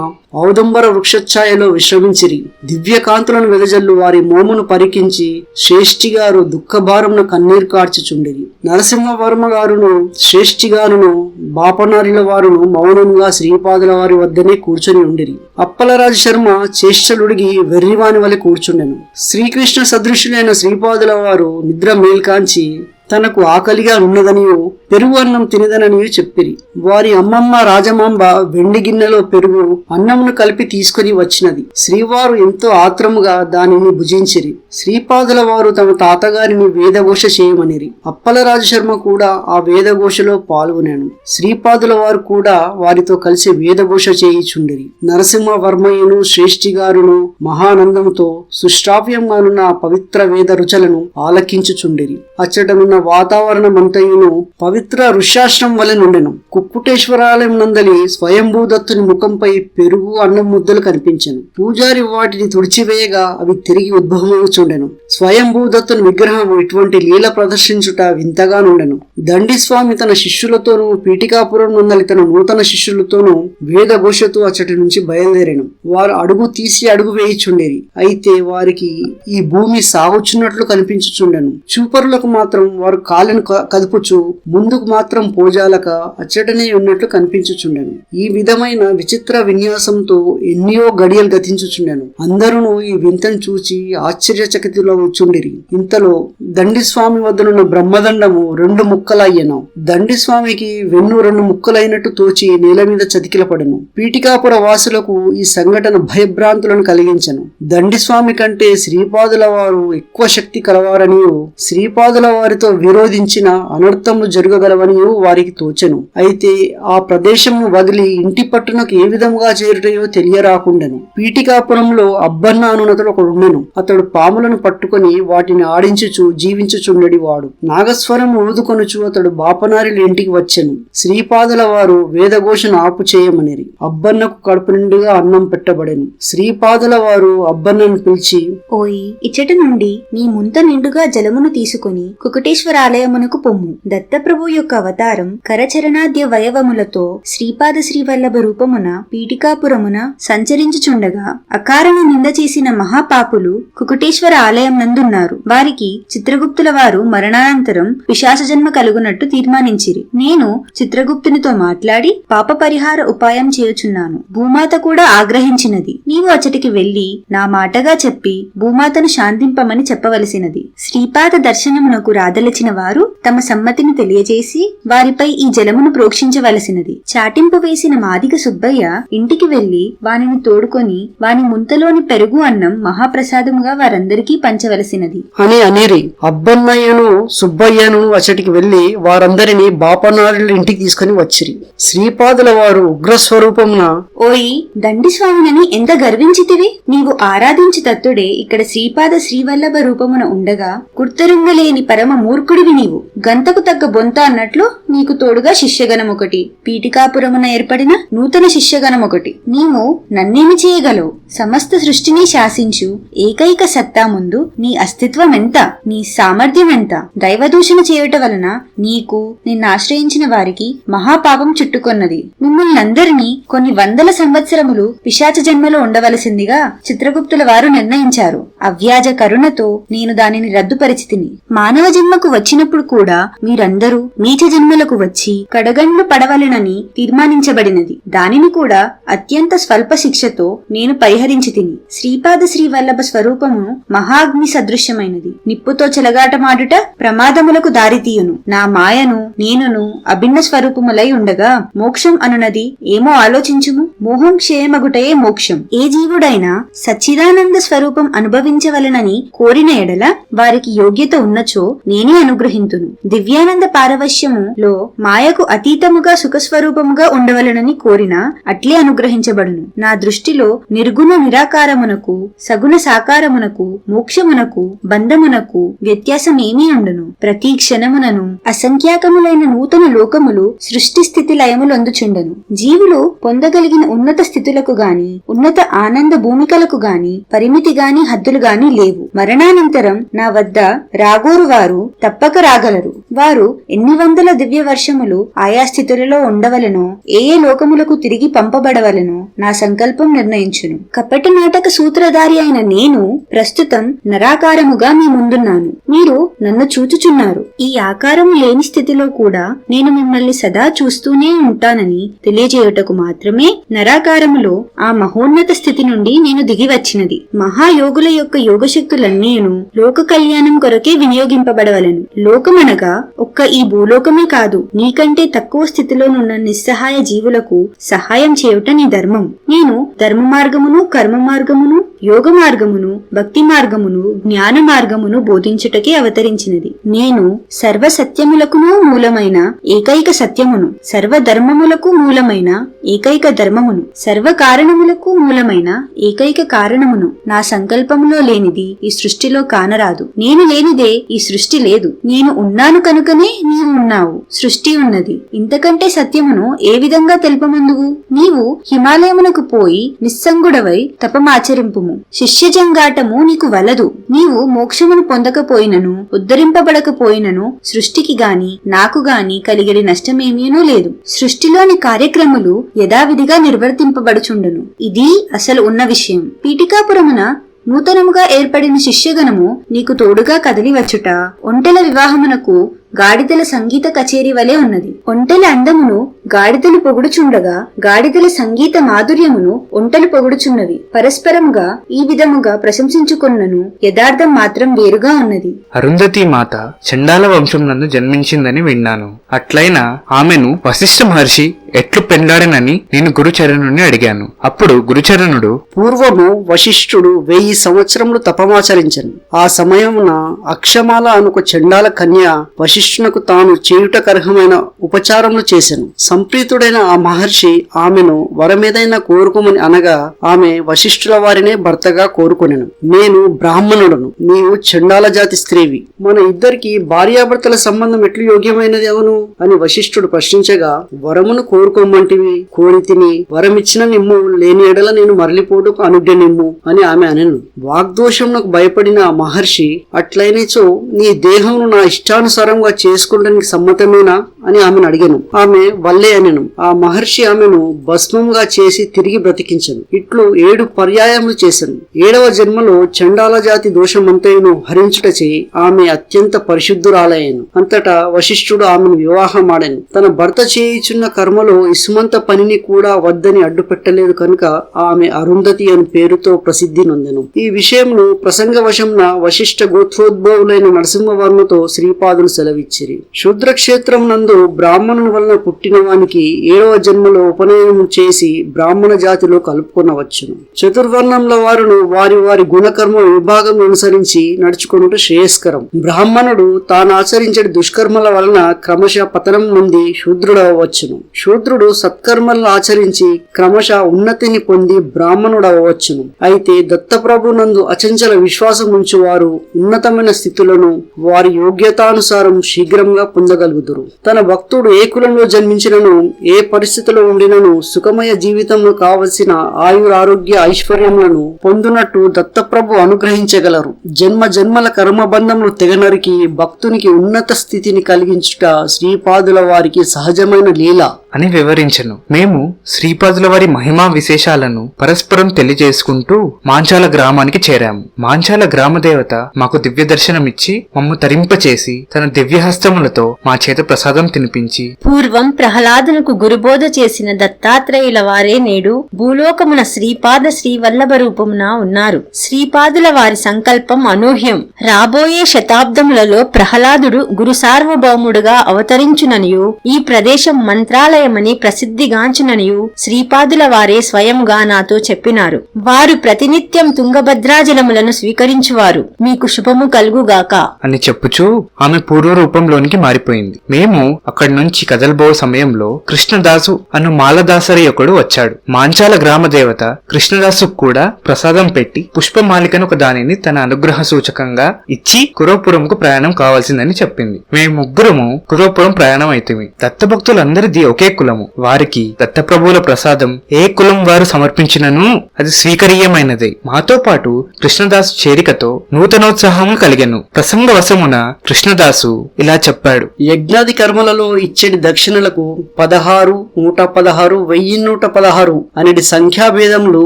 ఔదంబర వృక్షఛాయలో విశ్రమించిరి. దివ్యకాంతులను వెదజల్లు వారి మోమును పరికించి శ్రేష్ఠి గారు దుఃఖభారమున కన్నీరు కార్చుచుండిరి. నరసింహవర్మ గారును శ్రేష్ఠి గారును బాపనారిల వారును మౌనంగా శ్రీపాదుల వారి వద్దనే కూర్చొని ఉండిరి. అప్పలరాజు శర్మ చేష్టలుడిగి వెర్రివాని వలె కూర్చుండెను. శ్రీకృష్ణ సదృశులైన శ్రీపాదుల వారు నిద్ర మేల్కాంచి తనకు ఆకలిగా ఉన్నదనియో పెరుగు అన్నం తినదననియో చెప్పిరి. వారి అమ్మమ్మ రాజమాంబ వెండి గిన్నెలో పెరుగు అన్నమును కలిపి తీసుకుని వచ్చినది. శ్రీవారు ఎంతో ఆత్రముగా దానిని భుజించిరి. శ్రీపాదుల వారు తమ తాతగారిని వేదఘోష చేయమనిరి. అప్పలరాజు శర్మ కూడా ఆ వేదఘోషలో పాల్గొనాను. శ్రీపాదుల వారు కూడా వారితో కలిసి వేదఘోష చేయిచుండిరి. నరసింహవర్మయ్యను శ్రేష్ఠి గారును మహానందంతో సుశ్రావ్యంగానున్న పవిత్ర వేద రుచులను ఆలకించుచుండిరి. అచ్చటనున్న వాతావరణమంతయును పవిత్ర ఋష్యాశ్రం వలె నుండెను. కుక్కుటేశ్వరాలయం నందలి స్వయంభూదత్తుని ముఖంపై పెరుగు అన్నం ముద్దలు కనిపించెను. పూజారి వాటిని తుడిచివేయగా అవి తిరిగి ఉద్భవమవుచుండెను. స్వయంభూదత్తుని విగ్రహం ఇటువంటి లీల ప్రదర్శించుట వింతగా నుండెను. దండిస్వామి తన శిష్యులతోనూ పీఠికాపురం నందలి తన నూతన శిష్యులతోనూ వేదఘోషతో అచ్చటి నుంచి బయలుదేరెను. వారు అడుగు తీసి అడుగు వేయిచుండేరి. అయితే వారికి ఈ భూమి సాగుచున్నట్లు కనిపించుచుండెను. చూపరులకు మాత్రం వారు కాళ్ళను కదుపుచు ముందుకు మాత్రం పోజాలక అచ్చటనే ఉన్నట్లు కనిపించుచుండెను. ఈ విధమైన విచిత్ర విన్యాసంతో ఎన్నో గడియలు గతించుచుండెను. అందరూ ఈ వింతను చూచి ఆశ్చర్యచకితులవుచుండిరి. ఇంతలో దండిస్వామి వద్దనున్న బ్రహ్మదండము 2 ముక్కలయ్యను. దండిస్వామికి వెన్ను 2 ముక్కలైనట్టు తోచి నేల మీద చతికిలపడెను. పీఠికాపుర వాసులకు ఈ సంఘటన భయభ్రాంతులను కలిగించెను. దండిస్వామి కంటే శ్రీపాదుల వారు ఎక్కువ శక్తి కలవారనియు, శ్రీపాదుల వారితో విరోధించిన అనర్థములు జరగగలవని వారికి తోచెను. అయితే ఆ ప్రదేశము వదిలి ఇంటి పట్టునకు ఏ విధంగా చేరుటయో తెలియరాకుండెను. పీఠికాపురంలో అబ్బన్న అనునతడు ఒకడుండెను. అతడు పాములను పట్టుకొని వాటిని ఆడించుచు జీవించుచుండెడి వాడు. నాగస్వరం ఊదుకొనుచు అతడు బాపనారిల ఇంటికి వచ్చెను. శ్రీపాదుల వారు వేదఘోషను ఆపు చేయమనిరి. అబ్బన్నకు కడుపు నిండుగా అన్నం పెట్టబడెను. శ్రీపాదుల వారు అబ్బన్నను పిలిచి, ఓయి, ఇచ్చట నుండి నీ ముంత నిండుగా జలమును తీసుకుని కుకుటేశ్వరాలయమునకు పొమ్ము. దత్తప్రభు యొక్క అవతారం కరచరణాద్య వయవములతో శ్రీపాద శ్రీవల్లభ రూపమున పీఠికాపురమున సంచరించుచుండగా అకారణ నింద చేసిన మహాపాపులు కుకుటేశ్వర ఆలయం నందున్నారు. వారికి చిత్రగుప్తుల వారు మరణానంతరం పిశాచ జన్మ కలుగునట్టు తీర్మానించిరి. నేను చిత్రగుప్తునితో మాట్లాడి పాప పరిహార ఉపాయం చేయుచున్నాను. భూమాత కూడా ఆగ్రహించినది. నీవు అచ్చటికి వెళ్లి నా మాటగా చెప్పి భూమాతను శాంతింపమని చెప్పవలసినది. శ్రీపాద దర్శనమునకు రాదలిచి తలచిన వారు తమ సమ్మతిని తెలియజేసి వారిపై ఈ జలమును ప్రోక్షించవలసినది. చాటింపు వేసిన మాదిగ సుబ్బయ్య ఇంటికి వెళ్లి వానిని తోడుకొని వాని ముంతలోని పెరుగు అన్నం మహాప్రసాదముగా వారందరికీ పంచవలసినది అని అనిరి అబ్బన్నయ్యను సుబ్బయ్యను అచటికి వెళ్లి వారందరినీ బాపనారుల ఇంటికి తీసుకుని వచ్చిరి. శ్రీపాదుల వారు ఉగ్రస్వరూపమున ఓయి దండి స్వామినని ఎంత గర్వించితివి? నీవు ఆరాధించి తత్తుడే ఇక్కడ శ్రీపాద శ్రీవల్లభ రూపమున ఉండగా గుర్తరుంగలేని పరమ మూర్ఖుడివి నీవు. గంతకు తగ్గ బొంత అన్నట్లు నీకు తోడుగా శిష్యగణమొకటి, పీఠికాపురమున ఏర్పడిన నూతన శిష్యగణమొకటి. నీవు నన్నేమి చేయగలవు? సమస్త సృష్టిని శాసించు ఏకైక సత్తా ముందు నీ అస్తిత్వం ఎంత, నీ సామర్థ్యం ఎంత? దైవదూషణ చేయుట వలన నీకు నిన్నాశ్రయించిన వారికి మహాపాపం చుట్టుకొన్నది. మిమ్మల్ని అందరినీ కొన్ని వందల సంవత్సరములు పిశాచ జన్మలో ఉండవలసిందిగా చిత్రగుప్తుల వారు నిర్ణయించారు. అవ్యాజ కరుణతో నేను దానిని రద్దుపరిచితిని. మానవ జన్మకు వచ్చినప్పుడు కూడా మీరందరూ నీచ జన్మలకు వచ్చి కడగండ్లు పడవలెనని తీర్మానించబడినది. దానిని కూడా అత్యంత స్వల్ప శిక్షతో నేను పరిహరించి తిని. శ్రీపాద శ్రీవల్లభ స్వరూపము మహాగ్ని సదృశ్యమైనది. నిప్పుతో చెలగాటమాడుట ప్రమాదములకు దారితీయును. నా మాయను నేనును అభిన్న స్వరూపములై ఉండగా మోక్షం అనునది ఏమో ఆలోచించుము. మోహం క్షేమగుటయే మోక్షం. ఏ జీవుడైనా సచ్చిదానంద స్వరూపం అనుభవించవలనని కోరిన ఎడల వారికి యోగ్యత ఉన్నచో నేనే అనుగ్రహింతును. దివ్యానంద పారవశ్యములో మాయకు అతీతముగా సుఖస్వరూపముగా ఉండవలనని కోరినా అట్లే అనుగ్రహించబడును. నా దృష్టిలో నిర్గుణ నిరాకారమునకు సగుణ సాకారమునకు మోక్షమునకు బంధమునకు వ్యత్యాసమేమీ ఉండును. ప్రతి క్షణమునను అసంఖ్యాకములైన నూతన లోకములు సృష్టి స్థితి లయములందుచుండను. జీవులు పొందగలిగిన ఉన్నత స్థితులకు గాని ఉన్నత ఆనంద భూమికలకు గాని పరిమితి గాని హద్దులు గాని లేవు. మరణానంతరం నా వద్ద రాగోరు వారు తప్పక రాగలరు. వారు ఎన్ని వందల దివ్య వర్షములు ఆయా స్థితులలో ఉండవలెనో ఏ ఏ లోకములకు తిరిగి పంపబడవలెనో నా సంకల్పం నిర్ణయించును. కపట నాటక సూత్రధారి అయిన నేను ప్రస్తుతం నరాకారముగా మీ ముందున్నాను. మీరు నన్ను చూచుచున్నారు. ఈ ఆకారము లేని స్థితిలో కూడా నేను మిమ్మల్ని సదా చూస్తూనే ఉంటానని తెలియజేయుటకు మాత్రమే నరాకారములో ఆ మహోన్నత స్థితి నుండి నేను దిగి వచ్చినది. మహాయోగుల యొక్క యోగశక్తులన్నీను లోక కళ్యాణం కొరకే వినియోగింపబడవలను. లోకమనగా ఒక్క ఈ భూలోకమే కాదు, నీకంటే తక్కువ స్థితిలోనున్న నిస్సహాయ జీవులకు సహాయం చేయుట నీ ధర్మం. నేను ధర్మ మార్గమును కర్మ మార్గమును యోగ మార్గమును భక్తి మార్గమును జ్ఞాన మార్గమును బోధించుటకే అవతరించినది. నేను సర్వ సత్యములకును మూలమైన ఏకైక సత్యమును, సర్వధర్మములకు మూలమైన ఏకైక ధర్మమును, సర్వ కారణములకు మూలమైన ఏకైక కారణమును. నా సంకల్పములో లేనిది ఈ సృష్టిలో కానరాదు. నేను లేనిదే ఈ సృష్టి లేదు. నేను ఉన్నాను కనుకనే నీవు ఉన్నావు. సృష్టి ఉన్నది. ఇంతకంటే సత్యమును ఏ విధంగా తెలుపమందువు? నీవు హిమాలయమునకు పోయి నిస్సంగుడవై తపమాచరింపుము. శిష్యజంగాటము నీకు వలదు. నీవు మోక్షమును పొందకపోయినను ఉద్ధరింపబడకపోయినను సృష్టికి గాని నాకు గాని కలిగడి నష్టమేమీనూ లేదు. సృష్టిలోని కార్యక్రమాలు యథావిధిగా నిర్వర్తింపబడుచుండును. ఇది అసలు ఉన్న విషయం. పీఠికాపురమున నూతనముగా ఏర్పడిన శిష్యగణము నీకు తోడుగా కదిలి వచ్చుట ఒంటెల వివాహమునకు గాడిదల సంగీత కచేరీ వలె ఉన్నది. ఒంటెల అందమును గాడిదలు పొగుడుచుండగా గాడిదల సంగీత మాధుర్యమును ఒంటెలు పొగుడుచున్నవి. పరస్పరముగా ఈ విధముగా ప్రశంసించుకున్నను యథార్థం మాత్రం వేరుగా ఉన్నది. అరుంధతి మాత చండాల వంశం నందు జన్మించిందని విన్నాను. అట్లయినా ఆమెను వశిష్ఠ మహర్షి ఎట్లు పెండాడనని నేను గురుచరణుని అడిగాను. అప్పుడు గురుచరణుడు, పూర్వము వశిష్ఠుడు 1000 సంవత్సరములు తపమాచరించను. ఆ సమయమున అక్షమాల అనుక చండాల కన్య వశిష్ఠునకు తాను చేయుటకర్హమైన ఉపచారములు చేసెను. సంప్రీతుడైన ఆ మహర్షి ఆమెను వరమేదైనా కోరుకోమని అనగా ఆమె వశిష్ఠుల వారినే భర్తగా కోరుకొనెను. నేను బ్రాహ్మణుడను, నీవు చండాల జాతి స్త్రీవి. మన ఇద్దరికి భార్యాభర్తల సంబంధం ఎట్లు యోగ్యమైనది అవును అని వశిష్ఠుడు ప్రశ్నించగా, వరమును కోరుకోమంటివి, కోరితిని, వరమిచ్చిన నిమ్ము, లేని ఎడల నేను మరలిపోటుకు అనుజ్ఞ నిమ్ము అని ఆమె అనెను. వాగ్దోషమునకు భయపడిన ఆ మహర్షి, అట్లయినచో నీ దేహమును నా ఇష్టానుసారంగా చేసుకుంటానికి సమ్మతమేనా అని ఆమెను అడిగాను. ఆమె వల్లే వల్లే అనెను. ఆ మహర్షి ఆమెను భస్మంగా చేసి తిరిగి బ్రతికించను. ఇట్లు 7 పర్యాయములు చేసెను. 7వ జన్మలో చండాల జాతి దోషమంతయును హరించుటచే ఆమె అత్యంత పరిశుద్ధురాలయ్యను. అంతటా వశిష్ఠుడు ఆమెను వివాహమాడెను. తన భర్త చేయుచున్న కర్మలో ఇసుమంత పనిని కూడా వద్దని అడ్డుపెట్టలేదు కనుక ఆమె అరుంధతి అని పేరుతో ప్రసిద్ధి నొందెను. ఈ విషయంలో ప్రసంగవశంన వశిష్ఠ గోత్రోద్భవులైన నరసింహవర్మతో శ్రీపాదులు సెలవిచ్చిరి. శూద్రక్షేత్రం నందు బ్రాహ్మణుని వలన పుట్టిన వానికి 7వ జన్మలో ఉపనయనం చేసి బ్రాహ్మణ జాతిలో కలుపుకొనవచ్చును. చతుర్వర్ణంల వారును వారి వారి గుణకర్మ విభాగం అనుసరించి నడుచుకొనుట శ్రేయస్కరం. బ్రాహ్మణుడు తాను ఆచరించే దుష్కర్మల వలన క్రమశః పతనం నుండి శూద్రుడవచ్చును. శూద్రుడు సత్కర్మలను ఆచరించి క్రమశః ఉన్నతిని పొంది బ్రాహ్మణుడవచ్చును. అయితే దత్తప్రభు నందు అచంచల విశ్వాసం ఉంచు వారు ఉన్నతమైన స్థితులను వారి యోగ్యతానుసారం శీఘ్రంగా పొందగలుగుదురు. తన భక్తుడు ఏ కులంలో జన్మించినను ఏ పరిస్థితిలో ఉండినను సుఖమయ జీవితంలో కావలసిన ఆయురారోగ్య ఐశ్వర్యములను పొందునట్టు దత్తప్రభు అనుగ్రహించగలరు. జన్మ జన్మల కర్మబంధములు తెగనరికి భక్తునికి ఉన్నత స్థితిని కలిగించుట శ్రీపాదుల వారికి సహజమైన లీల అని వివరించను. మేము శ్రీపాదుల వారి మహిమా విశేషాలను పరస్పరం తెలియజేసుకుంటూ మాంచాల గ్రామానికి చేరాము. మాంచాల గ్రామ దేవత మాకు దివ్య దర్శనమిచ్చి మమ్ము తరింపచేసి తన దివ్యహస్తములతో మా చేత ప్రసాదం తినిపించి, పూర్వం ప్రహ్లాదునకు గురుబోధ చేసిన దత్తాత్రేయుల వారే నేడు భూలోకమున శ్రీపాద శ్రీవల్లభ రూపమున ఉన్నారు. శ్రీపాదుల వారి సంకల్పం అనూహ్యం. రాబోయే శతాబ్దములలో ప్రహ్లాదుడు గురు సార్వభౌముడుగా అవతరించుననియు ఈ ప్రదేశం మంత్రాలయమని ప్రసిద్ధిగాంచుననియు శ్రీపాదుల వారే స్వయంగా నాతో చెప్పినారు. వారు ప్రతినిత్యం తుంగభద్రాజలములను స్వీకరించువారు. మీకు శుభము కలుగుగాక అని చెప్పుచూ ఆమె పూర్వ రూపంలోనికి మారిపోయింది. మేము అక్కడి నుంచి కదలబో సమయంలో కృష్ణదాసు అను మాలదాసరి ఒకడు వచ్చాడు. మాంచాల గ్రామ దేవత కృష్ణదాసు కూడా ప్రసాదం పెట్టి పుష్పమాలికను ఒక దానిని తన అనుగ్రహ సూచకంగా ఇచ్చి కురోపురంకు ప్రయాణం కావాల్సిందని చెప్పింది. మేము ముగ్గురము కురోపురం ప్రయాణం అయితేమి. దత్తభక్తులందరిది ఒకే కులము. వారికి దత్తప్రభువుల ప్రసాదం ఏ కులం వారు సమర్పించినను అది స్వీకరీయమైనదే. మాతో పాటు కృష్ణదాసు చేరికతో నూతనోత్సాహము కలిగెను. ప్రసంగవశమున కృష్ణదాసు ఇలా చెప్పాడు. యజ్ఞాది కర్మలలో ఇచ్చడి దక్షిణలకు 16, 116, 1116 అనేది సంఖ్యాభేదములు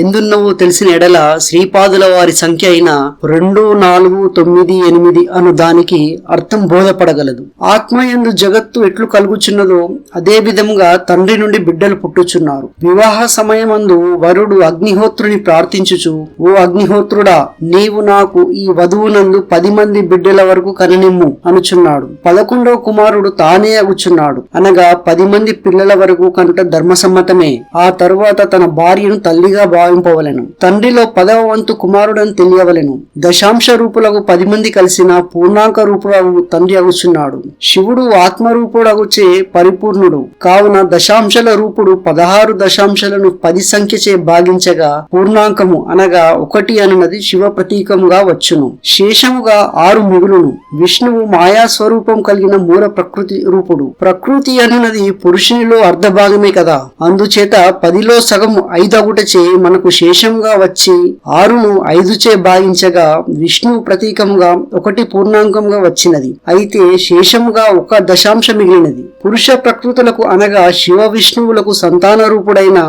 ఎందున్నవో తెలిసిన ఎడల శ్రీపాదుల వారి సంఖ్య అయిన 2, 4, 9, 8 అను దానికి అర్థం బోధపడగలదు. ఆత్మయందు జగత్తు ఎట్లు కలుగుచున్నదో అదే విధముగా తండ్రి నుండి బిడ్డలు పుట్టుచున్నారు. వివాహ సమయమందు వరుడు అగ్నిహోత్రుని ప్రార్థించుచు, ఓ అగ్నిహోత్రుడా, నీవు నాకు ఈ వధువునందు 10 మంది బిడ్డల వరకు కననిమ్ము అనుచున్నాడు. 11వ కుమారుడు తానే అగుచున్నాడు. అనగా 10 మంది పిల్లల వరకు కనుట ధర్మసమ్మతమే. ఆ తరువాత తన భార్యను తల్లిగా భావింపవలెను. తండ్రిలో 10వ వంతు కుమారుడని తెలియవలెను. దశాంశ రూపులకు 10 మంది కలిసిన పూర్ణాంక రూపుడు తండ్రి అగుచున్నాడు. శివుడు ఆత్మరూపుడగుచే పరిపూర్ణుడు కావున దశాంశల రూపుడు 16 దశాంశాలను 10 సంఖ్యచే భాగించగా పూర్ణాంకము అనగా 1 అనున్నది శివ ప్రతీకముగా వచ్చును. శేషముగా 6 మిగులును. విష్ణువు మాయా స్వరూపం కలిగిన మూల ప్రకృతి రూపుడు. ప్రకృతి అనున్నది పురుషునిలో అర్ధభాగమే కదా. అందుచేత 10లో సగము 5 అగుటచే మనకు శేషముగా వచ్చి 6ను 5చే భాగించగా విష్ణువు ప్రతీకముగా 1 పూర్ణాంకంగా వచ్చినది. అయితే శేషముగా 1 దశాంశ మిగిలినది. పురుష ప్రకృతులకు అనగా శివ విష్ణువులకు సంతాన రూపుడైన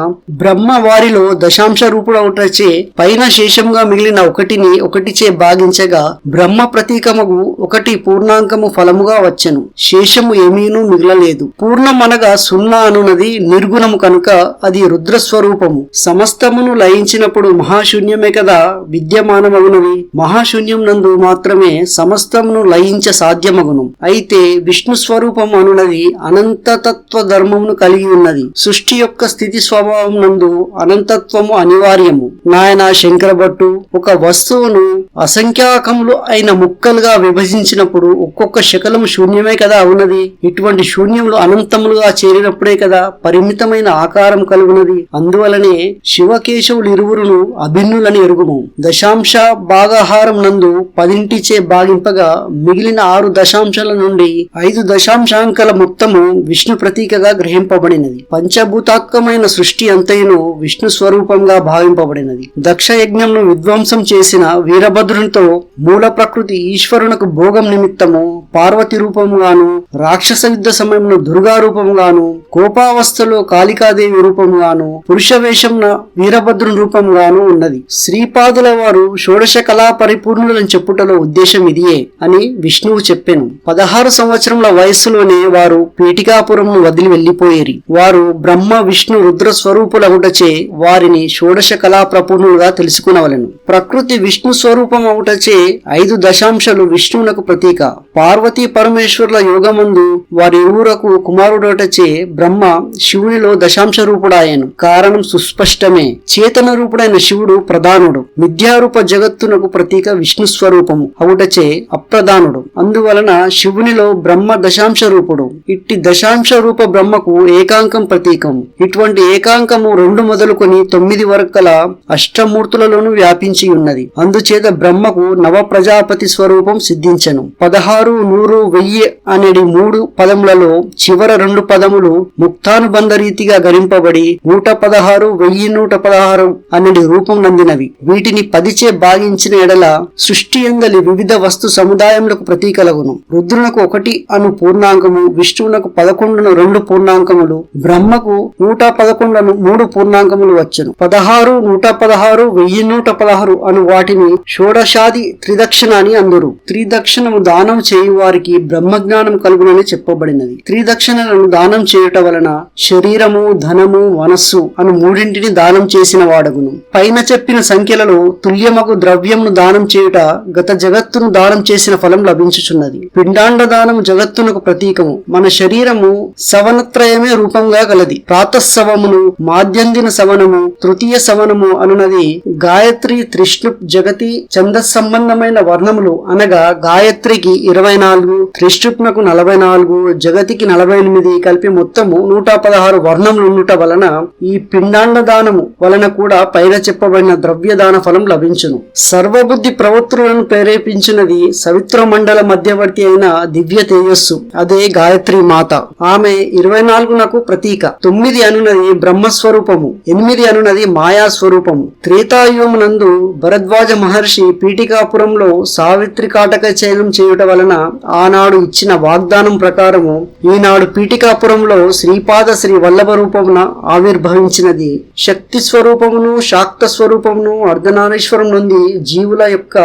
బ్రహ్మ వారిలో దశాంశ రూపుడవుటచే పైన శేషంగా మిగిలిన 1ని 1చే భాగించగా బ్రహ్మ ప్రతీకముగు 1 పూర్ణాంకము ఫలముగా వచ్చెను. శేషము ఏమీనూ మిగలలేదు. పూర్ణం అనగా 0 అనున్నది నిర్గుణము కనుక అది రుద్రస్వరూపము. సమస్తమును లయించినప్పుడు మహాశూన్యమే కదా విద్యమానమగునవి. మహాశూన్యం నందు మాత్రమే సమస్తమును లయించ సాధ్యమగును. అయితే విష్ణు స్వరూపం అనున్నది అనంతతత్వ ధర్మమును కలిగి ఉన్నది. సృష్టి యొక్క స్థితి స్వభావం నందు అనంతత్వము అనివార్యము. నాయన శంకర భట్టు ఒక వస్తువును అసంఖ్యాకములు అయిన ముక్కలుగా విభజించినప్పుడు ఒక్కొక్క శకలము శూన్యమే కదా అవునది. ఇటువంటి శూన్యములు అనంతములుగా చేరినప్పుడే కదా పరిమితమైన ఆకారం కలుగునది. అందువలనే శివకేశవులు ఇరువురును అభిన్నులని ఎరుగుము. దశాంశ భాగాహారం నందు 10చే భాగింపగా మిగిలిన 6 దశాంశాల నుండి 5 దశాంశాంకాల మొత్తము విష్ణు ప్రతీకగా గ్రహింపబడినది. పంచభూతాత్మకమైన సృష్టి అంతయును విష్ణు స్వరూపంగా భావింపబడినది. దక్ష యజ్ఞంను విధ్వంసం చేసిన వీరభద్రునితో మూల ప్రకృతి ఈశ్వరునకు భోగం నిమిత్తము పార్వతి రూపముగాను, రాక్షస యుద్ధ సమయంలో దుర్గా రూపముగా రూపంగాను, కోపావస్థలో కాళికాదేవి రూపంగాను, పురుష వేషంన వీరభద్రుని రూపంగాను ఉన్నది. శ్రీపాదుల వారు షోడశ కళా పరిపూర్ణులని చెప్పుటలో ఉద్దేశం ఇదియే అని విష్ణువు చెప్పెను. 16 సంవత్సరముల వయస్సులోనే వారు పీఠికాపురమును వదిలి వెళ్లిపోయేరి. వారు బ్రహ్మ విష్ణు రుద్ర స్వరూపులగుటచే వారిని షోడశ కళా ప్రపూర్ణులుగా తెలుసుకునవలెను. ప్రకృతి విష్ణు స్వరూపం అవుటచే 5 దశాంశాలు విష్ణువునకు ప్రతీక. పార్వతీ పరమేశ్వరుల యోగమందు వారి ఊరకు కుమారుడటచే బ్రహ్మ శివునిలో దశాంశ రూపుడాయను. కారణం సుస్పష్టమే. చేతన రూపుడైన శివుడు ప్రధానుడు, మిథ్యారూప జగత్తునకు ప్రతీక విష్ణు స్వరూపము అవుటచే అప్రధానుడు. అందువలన శివునిలో బ్రహ్మ దశాంశ రూపుడు. ఇట్టి దశాంశ రూప బ్రహ్మకు ఏకాంకం ప్రతీకం. ఇటువంటి ఏకాంకము 2 మొదలుకొని 9 వరకు గల అష్టమూర్తులలోనూ వ్యాపించి ఉన్నది. అందుచేత బ్రహ్మకు నవ ప్రజాపతి స్వరూపం సిద్ధించెను. 16, 100, 1000 అనేది 3 పదములలో చివర 2 పదములు ముక్తానుబంధ రీతిగా గణింపబడి 116, 1116 అనేది రూపం నందినవి. వీటిని 10 చే భాగించిన ఎడల సృష్టి యందలి వివిధ వస్తు సముదాయములకు ప్రతీకలగును. రుద్రునకు 1 అను పూర్ణాంకము, విష్ణువునకు 11 2 పూర్ణాంకములు, బ్రహ్మకు 111 3 పూర్ణాంకములు వచ్చును. 16, 116, 1116 అను వాటిని షోడశాది త్రిదక్షిణ అని అందురు. త్రిదక్షిణము దానం చేయు వారికి బ్రహ్మజ్ఞానం కలుగునని చెప్పబడినది. త్రిదక్షిణలను దానం చేయుట వలన శరీరము, ధనము, మనస్సు అను 3 దానం చేసిన వాడగును. పైన చెప్పిన సంఖ్యలలో తుల్యమగు ద్రవ్యమును దానం చేయుట గత జగత్తును దానం చేసిన ఫలం లభించుచున్నది. పిండాండ దానము జగత్తునకు ప్రతీకము. మన శరీరము సవనత్రయమే రూపంగా గలది. ప్రాతఃసవమును, మాధ్యందిన సవనము, తృతీయ సవనము అనున్నది గాయత్రి, త్రిష్ణు, జగతి ఛందస్ సంబంధమైన వర్ణములు. అనగా గాయత్రికి 24, త్రిష్ణునకు 44, జగతికి 48 కలిపి మొత్తము 116 వర్ణములు ఉండుట వలన ఈ పిండాండ దానము వలన కూడా పైన చెప్పబడిన ద్రవ్య దాన ఫలం లభించును. సర్వబుద్ధి ప్రవృత్తులను ప్రేరేపించినది సవిత్ర మండల మధ్యవర్తి అయిన దివ్య తేజస్సు, అదే గాయత్రి మాత. ఆమె 24నకు ప్రతీక. 9 అనున్నది బ్రహ్మస్వరూపము, 8 అనున్నది మాయా స్వరూపము. త్రేతాయుగమునందు భరద్వాజ మహర్షి పీఠికాపురంలో సావిత్రి కాటక చయనం చేయుట వలన ఆనాడు ఇచ్చిన వాగ్దానం ప్రకారము ఈనాడు పీఠికాపురంలో శ్రీపాద శ్రీ వల్లభ రూపమున ఆవిర్భవించినది. శక్తి స్వరూపమును, శాక్త స్వరూపమును అర్ధనారీశ్వరం నుండి జీవుల యొక్క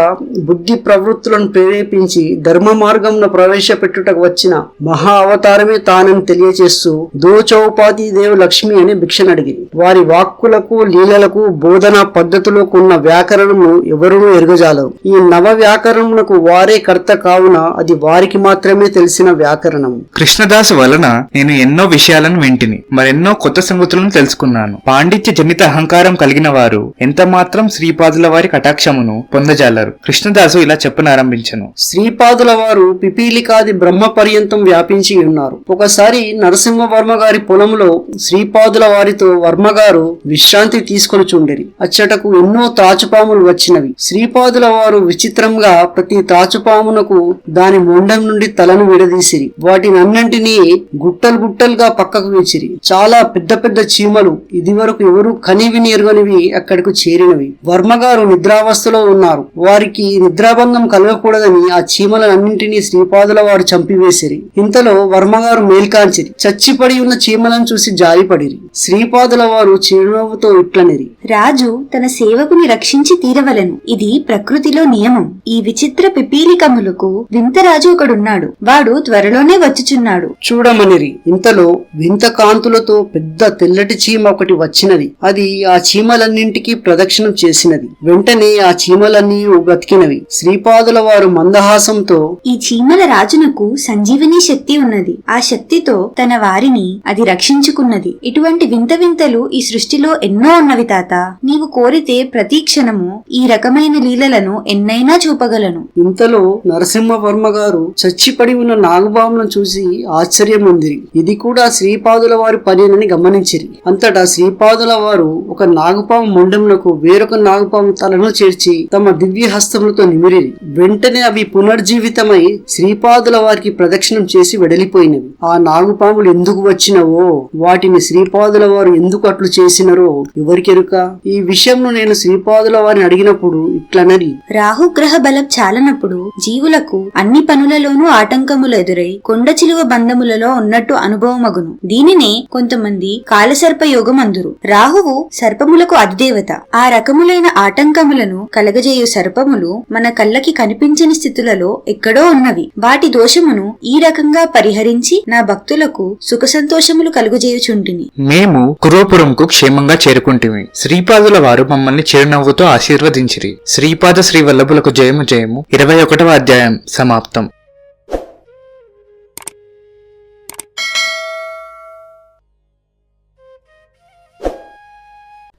బుద్ధి ప్రవృత్తులను ప్రేరేపించి ధర్మ మార్గమున ప్రవేశపెట్టుటకు వచ్చిన మహా అవతారమే తానని తెలియచేస్తూ దోచౌపాతి దేవు లక్ష్మి అని భిక్షనడిగి వారి వాక్కులకు, లీలలకు, బోధనా పద్ధతులకు ఉన్న వ్యాకరణము ఎవరూ ఎరుగజాలరు. ఈ నవ వ్యాకరణమునకు వారే కర్త కావున అది వారికి మాత్రమే తెలిసిన వ్యాకరణం. కృష్ణదాసు వలన నేను ఎన్నో విషయాలను వింటిని, మరెన్నో కొత్త సంగతులను తెలుసుకున్నాను. పాండిత్య జనిత అహంకారం కలిగిన వారు ఎంత మాత్రం శ్రీపాదుల వారి కటాక్షమును పొందజాలరు. కృష్ణదాసు ఇలా చెప్పనారంభించను. శ్రీపాదుల వారు పిపీలికాది బ్రహ్మ పర్యంతం వ్యాపించి ఉన్నారు. ఒకసారి నరసింహవర్మ గారి పొలంలో శ్రీపాదుల వారితో వర్మగారు విశ్రాంతి తీసుకొని చుండిరి. అచ్చటకు ఎన్నో తాచుపాములు వచ్చినవి. శ్రీపాదుల వారు విచిత్రంగా ప్రతి తాచుపామునకు దాని మొండం నుండి తలను విడదీసిరి. వాటినన్నింటినీ గుట్టలు గుట్టలుగా పక్కకు వేసిరి. చాలా పెద్ద పెద్ద చీమలు, ఇది వరకు ఎవరు కనివిని ఎరుగనివి అక్కడికి చేరినవి. వర్మగారు నిద్రావస్థలో ఉన్నారు. వారికి నిద్రాభంగం కలగకూడదని ఆ చీమలన్నింటినీ శ్రీపాదుల వారు చంపివేసిరి. ఇంతలో వర్మగారు మేల్కాంచిరి. చచ్చిపడి ఉన్న చీమలను చూసి జాలిపడిరి. శ్రీపాదుల వారు చిరునవ్వుతో ఇట్లనిరి: రాజు తన సేవకుని రక్షించి తీరవలెను. ఇది ప్రకృతిలో నియమం. ఈ విచిత్ర పిపీలికములకు వింతరాజు ఒకడున్నాడు. వాడు త్వరలోనే వచ్చుచున్నాడు. చూడమనిరి. ఇంతలో వింత కాంతులతో పెద్ద తెల్లటి చీమ ఒకటి వచ్చినది. అది ఆ చీమలన్నింటికి ప్రదక్షిణం చేసినది. వెంటనే ఆ చీమలన్నీ బ్రతికినవి. శ్రీపాదుల వారు మందహాసంతో, ఈ చీమల రాజునకు సంజీవని శక్తి ఉన్నది. ఆ శక్తితో తన వారిని అది రక్షించుకున్నది. ఇటువంటి వింత వింతలు ఈ సృష్టిలో ఎన్నో ఉన్నవి తాత. నీవు కోరితే ప్రతి క్షణము ఈ రకమైన లీలలను ఎన్నైనా చూపగలను. ఇంతలో నరసింహవర్మ గారు చచ్చిపడి ఉన్న నాగబాములను చూసి ఆశ్చర్యం ఉందిరి. ఇది కూడా శ్రీపాదుల వారి పనేనని గమనించిరి. అంతటా శ్రీపాదుల వారు ఒక నాగపాము మొండమునకు వేరొక నాగపాము తలను చేర్చి తమ దివ్య హస్తములతో నిమిరిరి. వెంటనే అవి పునర్జీవితమై శ్రీపాదుల వారికి ప్రదక్షిణం చేసి వెడలిపోయినవి. ఆ నాగుపాములు ఎందుకు వచ్చినవో వాటిని శ్రీపాదుల శ్రీపాదుల వారు ఎందుకు అట్లు చేసినారో ఎవరికెరుక? ఈ విషయంలో నేను శ్రీపాదుల వారిని అడిగినప్పుడు ఇట్లనరి: రాహుగ్రహ బలం చాలనప్పుడు జీవులకు అన్ని పనులలోనూ ఆటంకములు ఎదురై కొండ చిలువ బంధములలో ఉన్నట్టు అనుభవమగును. దీనినే కొంతమంది కాలసర్ప యోగం అందురు. రాహువు సర్పములకు అధిదేవత. ఆ రకములైన ఆటంకములను కలగజేయు సర్పములు మన కళ్ళకి కనిపించని స్థితులలో ఎక్కడో ఉన్నవి. వాటి దోషమును ఈ రకంగా పరిహరించి నా భక్తులకు సుఖ సంతోషములు కలుగజేయుచుంటిని. మేము కురోపురంకు క్షేమంగా చేరుకుంటిమి. శ్రీపాదుల వారు మమ్మల్ని చిరునవ్వుతో ఆశీర్వదించిరి. శ్రీపాద శ్రీ వల్లభులకు జయము జయము. 21వ అధ్యాయం సమాప్తం.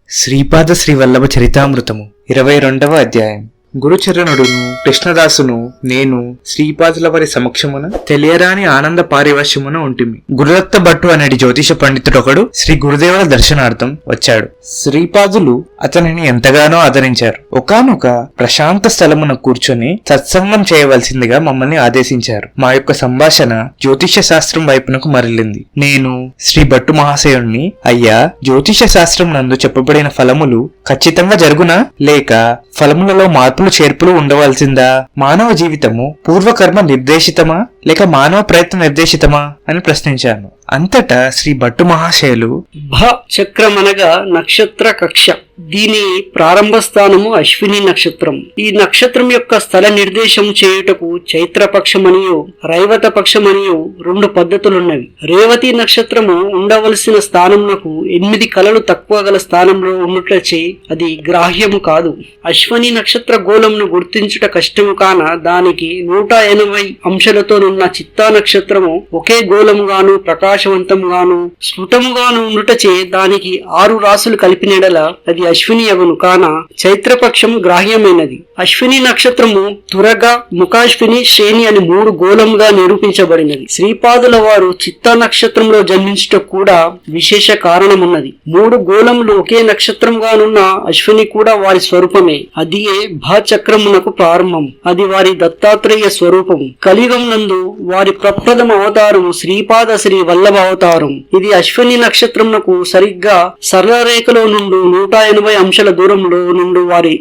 శ్రీపాద శ్రీ వల్లభ చరితామృతము 22వ అధ్యాయం. గురుచరణుడును కృష్ణదాసును నేను శ్రీపాదుల వారి సమక్షమున తెలియరాని ఆనంద పారివశ్యమున ఉంటిమి. గురుదత్త భట్టు అనేది జ్యోతిష పండితుడొకడు శ్రీ గురుదేవుల దర్శనార్థం వచ్చాడు. శ్రీపాదులు అతనిని ఎంతగానో ఆదరించారు. ఒకానొక ప్రశాంత స్థలమున కూర్చొని సత్సంగం చేయవలసిందిగా మమ్మల్ని ఆదేశించారు. మా యొక్క సంభాషణ జ్యోతిష శాస్త్రం వైపునకు మరలింది. నేను శ్రీ భట్టు మహాశయుణ్ణి, అయ్యా, జ్యోతిష శాస్త్రం నందు చెప్పబడిన ఫలములు ఖచ్చితంగా జరుగునా, లేక ఫలములలో మార్పులు చేర్పులు ఉండవలసిందా? మానవ జీవితము పూర్వకర్మ నిర్దేశితమా లేక మానవ ప్రయత్న నిర్దేశితమా అని ప్రశ్నించాను. అంతటా శ్రీ భట్టు మహాశయులు, భ చక్రం అనగా నక్షత్ర కక్ష. దీని ప్రారంభ స్థానము అశ్విని నక్షత్రం. ఈ నక్షత్రం యొక్క స్థల నిర్దేశం చేయుటకు చైత్రపక్షమనియు రైవత పక్షమనియు 2 పద్ధతులున్నవి. రేవతి నక్షత్రము ఉండవలసిన స్థానమునకు 8 కళలు తక్కువ గల స్థానంలో ఉండుటచే అది గ్రాహ్యము కాదు. అశ్విని నక్షత్ర గోళమును గుర్తించుట కష్టము కాన దానికి 180 అంశాలతోనున్న చిత్తా నక్షత్రము ఒకే గోళముగాను ప్రకాశవంతముగాను స్ఫుటముగాను ఉండుటచే దానికి 6 రాసులు కలిపినెడల అది అశ్విని యగును కాన చైత్రపక్షము గ్రాహ్యమైనది. అశ్విని నక్షత్రము తురగ, ముఖాశ్విని, శ్రేణి అని 3 గోళముగా నిరూపించబడినది. శ్రీపాదుల వారు చిత్తా నక్షత్రంలో జన్మించుట కూడా విశేష కారణమున్నది. 3 గోళములు ఒకే నక్షత్రంగానున్న అశ్విని కూడా వారి స్వరూపమే. అదియే భచక్రమునకు ప్రారంభం. అది వారి దత్తాత్రేయ స్వరూపము. కలియుగం నందు వారి ప్రప్రథమ అవతారము శ్రీపాద శ్రీ వల్లభ అవతారం. ఇది అశ్విని నక్షత్రమునకు సరిగ్గా సరళ రేఖలో నుండి 180 అంశాల దూరంలో నుండి వారి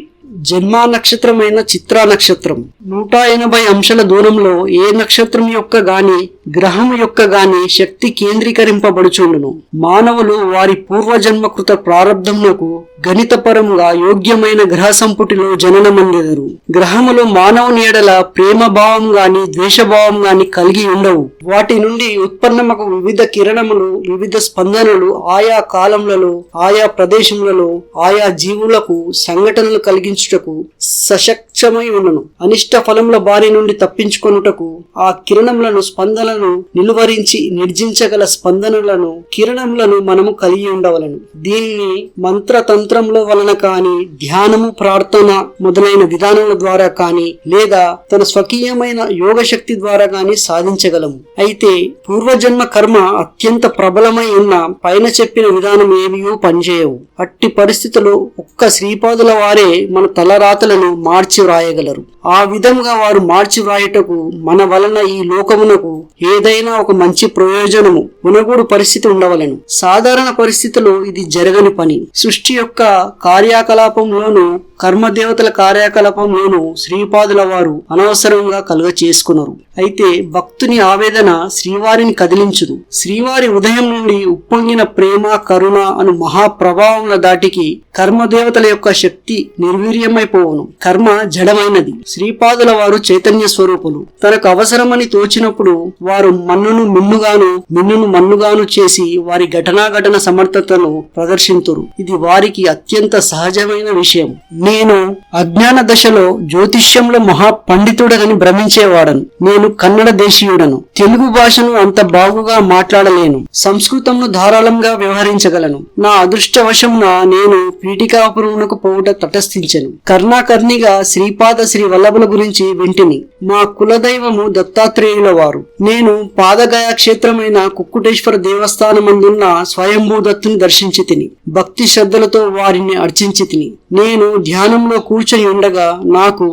జన్మ నక్షత్రమైన చిత్రా నక్షత్రం. 180 అంశాల దూరంలో ఏ నక్షత్రం యొక్క గాని గ్రహం యొక్క గాని శక్తి కేంద్రీకరింపబడుచుండును. మానవులు వారి పూర్వజన్మకృత ప్రారంధమునకు గణితపరముగా యోగ్యమైన గ్రహ సంపుటిలో జననమందెదరు. గ్రహములు మానవుని ఎడల ప్రేమ భావం గాని ద్వేషభావం గాని కలిగి ఉండవు. వాటి నుండి ఉత్పన్నమకు వివిధ కిరణములు, వివిధ స్పందనలు ఆయా కాలములలో, ఆయా ప్రదేశములలో, ఆయా జీవులకు సంఘటనలు కలిగించుటకు సశక్తమై ఉన్నను. అనిష్ట ఫలముల బారి నుండి తప్పించుకొనుటకు ఆ కిరణములను, స్పందనలను నిలువరించి నిర్జించగల స్పందనలను, కిరణములను మనము కలిగి ఉండవలను. దీన్ని మంత్రతంత్రముల వలన కాని, ధ్యానము, ప్రార్థన మొదలైన విధానముల ద్వారా కాని, లేదా తన స్వకీయమైన యోగ శక్తి ద్వారా కాని సాధించగలము. అయితే పూర్వజన్మ కర్మ అత్యంత ప్రబలమై ఉన్న పైన చెప్పిన విధానం ఏమీ పనిచేయవు. అట్టి పరిస్థితుల్లో ఒక్క శ్రీపాదుల వారే మన తలరాతలను మార్చి వ్రాయగలరు. ఆ విధంగా వారు మార్చి వ్రాయుటకు మన వలన ఈ లోకమునకు ఏదైనా ఒక మంచి ప్రయోజనము ఉనగూడు పరిస్థితి ఉండవలను. సాధారణ పరిస్థితిలో ఇది జరగని పని. సృష్టి యొక్క కార్యకలాపంలోను, కర్మదేవతల కార్యకలాపంలోను శ్రీపాదుల వారు అనవసరంగా కలుగ చేసుకున్నారు. అయితే భక్తుని ఆవేదన శ్రీవారిని కదిలించుదు. శ్రీవారి ఉదయం నుండి ఉప్పొంగిన ప్రేమ, కరుణ అను మహాప్రభావముల దాటికి కర్మదేవతల యొక్క శక్తి నిర్వీర్యమైపోవును. కర్మ జడమైనది. శ్రీపాదుల వారు చైతన్య స్వరూపులు. తనకు అవసరమని తోచినప్పుడు వారు మన్నును మిన్నుగాను, మిన్నును మన్నుగాను చేసి వారి ఘటనాఘటన సమర్థతను ప్రదర్శింతురు. ఇది వారికి అత్యంత సహజమైన విషయం. నేను అజ్ఞాన దశలో జ్యోతిష్యంలో మహాపండితుడని భ్రమించేవాడను. నేను కన్నడ దేశీయుడను. తెలుగు భాషను అంత బాగుగా మాట్లాడలేను. సంస్కృతంను ధారాళంగా వ్యవహరించగలను. నా అదృష్టవశమున నేను పీఠికాపురమునకు పోవుట తటస్థించెను. కర్ణాకర్ణిగా శ్రీపాద శ్రీ వల్లభుల గురించి వింటిని. మా కులదైవము దత్తాత్రేయుల వారు. నేను పాదగయా క్షేత్రమైన కుక్కుటేశ్వర దేవస్థానమందున్న స్వయంభూ దత్తుని దర్శించి తిని భక్తి శ్రద్ధలతో వారిని అర్చించి తిని. నేను ధ్యానంలో కూర్చొని ఉండగా నాకు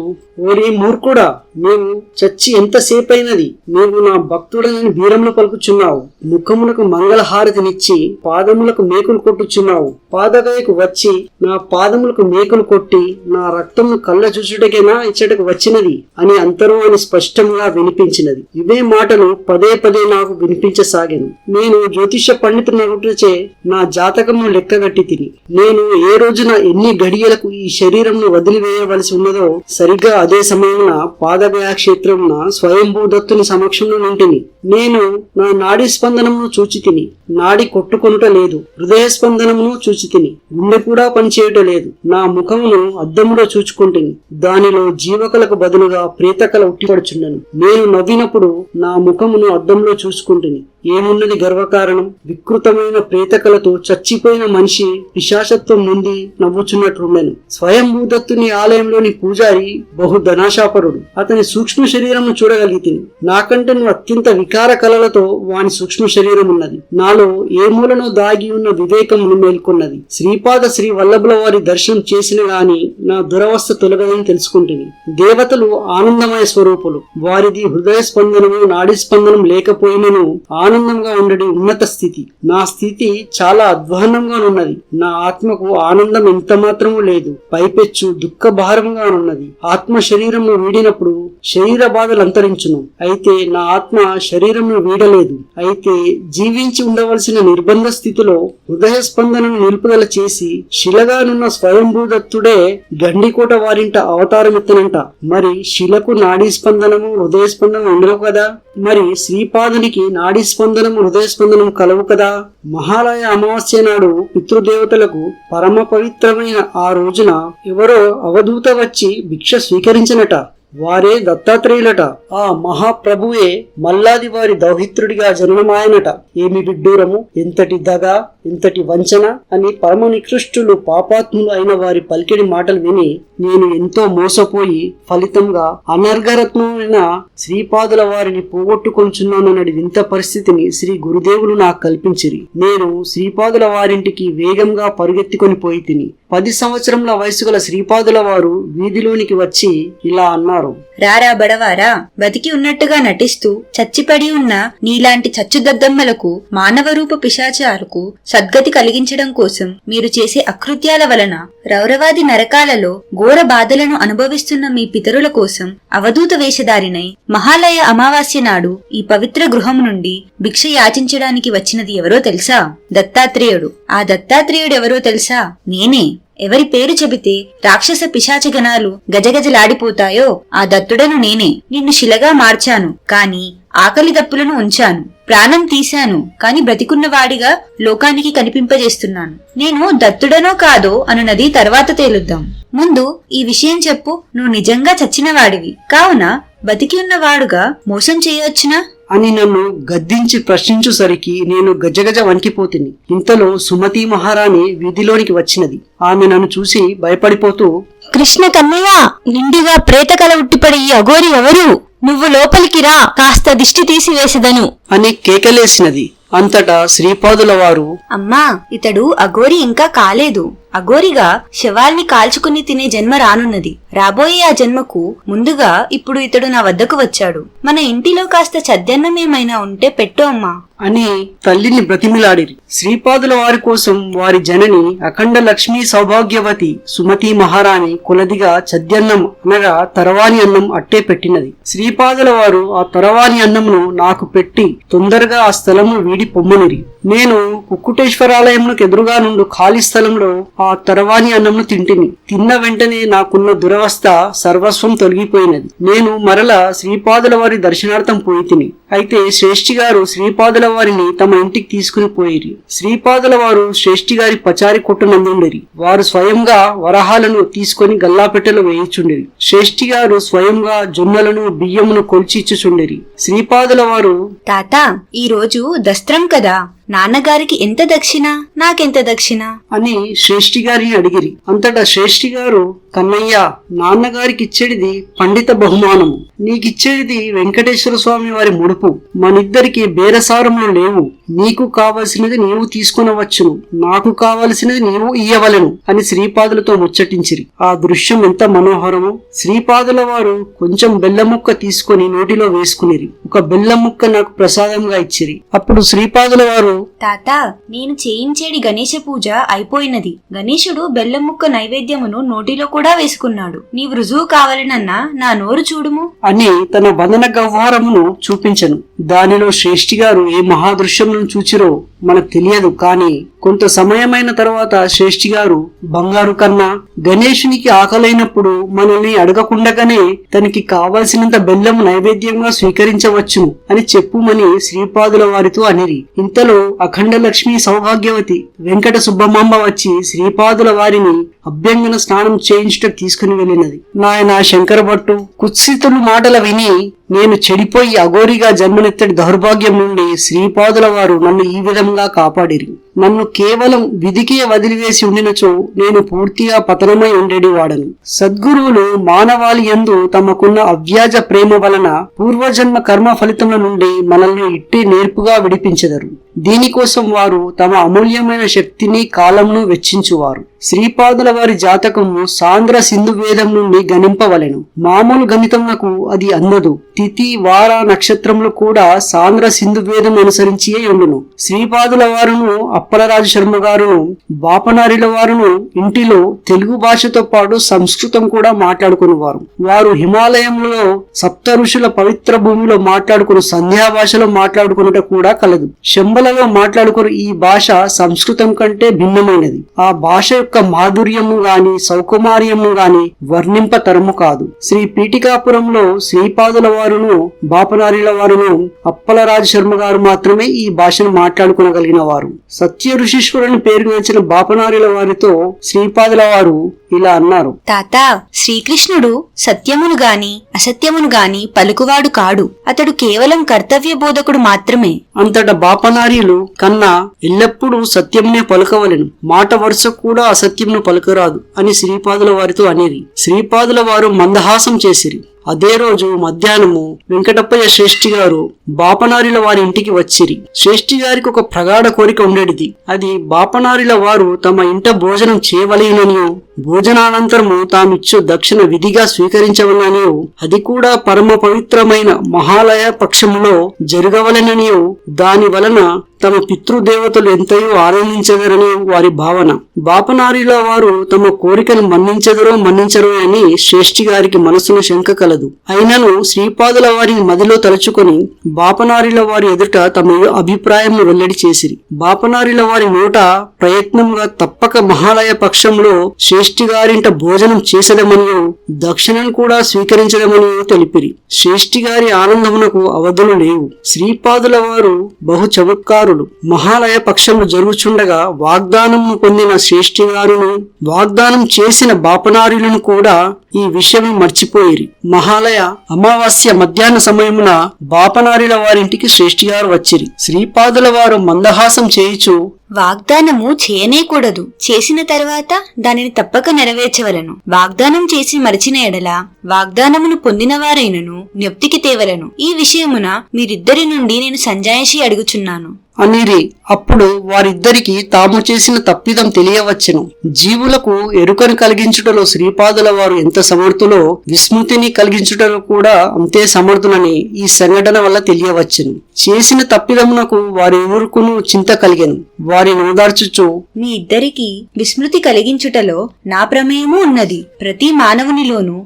ఓరి మూర్ఖుడా, నీవు చచ్చి ఎంతసేపైనది? నీవు నా భక్తుడనని వీరంలో పలుకుచున్నావు. ముఖములకు మంగళహారతినిచ్చి పాదములకు మేకులు కొట్టుచున్నావు. పాదగయకు వచ్చి నా పాదములకు మేకులు కొట్టి నా రక్తమును కళ్ళ చూచుటకేనా ఇచ్చటకు వచ్చినది అని అంతరు అని స్పష్టంగా వినిపించినది. ఇవే మాటలు పదే పదే నాకు వినిపించసాగాను. నేను జ్యోతిష పండితునగుటచే నా జాతకమును లెక్కగట్టి తిని నేను ఏ రోజున ఎన్ని గడియలకు ఈ శరీరంను వదిలివేయవలసి ఉన్నదో సరిగ్గా అదే సమయమున పాదగయా క్షేత్రమున స్వయంభూదత్తుని సమక్షంలో నుంటిని. నేను నా నాడీ స్పందనమును చూచి తిని. నాడి కొట్టుకొనుట లేదు. హృదయ స్పందనమును చూచి తిని. గుండె కూడా పనిచేయుట లేదు. నా ముఖమును అద్దములో చూచుకుంటుని. దానిలో జీవకలకు బదులుగా ప్రేతకల ఉట్టిపడుచుండెను. నేను నవ్వినప్పుడు నా ముఖమును అద్దంలో చూసుకుంటుని. ఏమున్నది గర్వకారణం? వికృతమైన ప్రేతకలతో చచ్చిపోయిన మనిషి పిశాచత్వం నుండి నవ్వుచున్నట్లుండెను. స్వయంభూదత్తుని ఆలయంలోని పూజారి బహు ధనాశాపరుడు. అతని సూక్ష్మ శరీరము చూడగలిగితిని. నాకంటే అత్యంత వికార కళలతో వాని సూక్ష్మ శరీరం ఉన్నది. నాలో ఏ మూలను దాగి ఉన్న వివేకమును మేల్కొన్నది. శ్రీపాద శ్రీ వల్లభుల వారి దర్శనం చేసిన గాని నా దురవస్థ తొలగదని తెలుసుకుంటుంది. దేవతలు ఆనందమయ స్వరూపులు. వారిది హృదయ స్పందనము నాడీ స్పందనం లేకపోయినను ఆనందంగా ఉండడి ఉన్నత స్థితి. నా స్థితి చాలా అధ్వాన్నంగా ఉన్నది. నా ఆత్మకు ఆనందం ఎంత మాత్రము లేదు. పైపెచ్చు దుఃఖ భారంగా ఉన్నది. ఆత్మ శరీరమును వీడినప్పుడు శరీర బాధలు అంతరించును. అయితే నా ఆత్మ శరీరమును వీడలేదు. అయితే జీవించి ఉండవలసిన నిర్బంధ స్థితిలో హృదయ స్పందనను నిలుపుదల చేసి శిలగానున్న స్వయంభూదత్తుడే గండికోట వారింట అవతారమెత్తనంట. మరి శిలకు నాడీ స్పందనము హృదయ స్పందనం ఉండవు కదా? మరి శ్రీపాదునికి నాడీ స్పందనము హృదయ స్పందనము కలవు కదా? మహాలయ అమావాస్య నాడు పితృదేవతలకు పరమ పవిత్రమైన ఆ రోజున ఎవరో అవధూత వచ్చి భిక్ష స్వీకరించినట. వారే దత్తాత్రేయులట. ఆ మహాప్రభువే మల్లాది వారి దౌహిత్రుడిగా జననమాయనట. ఏమి విడ్డూరము! ఎంతటి దగ, ఎంతటి వంచన అని పరమ నికృష్టులు పాపాత్ములు అయిన వారి పలికిడి మాటలు విని నేను ఎంతో మోసపోయి ఫలితంగా అనర్ఘరత్నమైన శ్రీపాదుల వారిని పోగొట్టుకొంచున్నానన్నది వింత పరిస్థితిని శ్రీ గురుదేవులు నాకు కల్పించిరి. నేను శ్రీపాదుల వారింటికి వేగంగా పరుగెత్తుకొని పోయి తిని 10 సంవత్సరముల వయసు గల శ్రీపాదుల వారు వీధిలోనికి వచ్చి ఇలా అన్నారు. రారా బడవారా, బతికి ఉన్నట్టుగా నటిస్తూ చచ్చిపడి ఉన్న నీలాంటి చచ్చుదద్దమ్మలకు మానవరూప పిశాచాలకు సద్గతి కలిగించడం కోసం మీరు చేసే అకృత్యాల వలన రౌరవాది నరకాలలో ఘోర బాధలను అనుభవిస్తున్న మీ పితరుల కోసం అవధూత వేషధారినై మహాలయ అమావాస్య నాడు ఈ పవిత్ర గృహం నుండి భిక్ష యాచించడానికి వచ్చినది ఎవరో తెలుసా? దత్తాత్రేయుడు. ఆ దత్తాత్రేయుడెవరో తెలుసా? నేనే. ఎవరి పేరు చెబితే రాక్షస పిశాచగణాలు గజగజలాడిపోతాయో ఆ దత్తుడను నేనే. నిన్ను శిలగా మార్చాను, కాని ఆకలి దప్పులను ఉంచాను. ప్రాణం తీశాను, కాని బ్రతికున్నవాడిగా లోకానికి కనిపింపజేస్తున్నాను. నేను దత్తుడనో కాదో అనున్నది తర్వాత తేలుద్దాం. ముందు ఈ విషయం చెప్పు. నువ్వు నిజంగా చచ్చినవాడివి కావున బతికి ఉన్నవాడుగా మోసం చేయవచ్చునా అని నన్ను గద్దించి ప్రశ్నించుసరికి నేను గజగజ వణికిపోతిని. ఇంతలో సుమతి మహారాణి వీధిలోనికి వచ్చినది. ఆమె నన్ను చూసి భయపడిపోతూ, కృష్ణ కన్నయ్య, నిండుగా ప్రేతకల ఉట్టిపడి ఈ అఘోరి ఎవరు? నువ్వు లోపలికి రా, కాస్త దిష్టి తీసివేసెదను అని కేకలేసినది. అంతటా శ్రీపాదుల వారు, అమ్మా, ఇతడు అఘోరి ఇంకా కాలేదు. అఘోరిగా శవాల్ని కాల్చుకుని తినే జన్మ రానున్నది. రాబోయే ఆ జన్మకు ముందుగా ఇప్పుడు ఇతడు నా వద్దకు వచ్చాడు. మన ఇంటిలో కాస్త చద్దన్నమేమైనా ఉంటే పెట్టు అమ్మా అని తల్లిని బ్రతిమిలాడిరి. శ్రీపాదుల వారి కోసం వారి జనని అఖండ లక్ష్మీ సౌభాగ్యవతి సుమతి మహారాణి కొలదిగా చద్యన్నం అనగా తరవాని అన్నం అట్టే పెట్టినది. శ్రీపాదుల వారు ఆ తరవాని అన్నంను నాకు పెట్టి తొందరగా ఆ స్థలమును వీడి పొమ్మనిరి. నేను కుక్కుటేశ్వరాలయమునకు ఎదురుగా నుండి ఖాళీ స్థలంలో ఆ తరవాని అన్నంను తింటిని. తిన్న వెంటనే నాకున్న దురవస్థ సర్వస్వం తొలగిపోయినది. నేను మరల శ్రీపాదుల వారి దర్శనార్థం పోయి తిని. అయితే శ్రేష్ఠి గారు శ్రీపాదుల వారిని తమ ఇంటికి తీసుకుని పోయిరి. శ్రీపాదుల వారు శ్రేష్ఠి గారి పచారి కొట్టునందుండిరి. వారు స్వయంగా వరహాలను తీసుకొని గల్లాపెట్టెలో వేయిచుండిరి. శ్రేష్ఠి గారు స్వయంగా జొన్నలను బియ్యమును కొలిచి ఇచ్చుచుండిరి. శ్రీపాదుల వారు, తాత, ఈ రోజు దస్త్రం కదా, నాన్నగారికి ఎంత దక్షిణ, నాకెంత దక్షిణ అని శ్రేష్ఠి గారిని అడిగిరి. అంతటా శ్రేష్ఠి గారు, కన్నయ్య, నాన్నగారికి ఇచ్చేది పండిత బహుమానము, నీకిచ్చేది వెంకటేశ్వర స్వామి వారి ముడుపు. మనిద్దరికి బేరసారములు లేవు. నీకు కావలసినది నీవు తీసుకునవచ్చును, నాకు కావలసినది నీవు ఇయ్యవలెను అని శ్రీపాదులతో ముచ్చటించిరి. ఆ దృశ్యం ఎంత మనోహరమో! శ్రీపాదుల వారు కొంచెం బెల్లం ముక్క తీసుకుని నోటిలో వేసుకునిరి. ఒక బెల్లం ముక్క నాకు ప్రసాదంగా ఇచ్చిరి. అప్పుడు శ్రీపాదుల వారు, తాత, నేను చేయించేడి గణేశ పూజ అయిపోయినది. గణేశుడు బెల్లం ముక్క నైవేద్యమును నోటిలో కూడా వేసుకున్నాడు. నీవు రుజువు కావాలనన్నా నా నోరు చూడుము అని తన వందన గహ్వారమును చూపించను. దానిలో శ్రేష్ఠి గారు ఏ మహాదృశ్యములను చూచిరో మనకు తెలియదు. కానీ కొంత సమయమైన తర్వాత శ్రేష్ఠి గారు, బంగారు కన్నా, గణేశునికి ఆకలైనప్పుడు మనల్ని అడగకుండగానే తనకి కావలసినంత బెల్లం నైవేద్యంగా స్వీకరించవచ్చును అని చెప్పుమని శ్రీపాదుల వారితో అనిరి. ఇంతలో అఖండ లక్ష్మి సౌభాగ్యవతి వెంకట సుబ్బమాంబ వచ్చి శ్రీపాదుల వారిని అభ్యంగన స్నానం చేయించుటకు తీసుకుని వెళ్ళినది. నాయన శంకర భట్టు, కుత్సితులు మాటల విని నేను చెడిపోయి అఘోరిగా జన్మనెత్తడి దౌర్భాగ్యం నుండి శ్రీపాదుల వారు నన్ను ఈ విధంగా కాపాడిరి. నన్ను కేవలం విధికే వదిలివేసి ఉండినచో నేను పూర్తిగా పతనమై ఉండేది వాడను. సద్గురువులు మానవాళి యందు తమకున్న అవ్యాజ ప్రేమ వలన పూర్వజన్మ కర్మ ఫలితముల నుండి మనల్ని ఇట్టి నేర్పుగా విడిపించెదరు. దీనికోసం వారు తమ అమూల్యమైన శక్తిని కాలంను వెచ్చించువారు. శ్రీపాదుల వారి జాతకము సాంద్ర సింధు వేదం నుండి గణింపవలెను. మామూలు గణితములకు అది అందదు. తిథి వార నక్షత్రములు కూడా సాంద్ర సింధు వేదం అనుసరించి ఉండును. శ్రీపాదుల వారును అప్పలరాజు శర్మ గారును బాపనారిల వారును ఇంటిలో తెలుగు భాషతో పాటు సంస్కృతం కూడా మాట్లాడుకునేవారు. వారు హిమాలయంలో సప్త ఋషుల పవిత్ర భూమిలో మాట్లాడుకుని సంధ్యా భాషలో మాట్లాడుకున్నట కూడా కలదు. శంబలలో మాట్లాడుకుని ఈ భాష సంస్కృతం కంటే భిన్నమైనది. ఆ భాష యొక్క మాధుర్యము గాని సౌకుమార్యము గాని వర్ణింప తరము కాదు. శ్రీ పీఠికాపురంలో శ్రీపాదుల వారును బాపనారిల వారును అప్పలరాజు శర్మ గారు మాత్రమే ఈ భాషను మాట్లాడుకోగలిగిన వారు. సత్య ఋషీశ్వరుని పేరు వచ్చిన బాపనారిల వారితో శ్రీపాదుల వారు ఇలా అన్నారు. తాత, శ్రీకృష్ణుడు సత్యమును గాని అసత్యమును గాని పలుకువాడు కాడు. అతడు కేవలం కర్తవ్య బోధకుడు మాత్రమే. అంతటా బాపనారీలు కన్నా ఎల్లప్పుడూ సత్యమునే పలుకవలెను, మాట వరుస కూడా అసత్యమును పలుకరాదు అని శ్రీపాదుల వారితో అనేది. శ్రీపాదుల వారు మందహాసం చేసిరి. అదే రోజు మధ్యాహ్నము వెంకటప్పయ్య శ్రేష్ఠి గారు బాపనారిల వారి ఇంటికి వచ్చిరి. శ్రేష్ఠి గారికి ఒక ప్రగాఢ కోరిక ఉండేది. అది బాపనారిల వారు తమ ఇంట భోజనం చేయవలెననియో, భోజనానంతరము తామిచ్చు దక్షిణ విధిగా స్వీకరించవలననియో, అది కూడా పరమ పవిత్రమైన మహాలయ పక్షములో జరగవలెననియో, దాని వలన తమ పితృదేవతలు ఎంతయో ఆనందించగరని వారి భావన. బాపనారిల వారు తమ కోరికను మన్నించరో అని శ్రేష్ఠి గారికి మనసును శంక కలదు. అయినను శ్రీపాదుల వారిని మదిలో తలుచుకొని బాపనారిల వారి ఎదుట తమ అభిప్రాయం వెల్లడి చేసిరి. బాపనారిల వారి నోట ప్రయత్నంగా తప్పక మహాలయ పక్షంలో శ్రేష్ఠి గారింట భోజనం చేసడమనియో, దక్షిణను కూడా స్వీకరించడమనియో తెలిపిరి. శ్రేష్ఠి గారి ఆనందమునకు అవధులు లేవు. శ్రీపాదుల వారు బహు చమత్కారు. మహాలయ పక్షంలో జరుగుచుండగా వాగ్దానము పొందిన శ్రేష్ఠి గారును వాగ్దానం చేసిన బాపనారులను కూడా ఈ విషయం మర్చిపోయిరి. మహాలయ అమావాస్య మధ్యాహ్న సమయమున బాపనారిల వారింటికి శ్రేష్ఠి గారు వచ్చిరి. శ్రీపాదుల వారు మందహాసం చేయుచు, వాగ్దానము చేయనేకూడదు. చేసిన తర్వాత దానిని తప్పక నెరవేర్చవలను. వాగ్దానం చేసి మరచిన ఎడల వాగ్దానమును పొందిన వారైనను జ్ఞప్తికి తేవలను. ఈ విషయమున మీరిద్దరి నుండి నేను సంజాయిషి అడుగుచున్నాను అనిరి. అప్పుడు వారిద్దరికి తాము చేసిన తప్పిదం తెలియవచ్చును. జీవులకు ఎరుకను కలిగించుటలో శ్రీపాదుల వారు ఎంత సమర్థులో, విస్మృతిని కలిగించుటలో కూడా అంతే సమర్థులని ఈ సంఘటన వల్ల తెలియవచ్చును. చేసిన తప్పిదమునకు వారి ఊరుకును చింత కలిగెను. వారిని ఓదార్చుచు, మీ ఇద్దరికి విస్మృతి కలిగించుటలో నా ప్రమేయము ఉన్నది. ప్రతి మానవునిలోనూ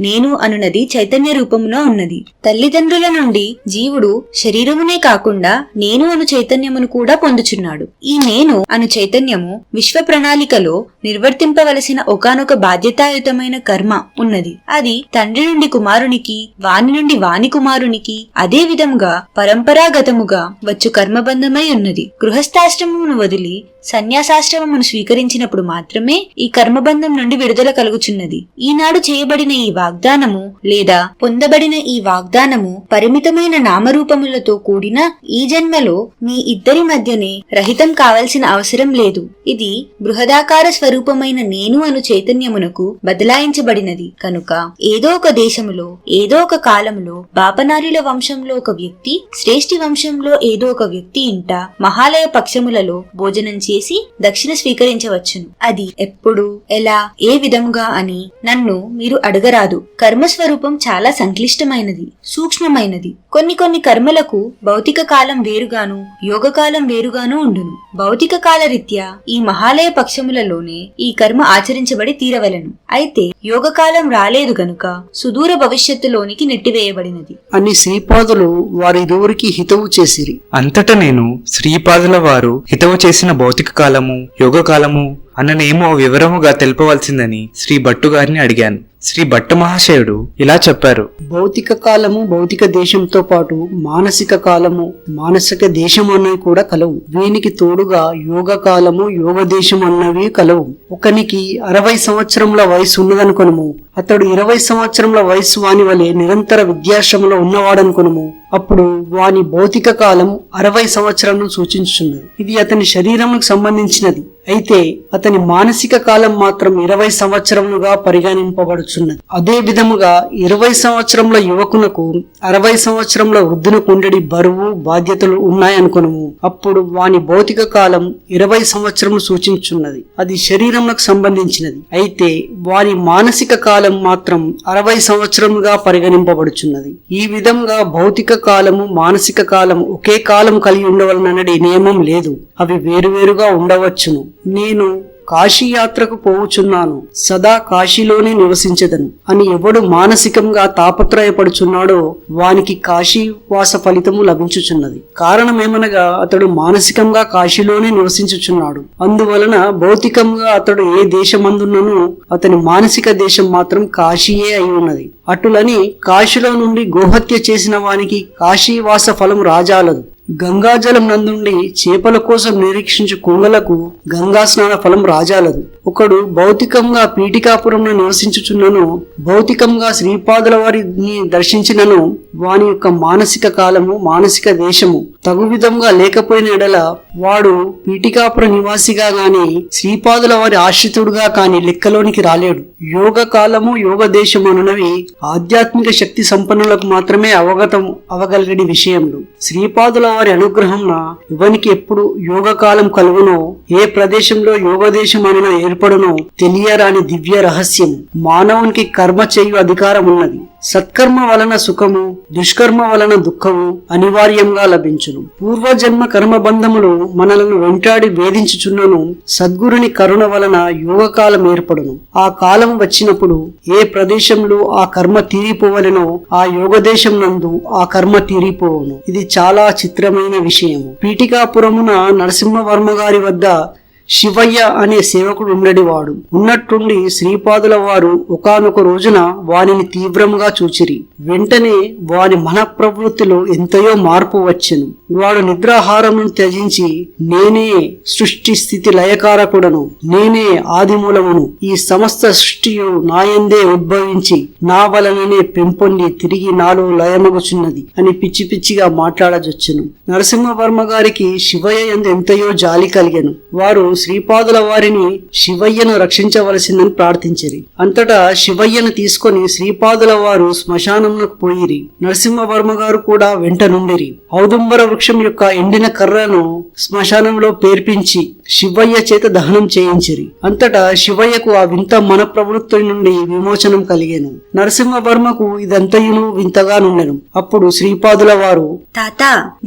నేను అనున్నది చైతన్య రూపములో ఉన్నది. తల్లిదండ్రుల నుండి జీవుడు శరీరమునే కాకుండా నేను అను చైతన్యమును కూడా పొందుచున్నాడు. ఈ నేను అను చైతన్యము విశ్వ ప్రణాళికలో నిర్వర్తింపవలసిన ఒకానొక బాధ్యతాయుతమైన కర్మ ఉన్నది. అది తండ్రి నుండి కుమారునికి, వాని నుండి వాని కుమారునికి, అదే విధముగా పరంపరాగతముగా వచ్చు కర్మబంధమై ఉన్నది. గృహస్థాశ్రమమును వదిలి సన్యాసాశ్రమమును స్వీకరించినప్పుడు మాత్రమే ఈ కర్మబంధం నుండి విడుదల కలుగుచున్నది. ఈనాడు చేయబడిన ఈ వాగ్దానము లేదా పొందబడిన ఈ వాగ్దానము పరిమితమైన నామరూపములతో కూడిన ఈ జన్మలో మీ ఇద్దరి మధ్యనే రహితం కావలసిన అవసరం లేదు. ఇది బృహదాకార స్వరూపమైన నేను అను చైతన్యమునకు బదలాయించబడినది కనుక ఏదో ఒక దేశములో ఏదో ఒక కాలములో బాపనార్యుల వంశంలో ఒక వ్యక్తి, శ్రేష్ఠి వంశంలో ఏదో ఒక వ్యక్తి ఇంట మహాలయ పక్షములలో భోజనం చేసి దక్షిణ స్వీకరించవచ్చును. అది ఎప్పుడు, ఎలా, ఏ విధముగా అని నన్ను మీరు అడగరాదు. కర్మస్వరూపం చాలా సంక్లిష్టమైనది, సూక్ష్మమైనది. కొన్ని కర్మలకు భౌతిక కాలం వేరుగాను యోగకాలం వేరుగాను ఉండును. భౌతిక కాల రీత్యా ఈ మహాలయ పక్షములలోనే ఈ కర్మ ఆచరించబడి తీరవలను. అయితే యోగకాలం రాలేదు గనుక సుదూర భవిష్యత్తులోనికి నెట్టివేయబడినది అని శ్రీపాదులు వారిరువురికి హితవు చేసిరి. అంతటా నేను శ్రీపాదుల వారు హితవు చేసిన భౌతిక కాలము యోగకాలము అన్ననేమో వివరముగా తెలుపవలసిందని శ్రీ భట్టు గారిని అడిగాను. శ్రీ భట్టు మహాశయుడు ఇలా చెప్పారు. భౌతిక కాలము భౌతిక దేశంతో పాటు మానసిక కాలము మానసిక దేశం అన్నవి కూడా కలవు. వీనికి తోడుగా యోగ కాలము యోగ దేశం అన్నవి కలవు. ఒకనికి 60 సంవత్సరముల వయసు ఉన్నదనుకొనుము, అతడు 20 సంవత్సరముల వయసు వాని వలె నిరంతర విద్యాశ్రమంలో ఉన్నవాడనుకొనుము. అప్పుడు వాని భౌతిక కాలం 60 సంవత్సరాలను సూచించుచున్నది. ఇది అతని శరీరములకు సంబంధించినది. అయితే అతని మానసిక కాలం మాత్రం 20 సంవత్సరములుగా పరిగణింపబడుచున్నది. అదే విధముగా 20 సంవత్సరముల యువకునకు 60 సంవత్సరముల వృద్ధునకు ఉండడి బరువు బాధ్యతలు ఉన్నాయనుకొనుము. అప్పుడు వాని భౌతిక కాలం 20 సంవత్సరములు సూచించున్నది. అది శరీరములకు సంబంధించినది. అయితే వాని మానసిక కాలం మాత్రం 60 సంవత్సరములుగా పరిగణింపబడుచున్నది. ఈ విధంగా భౌతిక కాలము మానసిక కాలం ఒకే కాలం కలిగి ఉండవలనని నియమం లేదు. అవి వేరువేరుగా ఉండవచ్చును. నేను కాశీ యాత్రకు పోవుచున్నాను, సదా కాశీలోనే నివసించదను అని ఎవడు మానసికంగా తాపత్రయపడుచున్నాడో వానికి కాశీవాస ఫలితము లభించుచున్నది. కారణమేమనగా అతడు మానసికంగా కాశీలోనే నివసించుచున్నాడు. అందువలన భౌతికంగా అతడు ఏ దేశమందున్నను అతని మానసిక దేశం మాత్రం కాశీయే అయి ఉన్నది. అటులని కాశీలో నుండి గోహత్య చేసిన వానికి కాశీవాస ఫలం రాజాలదు. గంగాజలం నందుండి చేపల కోసం నిరీక్షించు కుంగలకు గంగా స్నాన ఫలం రాజాలదు. ఒకడు భౌతికంగా పీఠికాపురంలో నివసించుచున్నను, భౌతికంగా శ్రీపాదుల వారిని దర్శించినను వాని యొక్క మానసిక కాలము మానసిక దేశము తగు విధంగా లేకపోయిన ఎడల వాడు పీఠికాపుర నివాసిగా గాని శ్రీపాదుల వారి ఆశ్రితుడుగా కాని లెక్కలోనికి రాలేడు. యోగ కాలము యోగ దేశము అనునవి ఆధ్యాత్మిక శక్తి సంపన్నులకు మాత్రమే అవగలిగడి విషయములు. శ్రీపాదుల వారి అనుగ్రహంన ఇవనికి ఎప్పుడు యోగ కాలం కలుగునో ఏ ప్రదేశంలో యోగ దేశం అనిన ఏర్పడునో తెలియరాని దివ్య రహస్యం. మానవునికి కర్మ చేయు అధికారం ఉన్నది. సత్కర్మ వలన సుఖము, దుష్కర్మ వలన దుఃఖము అనివార్యంగా లభించును. పూర్వజన్మ కర్మబంధములు మనలను వెంటాడి వేధించుచున్నను సద్గురుని కరుణ వలన యోగకాలం ఏర్పడును. ఆ కాలం వచ్చినప్పుడు ఏ ప్రదేశంలో ఆ కర్మ తీరిపోవలెనో ఆ యోగదేశం నందు ఆ కర్మ తీరిపోవును. ఇది చాలా చిత్రమైన విషయము. పీఠికాపురమున నరసింహవర్మ గారి వద్ద శివయ్య అనే సేవకుడు ఉండేవాడు. ఉన్నట్టుండి శ్రీపాదుల వారు ఒకానొక రోజున వానిని తీవ్రముగా చూచిరి. వెంటనే వాని మనఃప్రవృత్తిలో ఎంతయో మార్పు వచ్చెను. వాడు నిద్రాహారమును త్యజించి నేనే సృష్టి స్థితి లయకారకుడను, నేనే ఆదిమూలమును, ఈ సమస్త సృష్టియు నాయందే ఉద్భవించి నా వలననే పెంపొంది తిరిగి నాలో లయమగుచున్నది అని పిచ్చి పిచ్చిగా మాట్లాడజొచ్చెను. నరసింహవర్మ గారికి శివయ్య యందు ఎంతయో జాలి కలిగెను. వారు శ్రీపాదుల వారిని శివయ్యను రక్షించవలసిందని ప్రార్థించిరి. అంతటా శివయ్యను తీసుకొని శ్రీపాదుల వారు శ్మశానంలోకి పోయిరి. నరసింహవర్మ గారు కూడా వెంట నుండిరి. ఔదుంబర వృక్షం యొక్క ఎండిన కర్రను శ్మశానంలో పేర్పించి శివయ్య చేత దహనం చేయించిరి. అంతటా శివయ్యకు ఆ వింత మన ప్రవృత్తి నుండి విమోచనం కలిగేను. నరసింహవర్మకు ఇదంతయును వింతగా నుండెను. అప్పుడు శ్రీపాదుల వారు, తాత,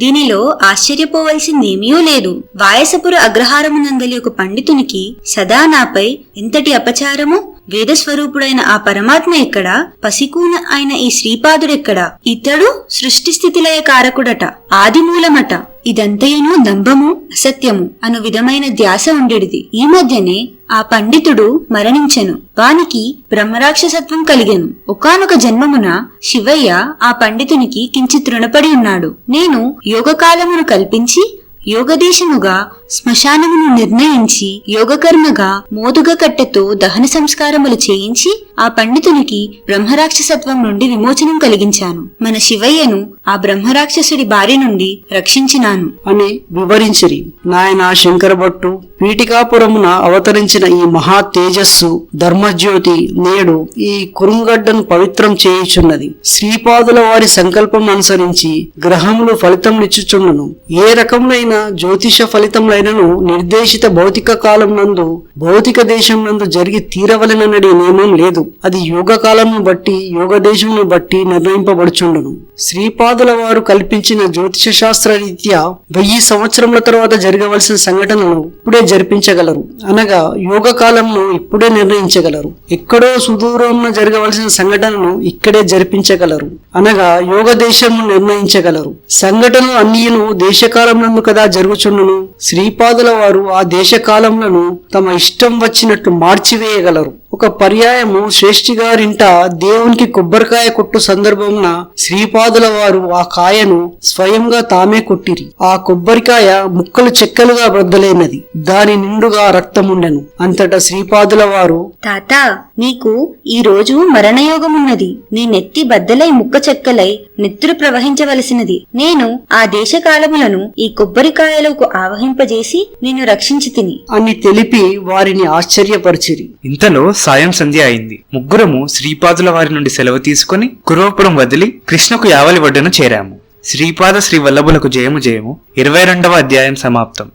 దీనిలో ఆశ్చర్యపోవలసిందేమీ లేదు. వాయసపుర అగ్రహారమునందలి ఒక పండితునికి సదా నాపై ఎంతటి అపచారము. వేదస్వరూపుడైన ఆ పరమాత్మ ఎక్కడా, పసికూన అయిన ఈ శ్రీపాదుడెక్కడా? ఇతడు సృష్టి స్థితిలయ కారకుడట, ఆదిమూలమట. ఇదంతయును దంభము అసత్యము అను విధమైన ధ్యాస ఉండేది. ఈ మధ్యనే ఆ పండితుడు మరణించెను. వానికి బ్రహ్మరాక్షసత్వం కలిగెను. ఒకానొక జన్మమున శివయ్య ఆ పండితునికి కించిత్ రుణపడి ఉన్నాడు. నేను యోగకాలమును కల్పించి యోగదేశముగా శ్మశానమును నిర్ణయించి యోగకర్మగా మోదుగ కట్టెతో దహన సంస్కారములు చేయించి ఆ పండితునికి బ్రహ్మరాక్షసత్వం నుండి విమోచనం కలిగించాను. మన శివయ్యను ఆ బ్రహ్మరాక్షసుడి బారి నుండి రక్షించినాను అని వివరించిరి. నాయన శంకర భట్టు, పీఠికాపురమున అవతరించిన ఈ మహా తేజస్సు ధర్మజ్యోతి నేడు ఈ కురుంగడ్డను పవిత్రం చేయుచున్నది. శ్రీపాదుల వారి సంకల్పం అనుసరించి గ్రహములు ఫలితములిచ్చుచుండును. ఏ రకములైన జ్యోతిష ఫలితములైనను నిర్దేశిత భౌతిక కాలం నందు భౌతిక దేశం నందు జరిగి తీరవలెననడి నియమం లేదు. అది యోగ కాలమును బట్టి యోగ దేశమును బట్టి నిర్ణయింపబడుచుండును. శ్రీపాదుల వారు కల్పించిన జ్యోతిష శాస్త్ర రీత్యా 1000 సంవత్సరముల తర్వాత జరగవలసిన సంఘటనను ఇప్పుడే జరిపించగలరు. అనగా యోగ కాలంను ఇప్పుడే నిర్ణయించగలరు. ఎక్కడో సుదూరంలో జరగవలసిన సంఘటనను ఇక్కడే జరిపించగలరు. అనగా యోగ దేశమును నిర్ణయించగలరు. సంఘటనలు అన్నియును దేశకాలం నందు కదా జరుగుచుండును. శ్రీపాదుల వారు ఆ దేశకాలములను తమ ఇష్టం వచ్చినట్టు మార్చివేయగలరు. ఒక పర్యాయము శ్రేష్ఠి గారింట దేవునికి కొబ్బరికాయ కొట్టు సందర్భమున శ్రీపాదుల వారు ఆ కాయను స్వయంగా తామే కొట్టిరి. ఆ కొబ్బరికాయ ముక్కలు చెక్కలుగా బద్దలైనది. దాని నిండుగా రక్తముండెను. అంతటా శ్రీపాదుల వారు, తాత, నీకు ఈ రోజు మరణయోగమున్నది. నీ నెత్తి బద్దలై ముక్క చెక్కలై నెత్తురు ప్రవహించవలసినది. నేను ఆ దేశకాలములను ఈ కొబ్బరికాయలకు ఆవహింపజేసి నిన్ను రక్షించి తిని అని తెలిపి వారిని ఆశ్చర్యపరిచిరి. ఇంతలో సాయం సంధ్య అయింది. ముగ్గురము శ్రీపాదుల వారి నుండి సెలవు తీసుకుని కురవపురం వదిలి కృష్ణకు యావలి ఒడ్డున చేరాము. శ్రీపాద శ్రీ వల్లభులకు జయము జయము. 22వ అధ్యాయం సమాప్తం.